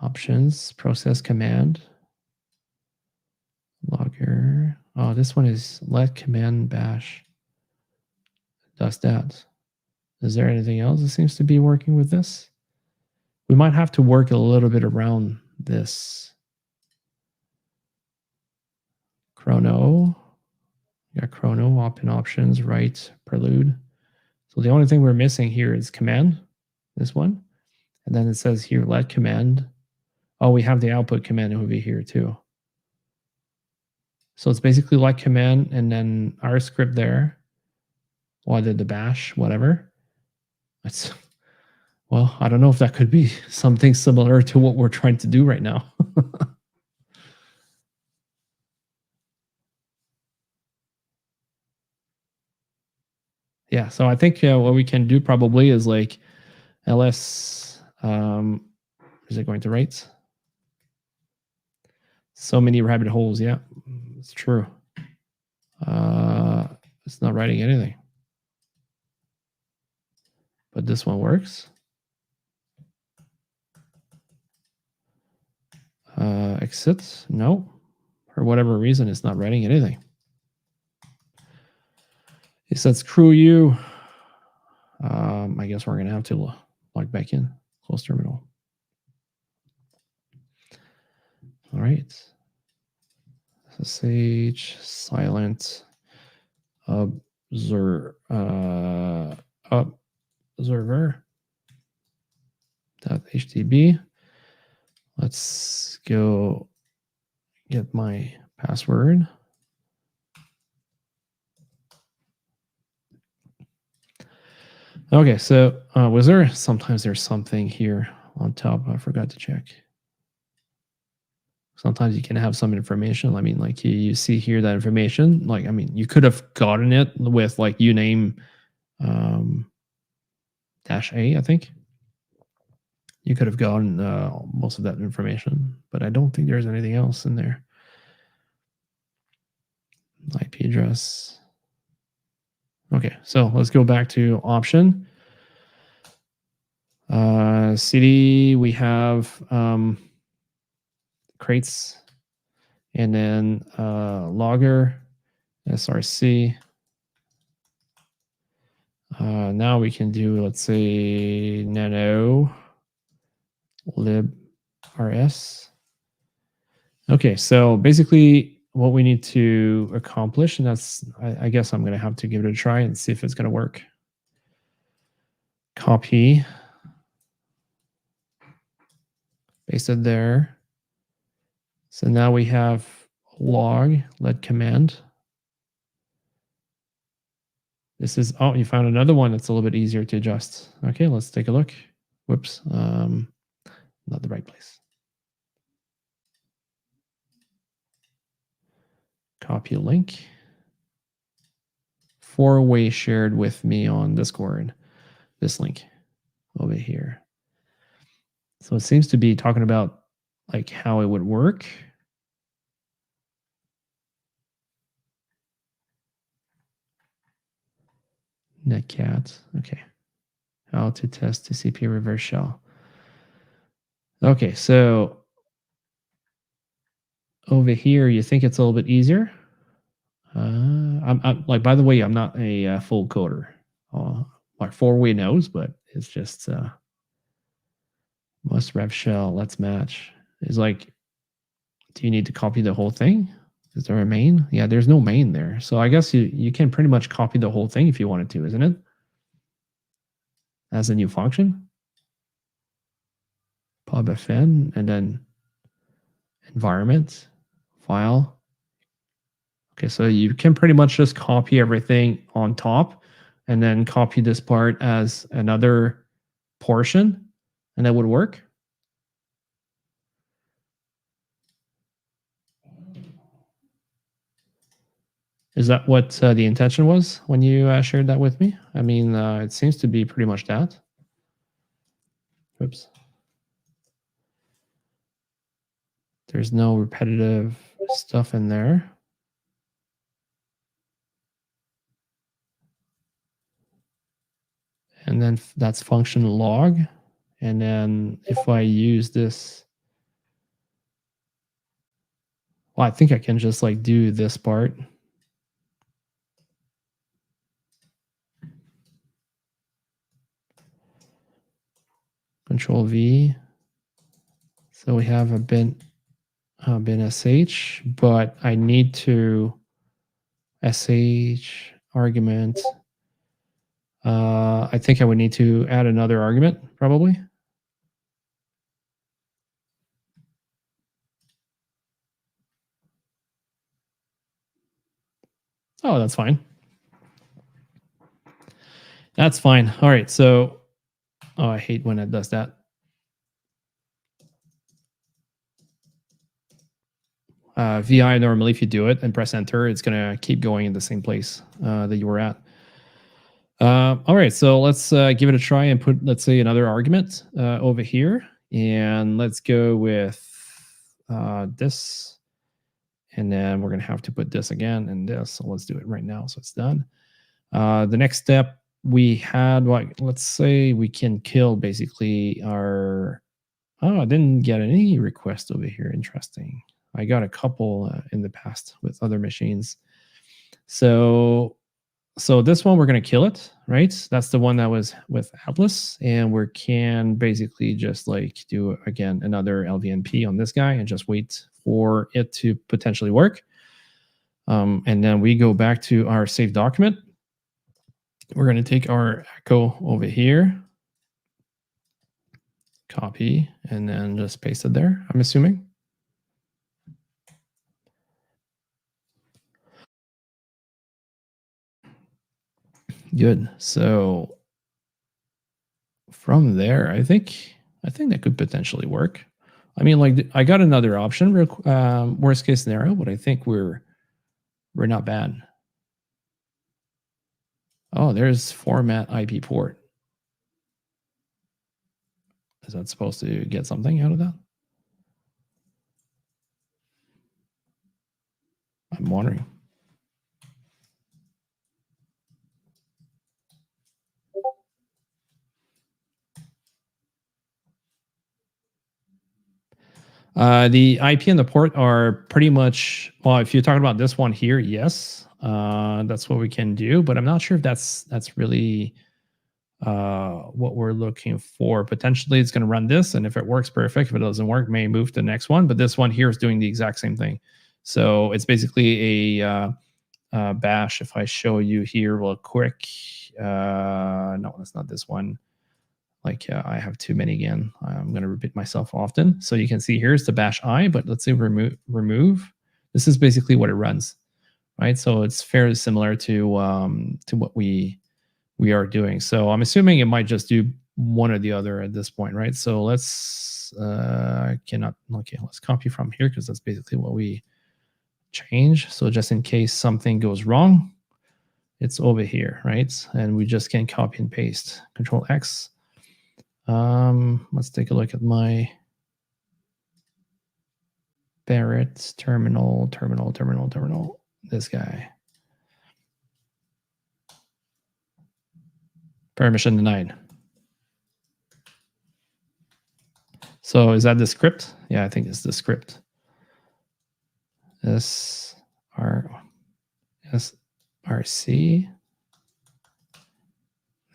options? Process command. Logger. Oh, this one is let command bash. Does that. Is there anything else that seems to be working with this? We might have to work a little bit around this. Chrono. Yeah, chrono, open options, write, prelude. So the only thing we're missing here is command, this one. And then it says here, let command. Oh, we have the output command over here too. So it's basically let command and then our script there. Or the bash, whatever. It's, well, I don't know if that could be something similar to what we're trying to do right now. Yeah, so I think what we can do probably is like ls, is it going to write? So many rabbit holes, yeah, it's true. It's not writing anything. But this one works. Exit, no. For whatever reason, it's not writing anything. It said, screw you. I guess we're going to have to log back in. Close terminal. All right. SSH silent observer .htb. Let's go get my password. Okay, so was there sometimes there's something here on top I forgot to check. Sometimes you can have some information. I mean, like you see here that information. Like, I mean, you could have gotten it with like uname -a, I think. You could have gotten most of that information, but I don't think there's anything else in there. IP address. Okay, so let's go back to option. CD, we have crates, and then logger, src. Now we can do, let's say, nano librs. Okay, so basically what we need to accomplish, and that's, I guess I'm going to have to give it a try and see if it's going to work. Copy. Paste it there. So now we have log, let command. This is, oh, you found another one that's a little bit easier to adjust. Okay, let's take a look. Whoops, not the right place. Copy link. 4-way shared with me on Discord. This link over here. So it seems to be talking about like how it would work. Netcat, okay. How to test TCP reverse shell. Okay, so over here, you think it's a little bit easier? I'm like, by the way, I'm not a full coder. Like 4-way knows, but it's just must rev shell. Let's match. Is like, do you need to copy the whole thing? Is there a main? Yeah, there's no main there. So I guess you can pretty much copy the whole thing if you wanted to, isn't it? As a new function. Pub-fn, and then environment, file. Okay, so you can pretty much just copy everything on top and then copy this part as another portion, and that would work. Is that what the intention was when you shared that with me? I mean, it seems to be pretty much that. Oops. There's no repetitive stuff in there. And then that's function log. And then if I use this, well, I think I can just like do this part. Control V. So we have a bin sh, but I need to sh argument. I think I would need to add another argument probably. Oh, that's fine. That's fine. All right. So, oh, I hate when it does that. VI normally, if you do it and press enter, it's going to keep going in the same place that you were at. All right. So let's give it a try and put, let's say, another argument over here. And let's go with this. And then we're going to have to put this again and this. So let's do it right now. So it's done. The next step we had, like, let's say we can kill basically our, oh, I didn't get any requests over here. Interesting. I got a couple in the past with other machines. So this one, we're going to kill it, right? That's the one that was with Atlas. And we can basically just like do, again, another LVNP on this guy and just wait for it to potentially work. And then we go back to our saved document. We're going to take our echo over here, copy, and then just paste it there, I'm assuming. Good. So from there, I think that could potentially work. I mean, like, I got another option, worst case scenario, but I think we're not bad. Oh, there's format IP port. Is that supposed to get something out of that? I'm wondering. The IP and the port are pretty much, well, if you're talking about this one here, yes, that's what we can do, but I'm not sure if that's really what we're looking for. Potentially it's going to run this, and if it works, perfect. If it doesn't work, may move to the next one, but this one here is doing the exact same thing. So it's basically a bash. If I show you here real quick, no, that's not this one. Like I have too many again. I'm going to repeat myself often. So you can see here's the bash I, but let's say remove. This is basically what it runs, right? So it's fairly similar to what we are doing. So I'm assuming it might just do one or the other at this point, right? So let's let's copy from here because that's basically what we change. So just in case something goes wrong, it's over here, right? And we just can copy and paste. Control X. Let's take a look at my Barrett terminal. This guy. Permission denied. So is that the script? Yeah, I think it's the script. SRC.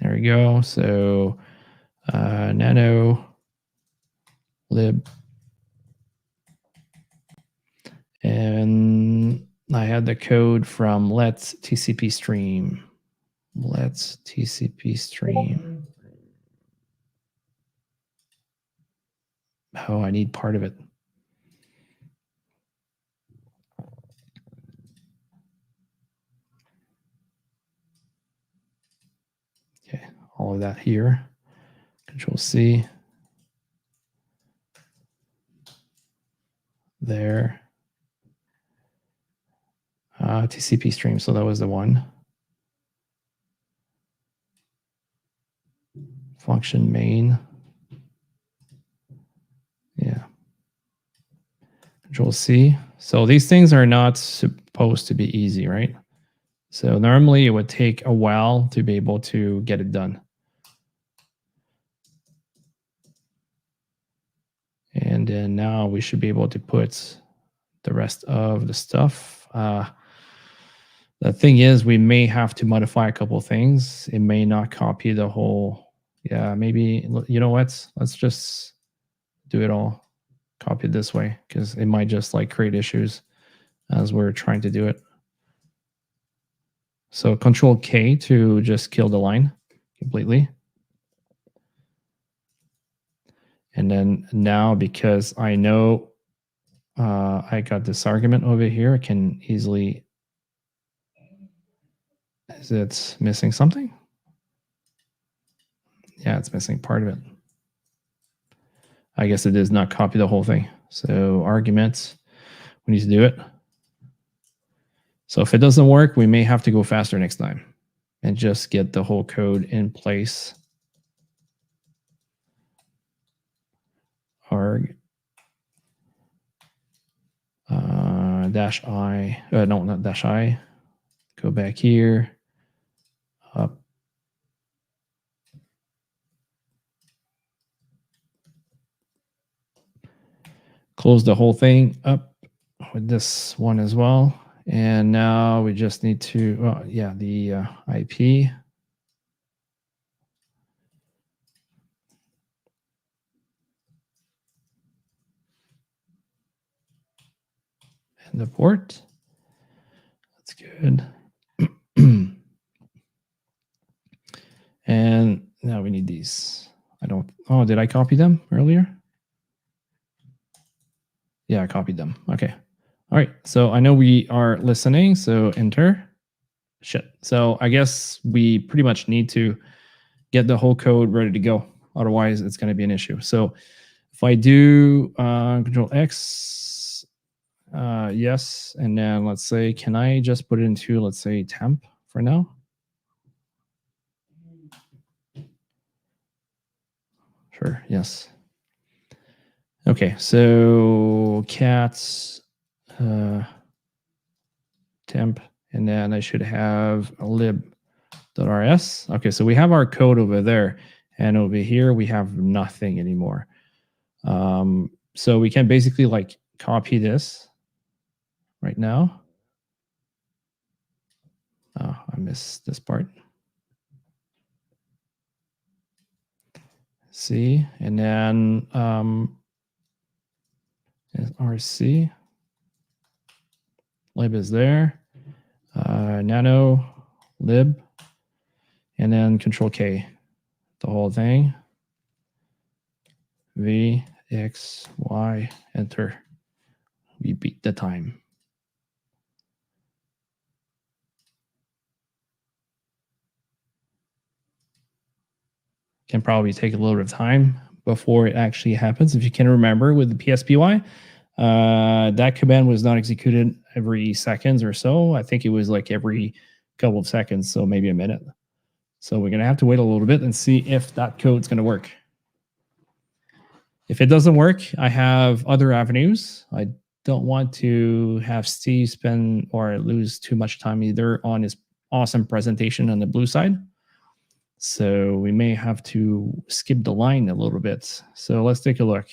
There we go. So nano lib. And I had the code from let's TCP stream. Let's TCP stream. Oh, I need part of it. Okay, all of that here. Control C. There. TCP stream. So that was the one. Function main. Yeah. Control C. So these things are not supposed to be easy, right? So normally it would take a while to be able to get it done. And then now we should be able to put the rest of the stuff. The thing is, we may have to modify a couple things. It may not copy the whole. Yeah, maybe, you know what? Let's just do it all. Copy it this way, because it might just like create issues as we're trying to do it. So Control K to just kill the line completely. And then now, because I know I got this argument over here, I can easily. Is it missing something? Yeah, it's missing part of it. I guess it does not copy the whole thing. So arguments, we need to do it. So if it doesn't work, we may have to go faster next time and just get the whole code in place. Arg dash I, no, not dash I. Go back here, up. Close the whole thing up with this one as well. And now we just need to, yeah, the IP. And the port. That's good. And now we need these. Oh, did I copy them earlier? Yeah, I copied them. Okay. All right. So I know we are listening. So enter. Shit. So I guess we pretty much need to get the whole code ready to go. Otherwise, it's going to be an issue. So if I do Control X, yes. And then let's say, can I just put it into, let's say, temp for now? Sure. Yes. Okay. So cats temp, and then I should have a lib.rs. Okay. So we have our code over there, and over here we have nothing anymore. So we can basically like copy this right now. Oh, I missed this part. C, and then RC. Lib is there. Nano, lib, and then Control K, the whole thing. V, X, Y, enter. We beat the time. Can probably take a little bit of time before it actually happens. If you can remember with the PSPY, that command was not executed every seconds or so. I think it was like every couple of seconds, so maybe a minute. So we're going to have to wait a little bit and see if that code's going to work. If it doesn't work, I have other avenues. I don't want to have Steve spend or lose too much time either on his awesome presentation on the blue side. So we may have to skip the line a little bit. So let's take a look.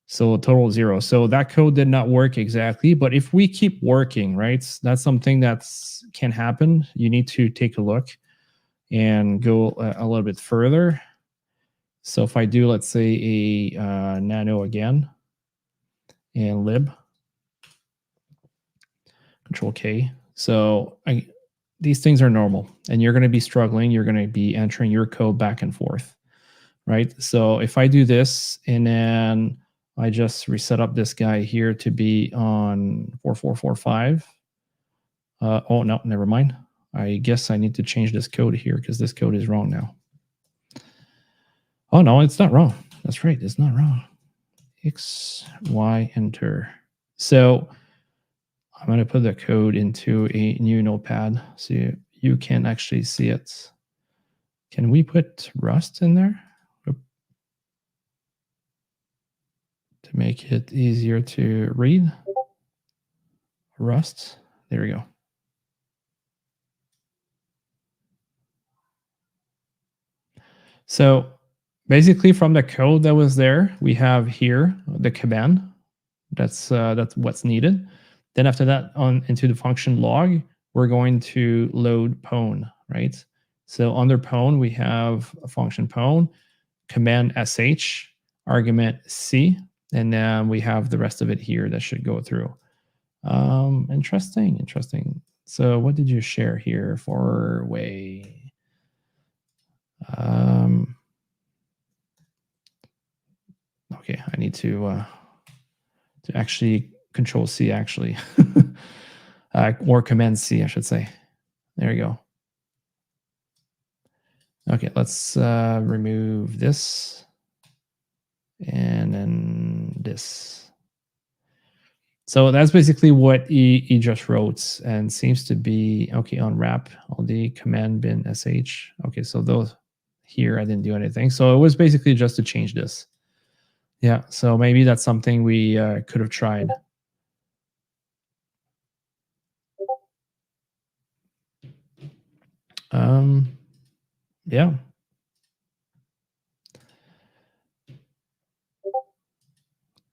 So total 0. So that code did not work exactly, but if we keep working, right, that's something that can happen. You need to take a look and go a little bit further. So if I do, let's say a nano again and lib, Control K. So these things are normal, and you're going to be struggling. You're going to be entering your code back and forth, right? So if I do this and then I just reset up this guy here to be on 4445. Oh, no, never mind. I guess I need to change this code here because this code is wrong now. Oh, no, it's not wrong. That's right. It's not wrong. X, Y, enter. So I'm going to put the code into a new notepad so you can actually see it. Can we put Rust in there to make it easier to read? Rust. There we go. So basically from the code that was there, we have here the command. That's what's needed. Then after that, on into the function log, we're going to load pwn, right? So under pwn, we have a function pwn, command sh, argument c, and then we have the rest of it here that should go through. Interesting. So what did you share here for way? Okay, I need to actually control C actually, or command C, I should say. There we go. Okay, let's remove this and then this. So that's basically what he just wrote and seems to be okay on wrap all the command bin sh. Okay, so those here I didn't do anything. So it was basically just to change this. Yeah, so maybe that's something we could have tried. Yeah.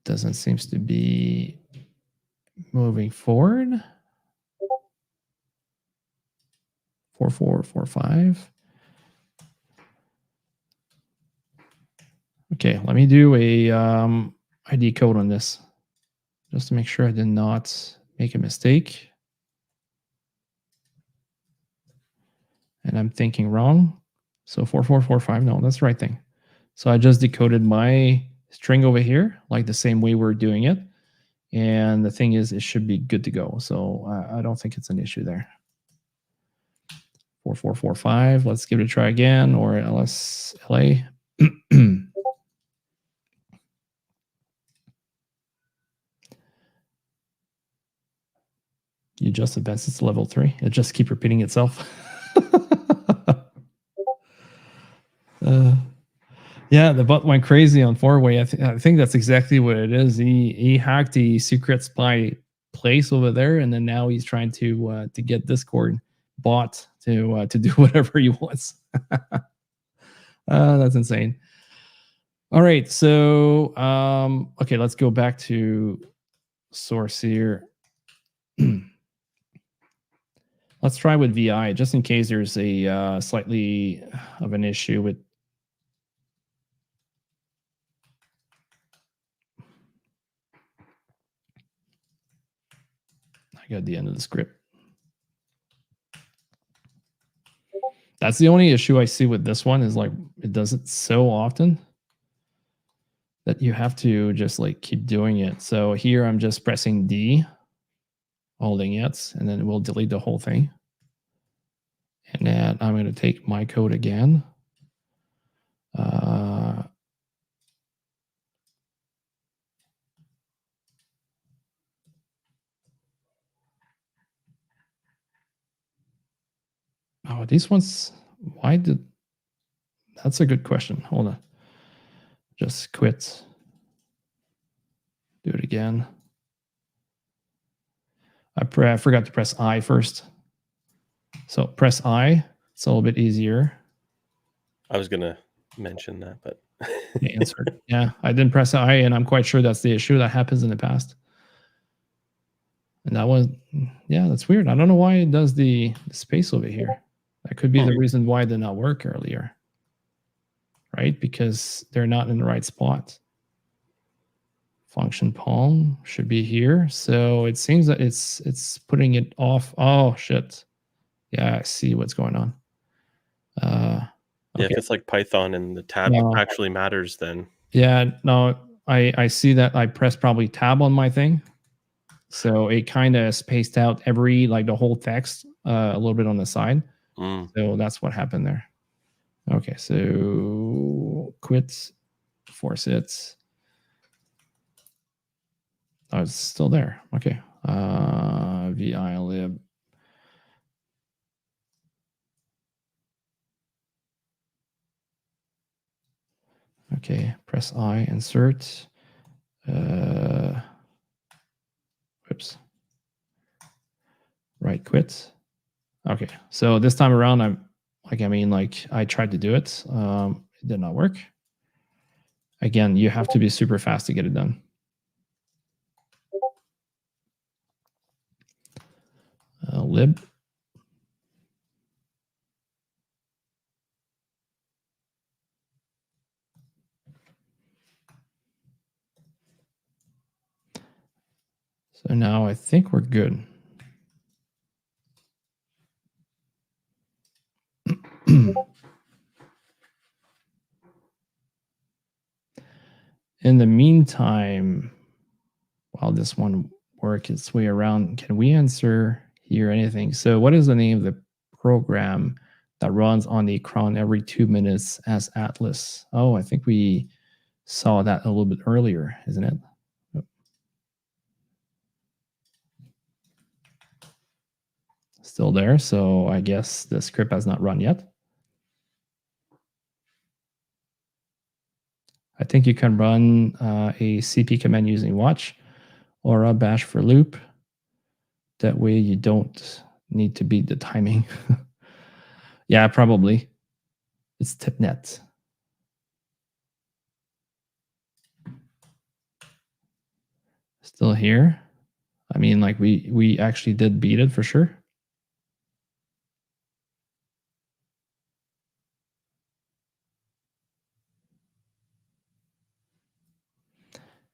Doesn't seems to be moving forward. 4445. Okay, let me do a ID code on this just to make sure I did not make a mistake. And I'm thinking wrong. So 4445, no, that's the right thing. So I just decoded my string over here, like the same way we're doing it. And the thing is, it should be good to go. So I don't think it's an issue there. 4445, let's give it a try again, or LSLA. You just advanced it to level 3. It just keep repeating itself. Yeah, the bot went crazy on 4-way. I think that's exactly what it is. He hacked the secret spy place over there, and then now he's trying to get Discord bot to do whatever he wants. That's insane. All right, so okay, let's go back to source here. Let's try with VI, just in case there's a slightly of an issue with. I got the end of the script. That's the only issue I see with this one is like it does it so often that you have to just like keep doing it. So here I'm just pressing D, holding it, and then it will delete the whole thing. And then I'm going to take my code again. Oh, these ones, why did, that's a good question. Hold on. Just quit. Do it again. I forgot to press I first. So press I. It's a little bit easier. I was going to mention that, but insert. Yeah, I didn't press I, and I'm quite sure that's the issue that happens in the past. And that was, yeah, that's weird. I don't know why it does the space over here. That could be the reason why it did not work earlier, right? Because they're not in the right spot. Function palm should be here. So it seems that it's putting it off. Oh, shit. Yeah, I see what's going on. Yeah, if it's like Python and the tab actually matters, then. Yeah, no, I see that I pressed probably tab on my thing. So it kind of spaced out like the whole text a little bit on the side. So that's what happened there. Okay, so quit, force it. Oh, it's still there. Okay, vi lib. Okay, press I, insert. Whoops. Right, quit. Okay, so this time around, I tried to do it. It did not work. Again, you have to be super fast to get it done. Lib. So now I think we're good. In the meantime, while this one works its way around, can we answer here anything? So what is the name of the program that runs on the cron every 2 minutes as Atlas? Oh, I think we saw that a little bit earlier, isn't it? Still there, so I guess the script has not run yet. I think you can run a CP command using watch or a bash for loop. That way you don't need to beat the timing. Yeah, probably. It's tipnet. Still here. I mean, like we actually did beat it for sure.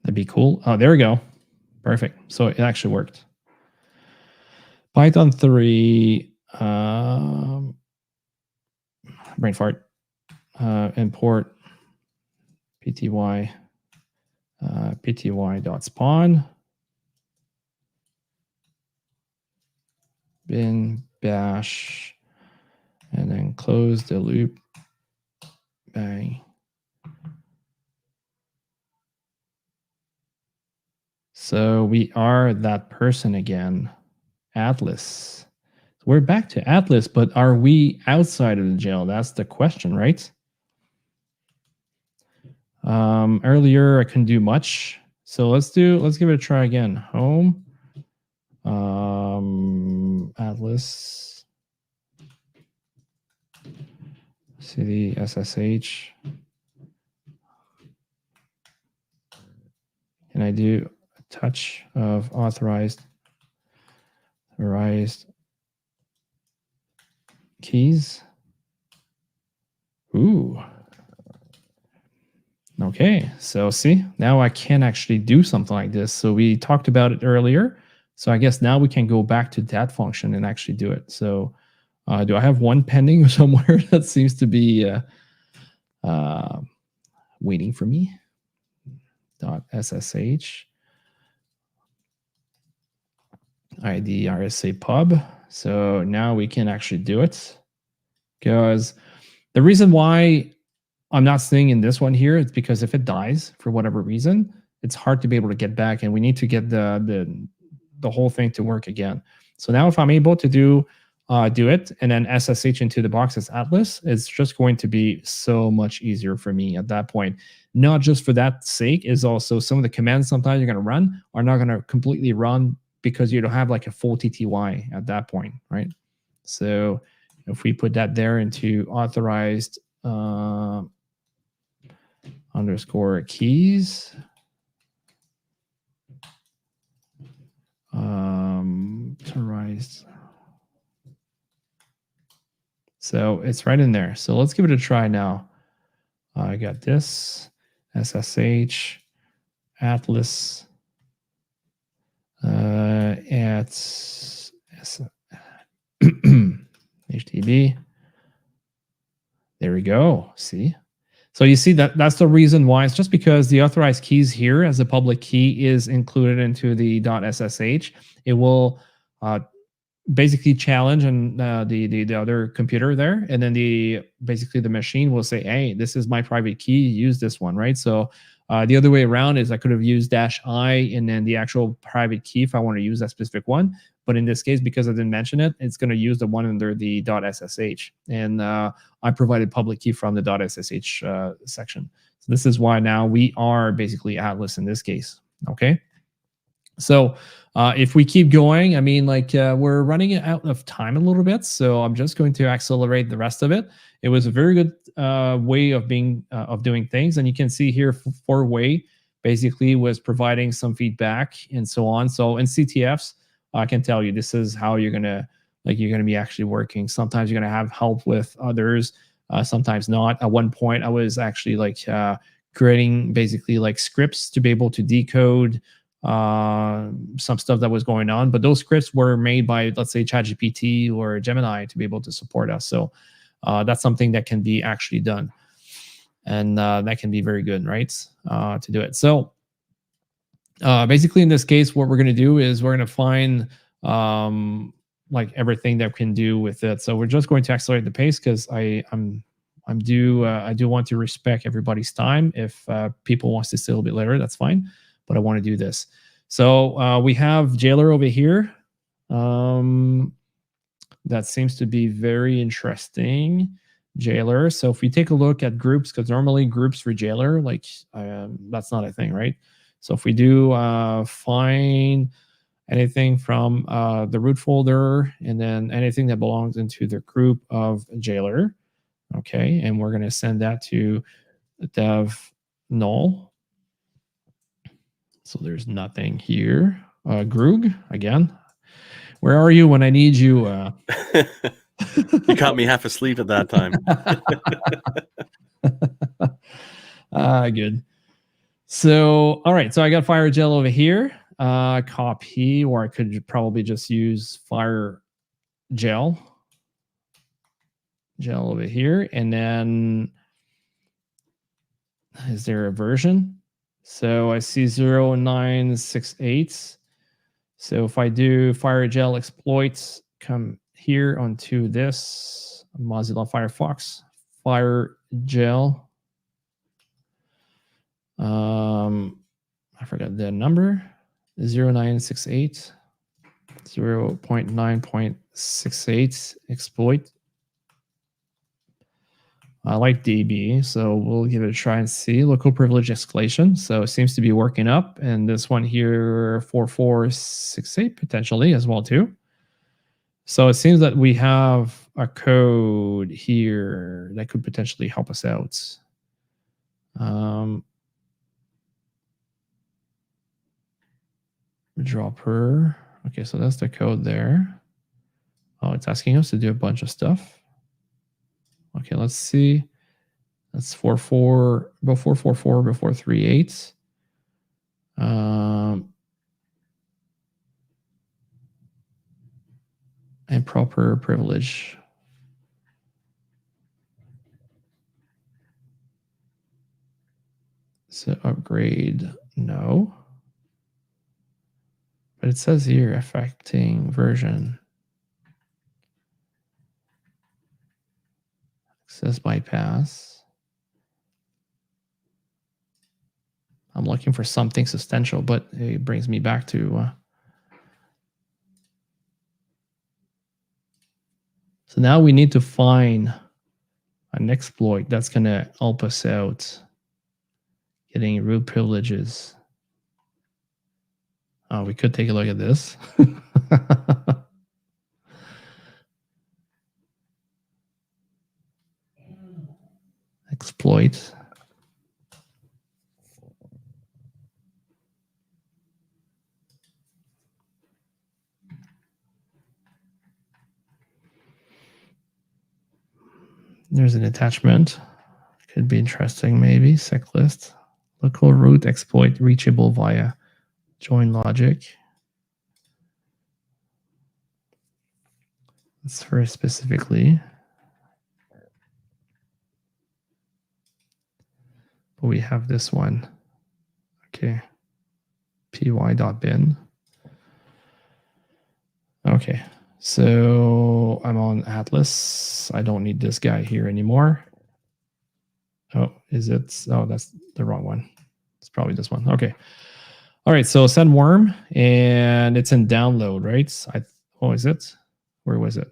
That'd be cool. Oh, there we go. Perfect. So it actually worked. Python 3, brain fart, import pty, pty.spawn, bin bash, and then close the loop. Bang. So we are that person again, Atlas. We're back to Atlas, but are we outside of the jail? That's the question, right? Earlier I couldn't do much, so let's give it a try again. Home, Atlas, city, SSH. Can I do a touch of authorized keys? Ooh. Okay, so see, now I can actually do something like this. So we talked about it earlier. So I guess now we can go back to that function and actually do it. So do I have one pending somewhere that seems to be waiting for me? .ssh ID RSA pub. So now we can actually do it, because the reason why I'm not seeing in this one here, it's because if it dies for whatever reason, it's hard to be able to get back, and we need to get the whole thing to work again. So now if I'm able to do it and then SSH into the box as Atlas, it's just going to be so much easier for me at that point. Not just for that sake, is also some of the commands sometimes you're going to run are not going to completely run because you don't have like a full TTY at that point, right? So if we put that there into authorized underscore keys, authorized. So it's right in there. So let's give it a try now. I got this SSH Atlas at HTTP. There we go. See? So you see that's the reason why. It's just because the authorized keys here as a public key is included into the .ssh. It will basically challenge and the other computer there, and then basically the machine will say, hey, this is my private key, use this one, right? So The other way around is I could have used -I and then the actual private key if I want to use that specific one. But in this case, because I didn't mention it, it's going to use the one under the .ssh. And I provided public key from the .ssh section. So this is why now we are basically Atlas in this case. Okay. So if we keep going, I mean, like we're running out of time a little bit, so I'm just going to accelerate the rest of it. It was a very good way of doing things, and you can see here for Way basically was providing some feedback and so on. So in CTFs, I can tell you this is how you're gonna be actually working. Sometimes you're gonna have help with others, sometimes not. At one point, I was actually like creating basically like scripts to be able to decode some stuff that was going on, but those scripts were made by, let's say, ChatGPT or Gemini to be able to support us. So that's something that can be actually done, and that can be very good, right? To do it. So basically, in this case, what we're going to do is we're going to find like everything that we can do with it. So we're just going to accelerate the pace because I do want to respect everybody's time. If people wants to stay a little bit later, that's fine. But I want to do this. So we have Jailer over here. That seems to be very interesting. Jailer. So if we take a look at groups, because normally groups for Jailer, like that's not a thing, right? So if we do find anything from the root folder and then anything that belongs into the group of Jailer, okay, and we're going to send that to dev null. So there's nothing here. Grug, again. Where are you when I need you? You caught me half asleep at that time. Good. So, all right. So I got Firejail over here. Copy, or I could probably just use Firejail. Gel over here. And then is there a version? So I see 0968. So if I do Firejail exploits, come here onto this Mozilla Firefox, Firejail. I forgot the number, 0968, 0.9.68 exploit. I like DB, so we'll give it a try and see. Local privilege escalation. So it seems to be working up. And this one here, 4468 potentially as well too. So it seems that we have a code here that could potentially help us out. Dropper. Okay, so that's the code there. Oh, it's asking us to do a bunch of stuff. Okay, let's see. That's 44 before 44 before 38. And proper privilege. So upgrade, no. But it says here affecting version. Access bypass. I'm looking for something substantial, but it brings me back to. So now we need to find an exploit that's going to help us out getting root privileges. Oh, we could take a look at this. Exploit. There's an attachment. Could be interesting, maybe. Sec list. Local root exploit reachable via join logic. That's very specifically. But we have this one. Okay. py.bin. Okay. So I'm on Atlas. I don't need this guy here anymore. Oh, is it? Oh, that's the wrong one. probably this one. Okay. All right. So Sandworm, and it's in download, right? What is it? Where was it?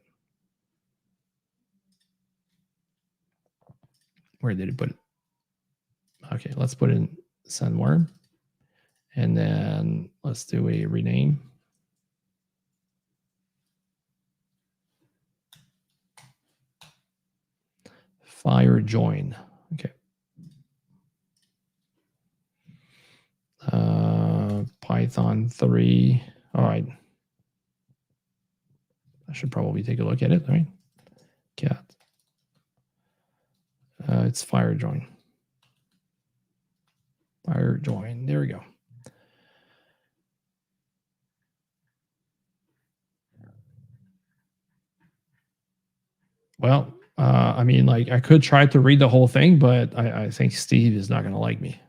Where did it put it? Okay, let's put in Sandworm. And then let's do a rename. Firejail. Okay. Python 3. All right. I should probably take a look at it, right? Cat. It's Firejail. Firejail. There we go. Well, I mean, like, I could try to read the whole thing, but I think Steve is not going to like me.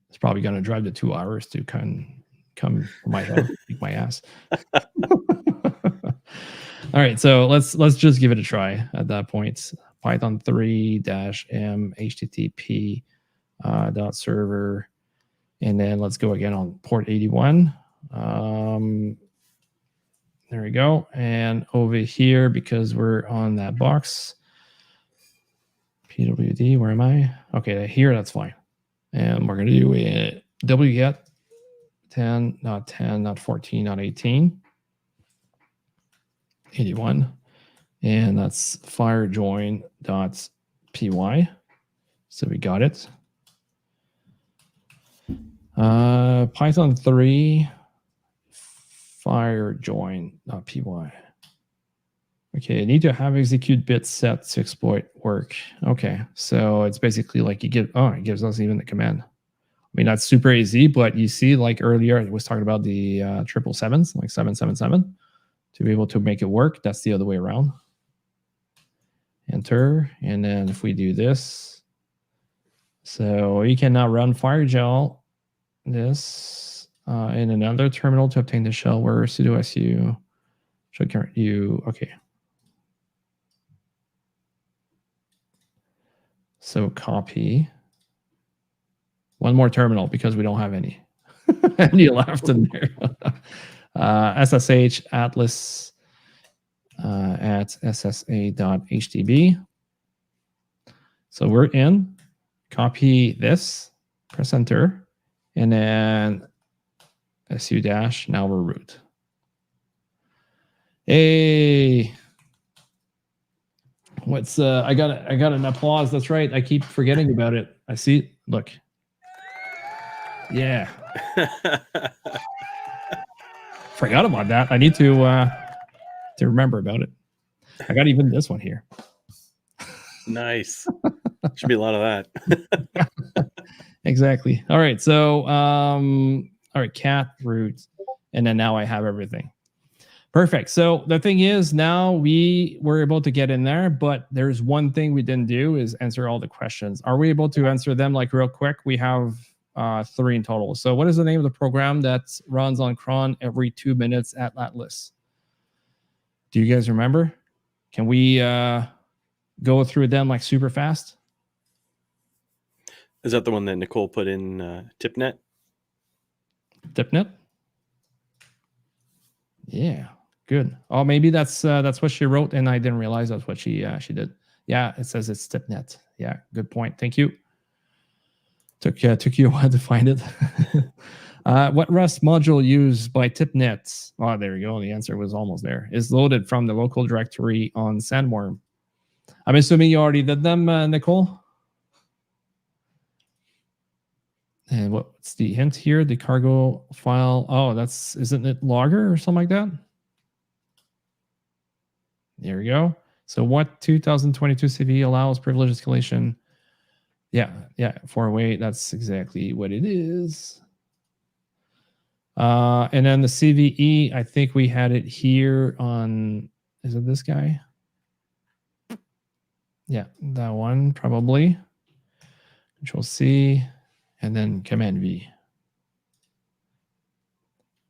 It's probably going to drive the 2 hours to come to my house, kick my ass. All right, so let's just give it a try at that point. Python 3-m http .server, and then let's go again on port 81. There we go. And over here, because we're on that box, pwd, where am I? Okay, here, that's fine. And we're going to do a wget 10, not 10, not 14, not 18, 81. And that's firejoin.py. So we got it. Python 3 firejoin.py. Okay, I need to have execute bit set to exploit work. Okay, so it's basically like it gives us even the command. I mean, that's super easy, but you see, like earlier, I was talking about the 777s, like 777, to be able to make it work. That's the other way around. Enter, and then if we do this, so you can now run Firejail this in another terminal to obtain the shell where sudo su should current you. Okay. So copy one more terminal because we don't have any any left in there. SSH atlas at ssa.htb. So we're in. Copy this, press enter, and then su dash. Now we're root. Hey, what's I got an applause. That's right. I keep forgetting about it. I see. Look. Yeah. Forgot about that. I need to remember about it. I got even this one here. Nice. Should be a lot of that. Exactly. All right. So, all right, cat root, and then now I have everything. Perfect. So the thing is, now we were able to get in there, but there's one thing we didn't do is answer all the questions. Are we able to answer them like real quick? We have 3 in total. So what is the name of the program that runs on cron every 2 minutes at Atlas? Do you guys remember? Can we go through them like super fast? Is that the one that Nicole put in TipNet? TipNet? Yeah, good. Oh, maybe that's what she wrote, and I didn't realize that's what she did. Yeah, it says it's TipNet. Yeah, good point. Thank you. Took you a while to find it. What Rust module used by TipNet? Oh, there you go. The answer was almost there. Is loaded from the local directory on Sandworm. I'm assuming you already did them, Nicole. And what's the hint here? The cargo file. Oh, isn't it logger or something like that? There we go. So what 2022 CV allows privilege escalation? Yeah, 408. That's exactly what it is. And then the CVE, I think we had it here on, is it this guy? Yeah, that one probably. Control C. And then Command V.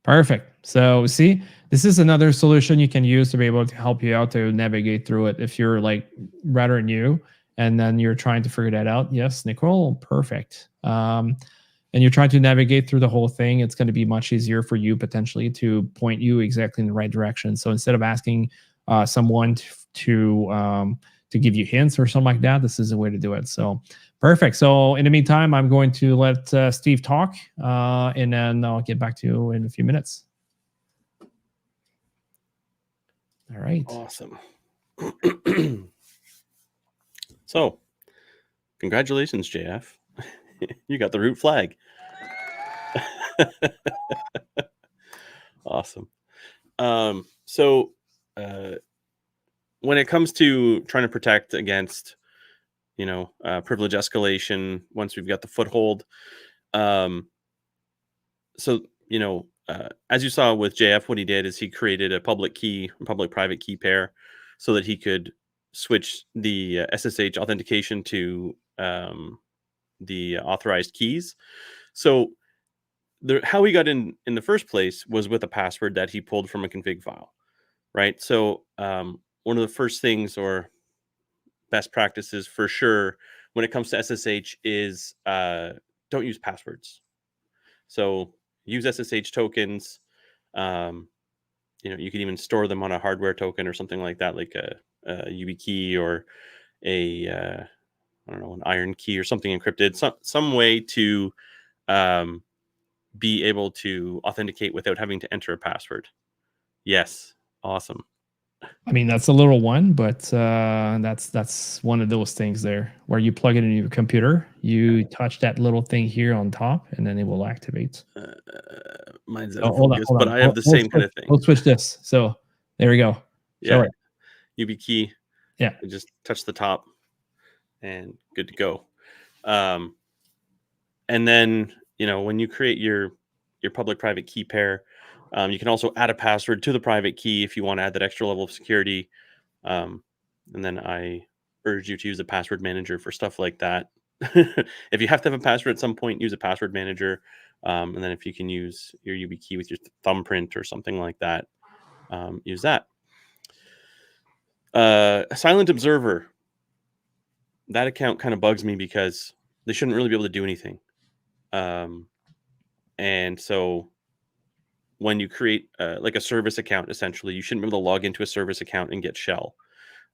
Perfect. So see, this is another solution you can use to be able to help you out to navigate through it if you're like rather new and then you're trying to figure that out. Yes, Nicole, perfect. And you're trying to navigate through the whole thing, it's going to be much easier for you potentially to point you exactly in the right direction. So instead of asking someone to give you hints or something like that, this is a way to do it. So perfect. So in the meantime, I'm going to let Steve talk, and then I'll get back to you in a few minutes. All right. Awesome. So, congratulations, JF. You got the root flag. Awesome. So, when it comes to trying to protect against, privilege escalation, once we've got the foothold, so, as you saw with JF, what he did is he created a public-private key pair so that he could switch the SSH authentication to the authorized keys. So how he got in the first place was with a password that he pulled from a config file, right? So one of the first things or best practices for sure when it comes to SSH is don't use passwords. So use SSH tokens. You can even store them on a hardware token or something like that, like a YubiKey or a I don't know, an iron key or something encrypted. Some way to be able to authenticate without having to enter a password. Yes, awesome. I mean, that's a little one, but that's one of those things there where you plug it into your computer, you touch that little thing here on top, and then it will activate. Mine's out Oh, of hold on, focus, hold but on. I have the same kind of thing. We'll switch this. So there we go. Show it. YubiKey. Yeah. Just touch the top and good to go. And then, when you create your public-private key pair, you can also add a password to the private key if you want to add that extra level of security. And then I urge you to use a password manager for stuff like that. If you have to have a password at some point, use a password manager. And then if you can use your YubiKey with your thumbprint or something like that, use that. Silent Observer. That account kind of bugs me because they shouldn't really be able to do anything. And so when you create like a service account, essentially, you shouldn't be able to log into a service account and get shell.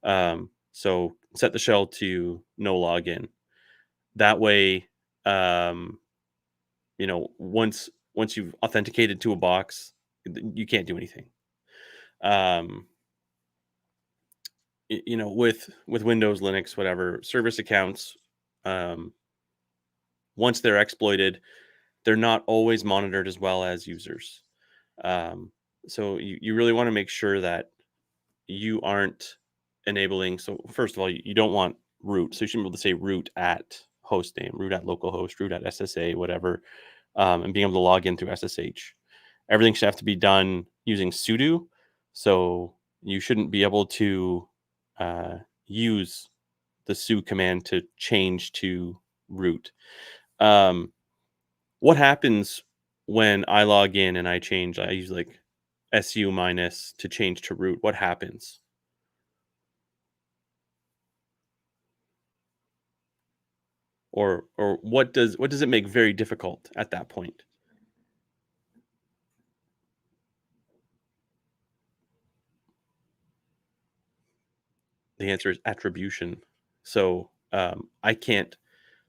So set the shell to no login. That way, once you've authenticated to a box, you can't do anything. With Windows, Linux, whatever, service accounts, once they're exploited, they're not always monitored as well as users. So you really want to make sure that you aren't enabling. So first of all, you don't want root. So you shouldn't be able to say root at hostname, root at localhost, root at SSA, whatever, and being able to log in through SSH. Everything should have to be done using sudo. So you shouldn't be able to use the su command to change to root. What happens when I log in and I use like su minus to change to root? What happens? Or what does it make very difficult at that point? The answer is attribution. So I can't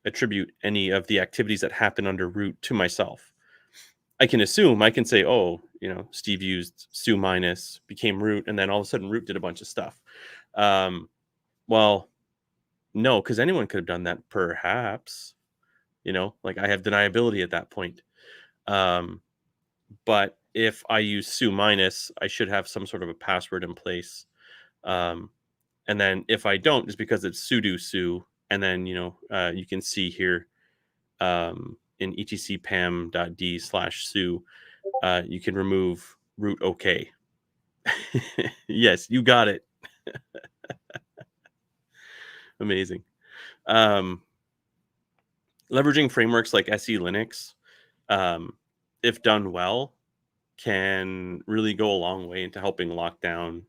attribute any of the activities that happen under root to myself. I can assume, I can say, oh, Steve used su minus, became root, and then all of a sudden root did a bunch of stuff. Well, no, because anyone could have done that, perhaps. Like I have deniability at that point. But if I use su minus, I should have some sort of a password in place. And then if I don't, just because it's sudo su, and then you can see here in etcpam.d/su, you can remove root OK. Yes, you got it. Amazing. Leveraging frameworks like SE Linux, if done well, can really go a long way into helping lock down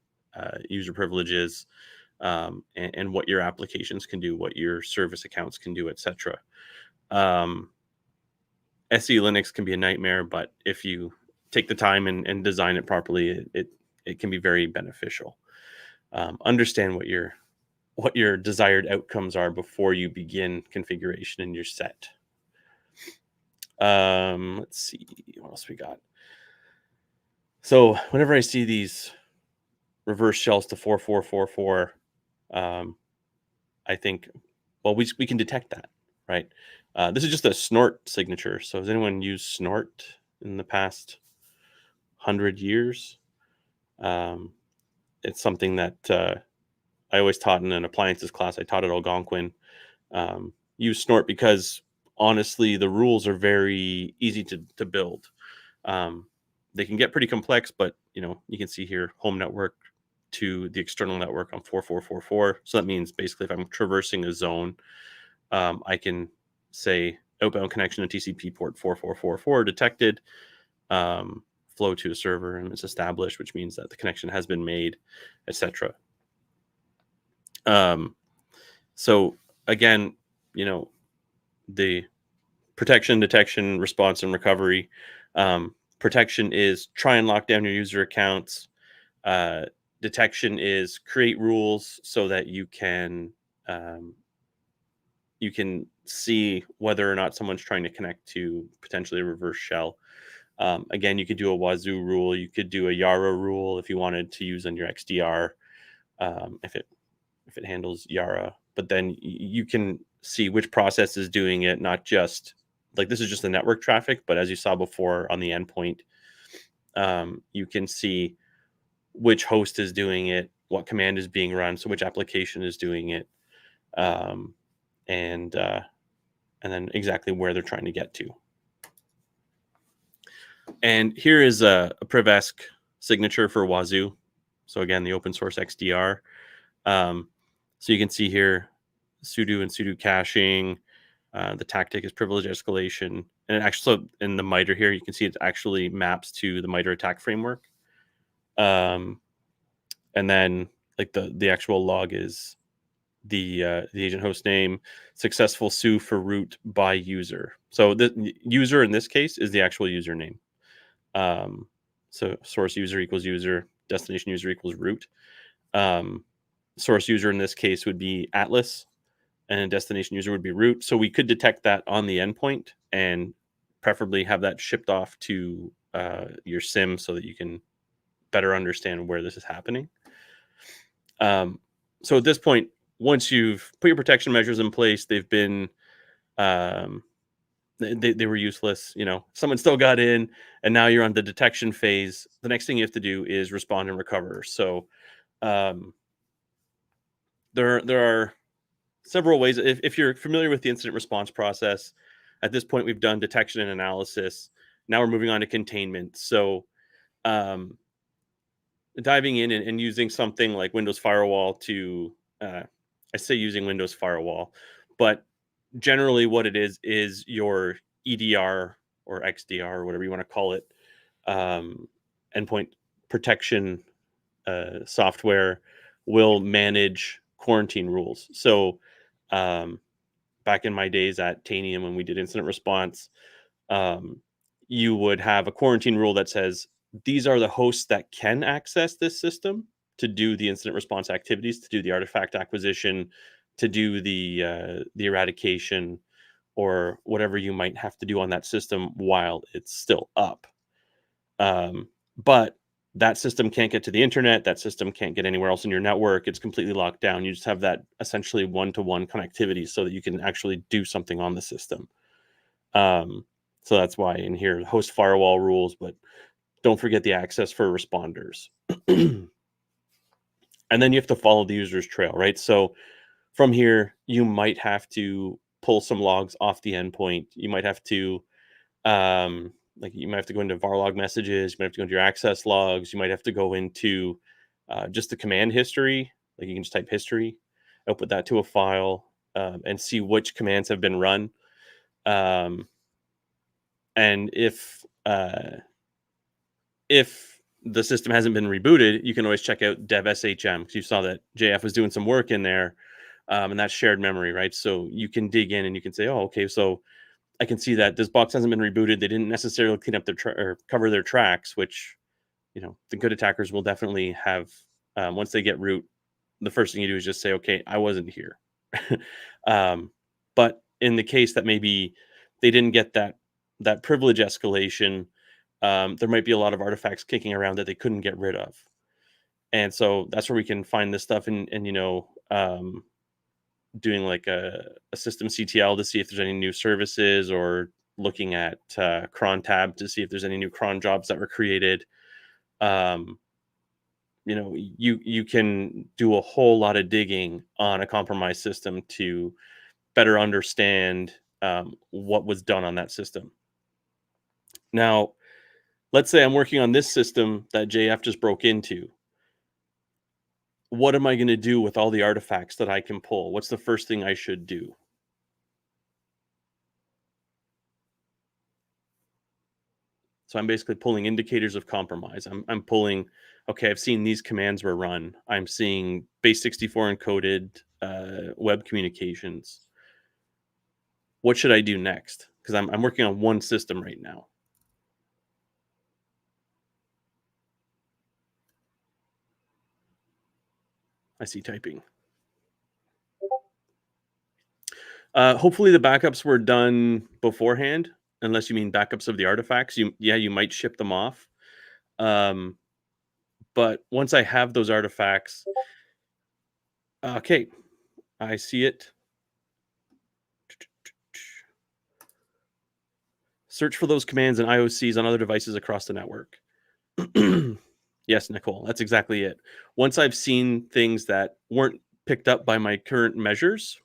user privileges, and what your applications can do, what your service accounts can do, etc. SE Linux can be a nightmare, but if you take the time and design it properly, it can be very beneficial. Understand what your desired outcomes are before you begin configuration in your set. Let's see what else we got. So whenever I see these reverse shells to 4444, I think, well, we can detect that, right? This is just a snort signature. So has anyone used snort in the past 100 years? It's something that I always taught in an appliances class. I taught at Algonquin. Use snort because honestly, the rules are very easy to build. They can get pretty complex, but you can see here home network to the external network on 4444. So that means basically if I'm traversing a zone, I can say outbound connection to TCP port 4444 detected, flow to a server, and it's established, which means that the connection has been made, etc. So again, the protection, detection, response, and recovery. Protection is try and lock down your user accounts. Detection is create rules so that you can see whether or not someone's trying to connect to potentially a reverse shell. Again, you could do a wazoo rule. You could do a Yara rule if you wanted to use on your XDR, if it handles Yara. But then you can see which process is doing it, not just like this is just the network traffic, but as you saw before on the endpoint, you can see which host is doing it, what command is being run, so which application is doing it, and then exactly where they're trying to get to. And here is a PrivESC signature for Wazoo. So again, the open source XDR. So you can see here sudo and sudo caching. The tactic is privilege escalation, and it actually, so in the MITRE here, you can see it actually maps to the MITRE attack framework. And then like the actual log is the agent host name, successful SUE for root by user. So the user in this case is the actual username. So source user equals user, destination user equals root. Source user in this case would be Atlas, and destination user would be root. So we could detect that on the endpoint and preferably have that shipped off to your SIM so that you can better understand where this is happening. So at this point, once you've put your protection measures in place, they've been they were useless. Someone still got in, and now you're on the detection phase. The next thing you have to do is respond and recover. So there are several ways. If you're familiar with the incident response process, at this point we've done detection and analysis. Now we're moving on to containment. So diving in and using something like Windows Firewall to, I say using Windows Firewall, but generally what it is your EDR or XDR or whatever you want to call it, endpoint protection software will manage quarantine rules. So back in my days at Tanium when we did incident response, you would have a quarantine rule that says these are the hosts that can access this system to do the incident response activities, to do the artifact acquisition, to do the eradication, or whatever you might have to do on that system while it's still up. But that system can't get to the internet. That system can't get anywhere else in your network. It's completely locked down. You just have that essentially one-to-one connectivity so that you can actually do something on the system. So that's why in here, host firewall rules, but don't forget the access for responders. And then you have to follow the user's trail, right? So from here, you might have to pull some logs off the endpoint. You might have to, you might have to go into var log messages. You might have to go into your access logs. You might have to go into just the command history. Like you can just type history, output that to a file, and see which commands have been run. And if the system hasn't been rebooted, you can always check out dev shm, because you saw that JF was doing some work in there, and that's shared memory, right? So you can dig in and you can say, oh, okay, so I can see that this box hasn't been rebooted. They didn't necessarily clean up their or cover their tracks, which, you know, the good attackers will definitely have. Once they get root, the first thing you do is just say, okay, I wasn't here. But in the case that maybe they didn't get that privilege escalation, there might be a lot of artifacts kicking around that they couldn't get rid of. And so that's where we can find this stuff and you know, doing like a system CTL to see if there's any new services, or looking at cron tab to see if there's any new cron jobs that were created. You know, you can do a whole lot of digging on a compromised system to better understand what was done on that system. Now, let's say I'm working on this system that JF just broke into. What am I going to do with all the artifacts that I can pull? What's the first thing I should do? So I'm basically pulling indicators of compromise. I'm pulling, okay, I've seen these commands were run. I'm seeing base 64 encoded web communications. What should I do next? Because I'm working on one system right now. I see typing. Hopefully the backups were done beforehand, unless you mean backups of the artifacts. You might ship them off. But once I have those artifacts, okay, I see it. Search for those commands and IOCs on other devices across the network. Yes, Nicole, that's exactly it. Once I've seen things that weren't picked up by my current measures,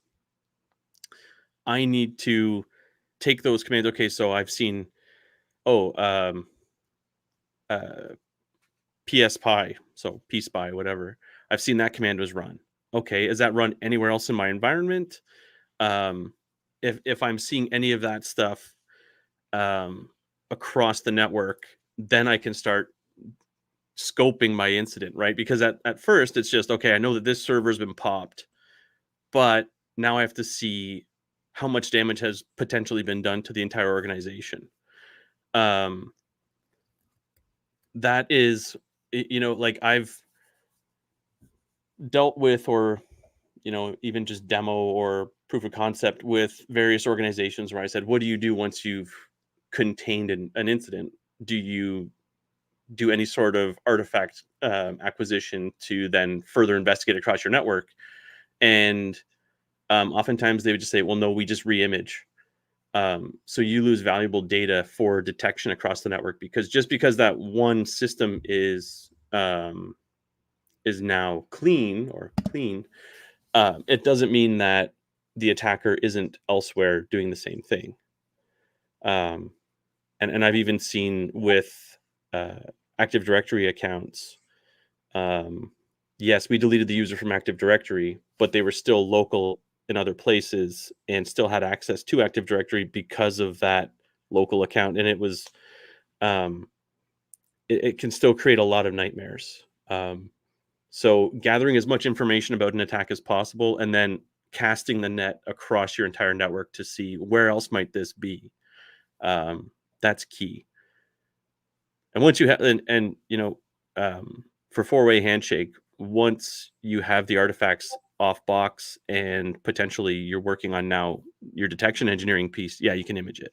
I need to take those commands. Okay, so I've seen, PSPy, so pspy, whatever. I've seen that command was run. Okay, is that run anywhere else in my environment? If I'm seeing any of that stuff across the network, then I can start scoping my incident, right? Because at first it's just, okay, I know that this server's been popped, but now I have to see how much damage has potentially been done to the entire organization. That is, you know, like I've dealt with, or, you know, even just demo or proof of concept with various organizations where I said, what do you do once you've contained an incident? Do you do any sort of artifact acquisition to then further investigate across your network? And oftentimes they would just say, well, no, we just re-image. So you lose valuable data for detection across the network, because just because that one system is now clean, it doesn't mean that the attacker isn't elsewhere doing the same thing. And I've even seen with Active Directory accounts, yes, we deleted the user from Active Directory, but they were still local in other places and still had access to Active Directory because of that local account. And it was, it can still create a lot of nightmares. So gathering as much information about an attack as possible, and then casting the net across your entire network to see where else might this be. That's key. And once you have, and you know, for four-way handshake, once you have the artifacts off box and potentially you're working on now your detection engineering piece, yeah, you can image it.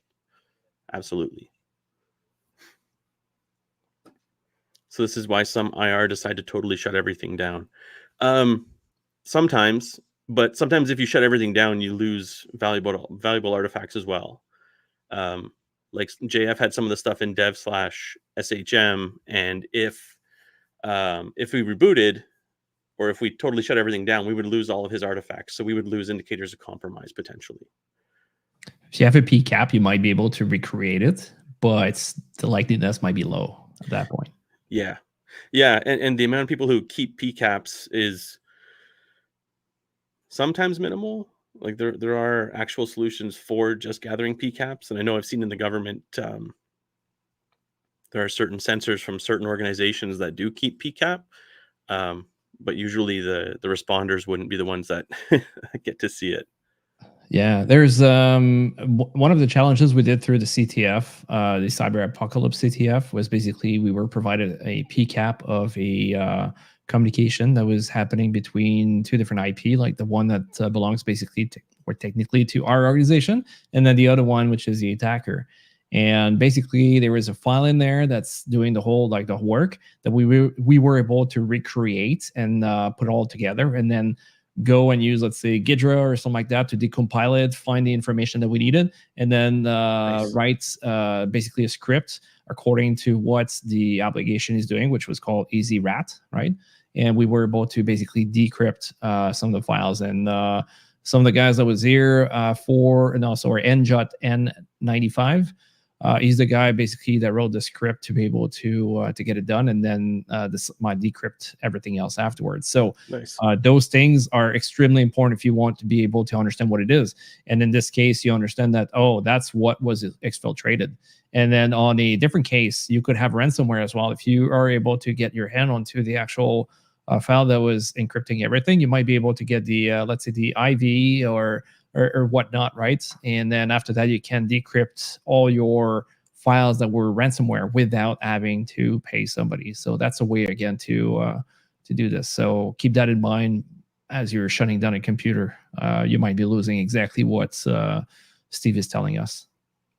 Absolutely. So this is why some IR decide to totally shut everything down. Sometimes, but sometimes if you shut everything down, you lose valuable artifacts as well. Like JF had some of the stuff in dev/shm, and if we rebooted, or if we totally shut everything down, we would lose all of his artifacts. So we would lose indicators of compromise potentially. If you have a PCAP, you might be able to recreate it, but the likeliness might be low at that point. Yeah. And the amount of people who keep PCAPs is sometimes minimal. Like there are actual solutions for just gathering PCAPs. And I know I've seen in the government, there are certain sensors from certain organizations that do keep PCAP, but usually the responders wouldn't be the ones that get to see it. Yeah, there's one of the challenges we did through the CTF, the Cyber Apocalypse CTF, was basically we were provided a PCAP of a communication that was happening between two different IP, like the one that belongs basically to, or technically to our organization, and then the other one, which is the attacker. And basically, there was a file in there that's doing the whole like the work that we were able to recreate and put it all together, and then go and use, let's say, Gidra or something like that to decompile it, find the information that we needed, and then Nice. write basically a script according to what the application is doing, which was called Easy Rat, right? And we were able to basically decrypt some of the files. And some of the guys that was here and also our NJOT N95, he's the guy basically that wrote the script to be able to get it done, and then this might decrypt everything else afterwards. So Nice. those things are extremely important if you want to be able to understand what it is. And in this case, you understand that, oh, that's what was exfiltrated. And then on a different case, you could have ransomware as well. If you are able to get your hand onto the actual file that was encrypting everything, you might be able to get the let's say the IV or whatnot, right? And then after that, you can decrypt all your files that were ransomware without having to pay somebody. So that's a way again to do this. So keep that in mind as you're shutting down a computer. You might be losing exactly what Steve is telling us.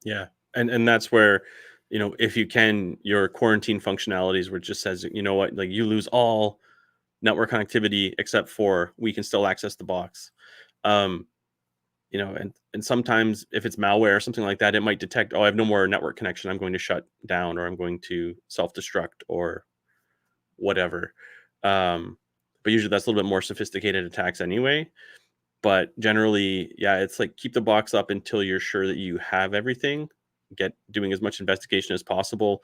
Yeah, and that's where, if you can, your quarantine functionalities, where it just says, you know what, like you lose all network connectivity except for we can still access the box. And sometimes if it's malware or something like that, it might detect, oh, I have no more network connection, I'm going to shut down, or I'm going to self-destruct, or whatever. But usually that's a little bit more sophisticated attacks anyway. But generally, yeah, it's like keep the box up until you're sure that you have everything. Get doing as much investigation as possible.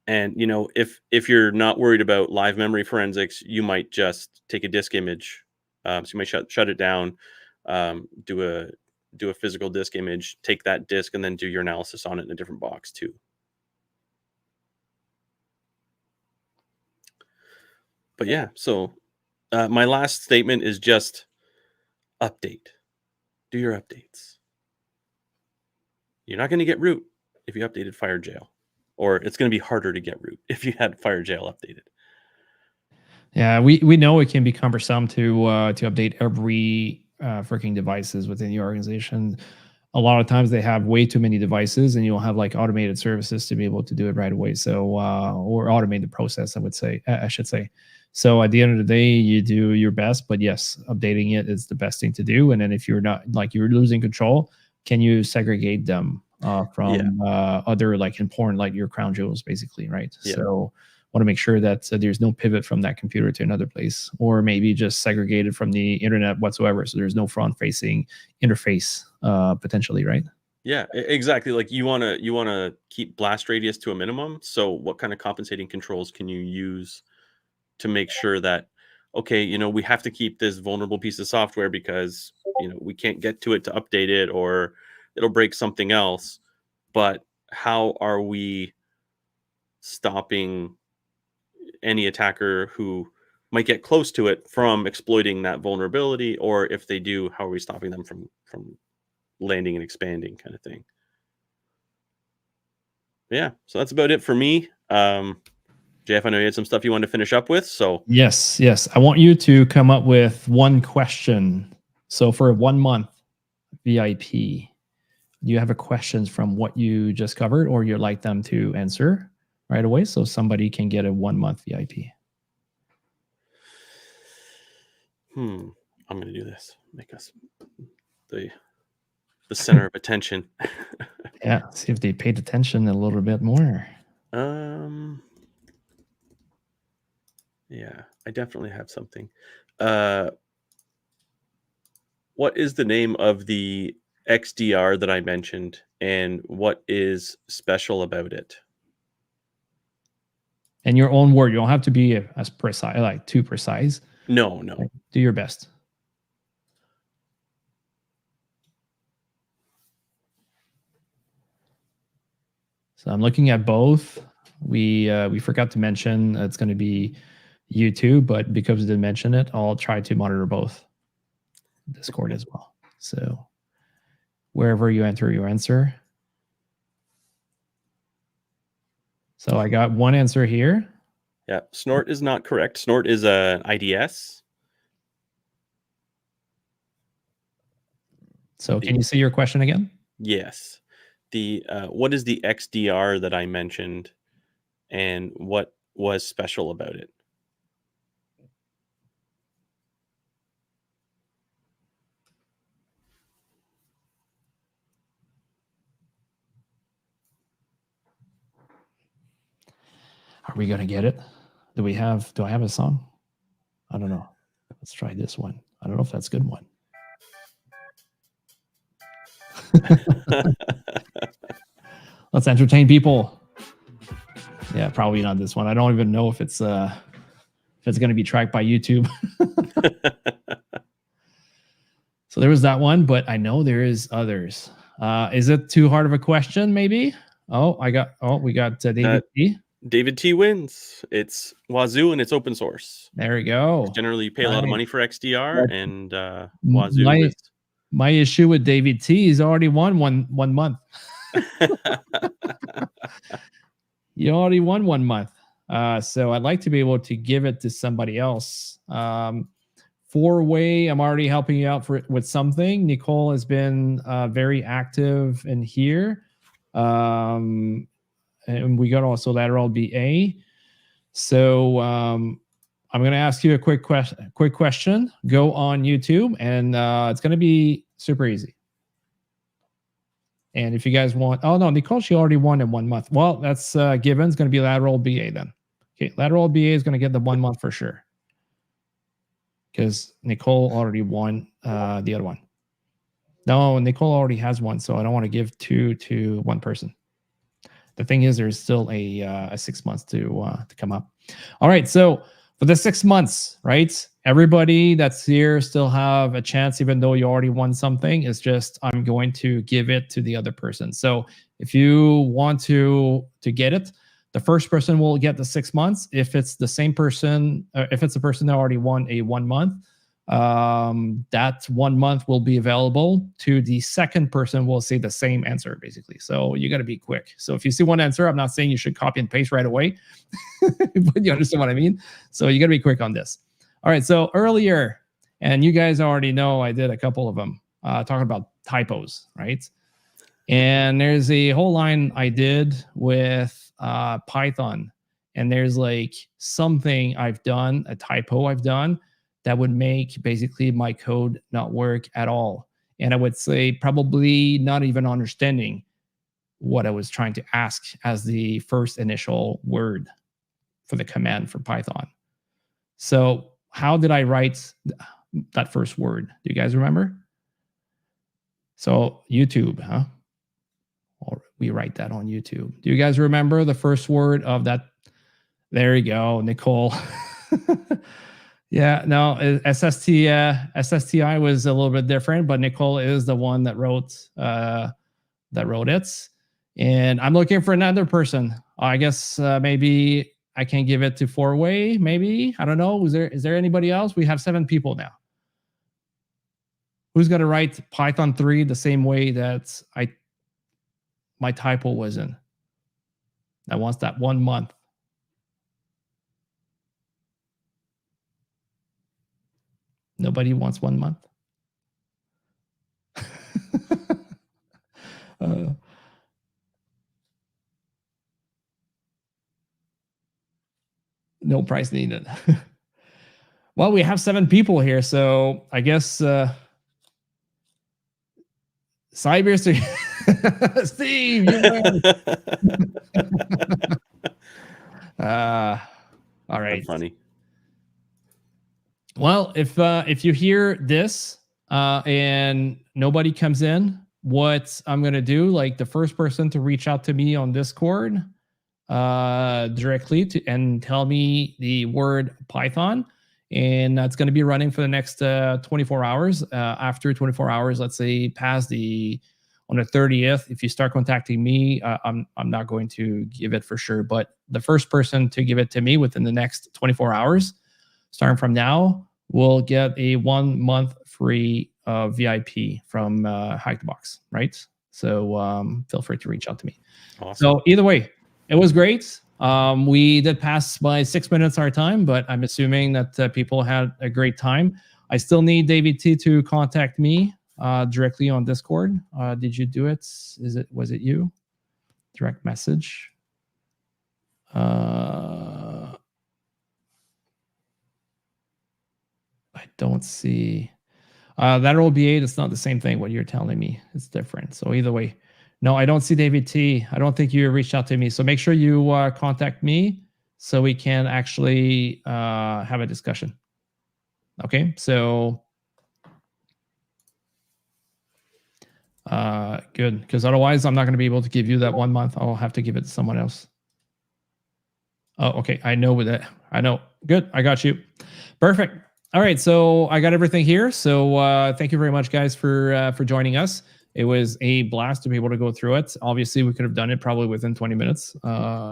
And if you're not worried about live memory forensics, you might just take a disk image. So you might shut it down, do a physical disk image, take that disk, and then do your analysis on it in a different box too. But yeah, so my last statement is just update. Do your updates. You're not going to get root if you updated Firejail, or it's going to be harder to get root if you had Firejail updated. Yeah, we know it can be cumbersome to update every freaking devices within the organization. A lot of times they have way too many devices, and you'll have like automated services to be able to do it right away. So or automate the process, I should say. So at the end of the day, you do your best, but yes, updating it is the best thing to do. And then if you're not, like, you're losing control, can you segregate them from other like important, like your crown jewels, basically, right? Yeah. So want to make sure that there's no pivot from that computer to another place, or maybe just segregated from the internet whatsoever. So there's no front-facing interface potentially, right? Yeah, exactly. Like you want to keep blast radius to a minimum. So what kind of compensating controls can you use to make sure that, okay, we have to keep this vulnerable piece of software because, we can't get to it to update it, or it'll break something else. But how are we stopping any attacker who might get close to it from exploiting that vulnerability? Or if they do, how are we stopping them from landing and expanding, kind of thing? Yeah, so that's about it for me. JF, I know you had some stuff you wanted to finish up with, so Yes, yes. I want you to come up with one question. So for a 1 month VIP, do you have a questions from what you just covered, or you'd like them to answer right away so somebody can get a 1 month VIP? I'm going to do this. Make us the center of attention. Yeah, see if they paid attention a little bit more. Yeah, I definitely have something. What is the name of the XDR that I mentioned, and what is special about it? In your own word, you don't have to be as precise, like too precise. No. Like, do your best. So I'm looking at both. We forgot to mention it's going to be YouTube, but because we didn't mention it, I'll try to monitor both Discord as well. So wherever you enter your answer. So I got one answer here. Yeah, snort is not correct. Snort is a IDS. So can you see your question again? Yes. What is the XDR that I mentioned, and what was special about it? Are we gonna get it? Do I have a song? I don't know. Let's try this one. I don't know if that's a good one. Let's entertain people. Yeah, probably not this one. I don't even know if it's going to be tracked by YouTube. So there was that one, but I know there is others. Is it too hard of a question? Maybe. We got David T. David T wins. It's Wazoo and it's open source. There we go. Generally, you pay a lot of money for XDR, and Wazoo is. My issue with David T is already won one month. You already won 1 month. So I'd like to be able to give it to somebody else. Four-way, I'm already helping you out with something. Nicole has been very active in here. And we got also lateral BA. So I'm going to ask you a quick question. Go on YouTube, and it's going to be super easy. And if you guys want, oh no, Nicole, she already won in 1 month. Well, that's given. It's going to be lateral BA then. Okay, lateral BA is going to get the 1 month for sure, because Nicole already won the other one. No, Nicole already has one, so I don't want to give two to one person. The thing is, there's still a 6 months to come up. All right, so for the 6 months, right? Everybody that's here still have a chance, even though you already won something. It's just I'm going to give it to the other person. So if you want to get it, the first person will get the 6 months. If it's the same person, if it's a person that already won a 1 month, that 1 month will be available to the second person. Will say the same answer basically. So you got to be quick. So if you see one answer, I'm not saying you should copy and paste right away, but you understand what I mean. So you got to be quick on this. All right. So earlier, and you guys already know, I did a couple of them talking about typos, right? And there's a whole line I did with Python, and there's like something I've done, a typo I've done, that would make basically my code not work at all. And I would say probably not even understanding what I was trying to ask as the first initial word for the command for Python. So how did I write that first word? Do you guys remember? So YouTube, huh? Or we write that on YouTube. Do you guys remember the first word of that? There you go, Nicole. Yeah, no, SSTI was a little bit different, but Nicole is the one that wrote it. And I'm looking for another person. I guess maybe I can give it to four-way. Maybe, I don't know. Is there anybody else? We have 7 people now. Who's gonna write Python 3 the same way that my typo was in? That wants that 1 month. Nobody wants 1 month. No price needed. Well, we have 7 people here, so I guess Cyber Steve, you win. All right. That's funny. Well, if you hear this and nobody comes in, what I'm going to do, like the first person to reach out to me on Discord directly and tell me the word Python, and that's going to be running for the next 24 hours. After 24 hours, let's say past the on the 30th. If you start contacting me, I'm not going to give it for sure. But the first person to give it to me within the next 24 hours, starting from now, will get a 1 month free VIP from Hack the Box, right? So feel free to reach out to me. Awesome. So either way, it was great. We did pass by 6 minutes our time, but I'm assuming that people had a great time. I still need David T to contact me directly on Discord. Did you do it? Was it you? Direct message. I don't see. That OBA, that's not the same thing. What you're telling me, it's different. So either way, no, I don't see David T. I don't think you reached out to me. So make sure you contact me so we can actually have a discussion. Okay, so good, because otherwise I'm not going to be able to give you that 1 month. I'll have to give it to someone else. Oh, okay, I know with it. I know. Good, I got you. Perfect. All right, so I got everything here. So thank you very much, guys, for joining us. It was a blast to be able to go through it. Obviously, we could have done it probably within 20 minutes,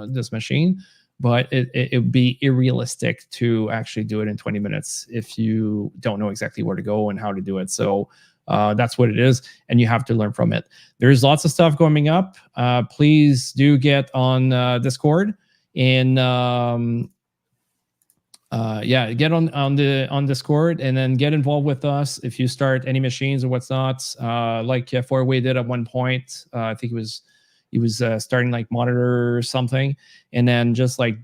this machine, but it would be unrealistic to actually do it in 20 minutes if you don't know exactly where to go and how to do it. So that's what it is, and you have to learn from it. There's lots of stuff coming up. Please do get on Discord and yeah, get on Discord and then get involved with us if you start any machines or what's not. Like Fourway did at one point. I think he was starting like monitor or something, and then just like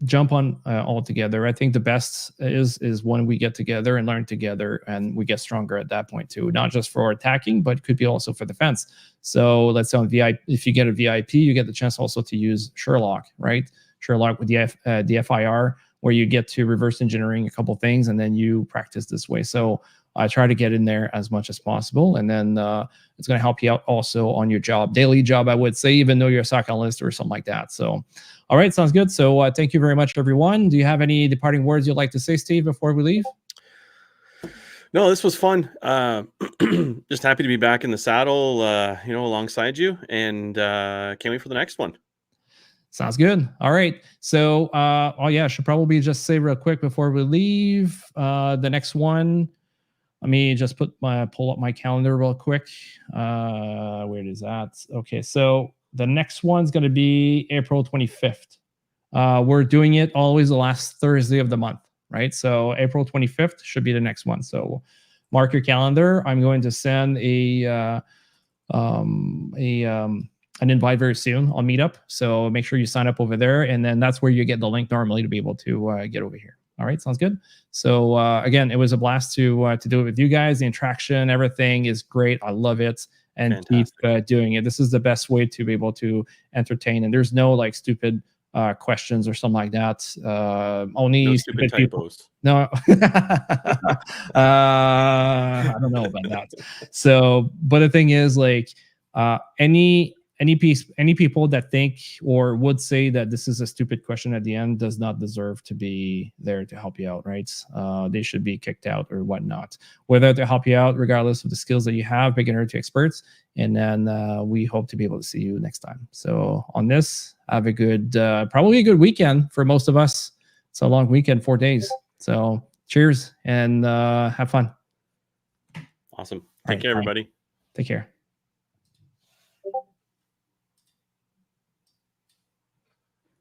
jump on all together. I think the best is when we get together and learn together, and we get stronger at that point too. Not just for attacking, but could be also for defense. So let's say on VIP, if you get a VIP, you get the chance also to use Sherlock, right? Sherlock with the FIR, where you get to reverse engineering a couple things, and then you practice this way. So I try to get in there as much as possible, and then it's going to help you out also on your job, daily job, I would say, even though you're a SOC analyst or something like that. So, all right, sounds good. So thank you very much, everyone. Do you have any departing words you'd like to say, Steve, before we leave? No, this was fun. Just happy to be back in the saddle, alongside you, and can't wait for the next one. Sounds good. All right. So, oh yeah, I should probably just say real quick before we leave, the next one. Let me just pull up my calendar real quick. Where is that? Okay, so the next one's going to be April 25th. We're doing it always the last Thursday of the month, right? So April 25th should be the next one. So mark your calendar. I'm going to send an invite very soon on Meetup. So make sure you sign up over there, and then that's where you get the link normally to be able to get over here. All right, sounds good. So again, it was a blast to do it with you guys. The interaction, everything is great. I love it, and fantastic. Keep doing it. This is the best way to be able to entertain, and there's no like stupid questions or something like that. Only no stupid typos. No, I don't know about that. So, but the thing is, like, any people that think or would say that this is a stupid question at the end does not deserve to be there to help you out, right? They should be kicked out or whatnot. Whether to help you out, regardless of the skills that you have, beginner to experts. And then we hope to be able to see you next time. So on this, have a good, probably a good weekend for most of us. It's a long weekend, 4 days. So cheers and have fun. Awesome. Take care, everybody. Take care.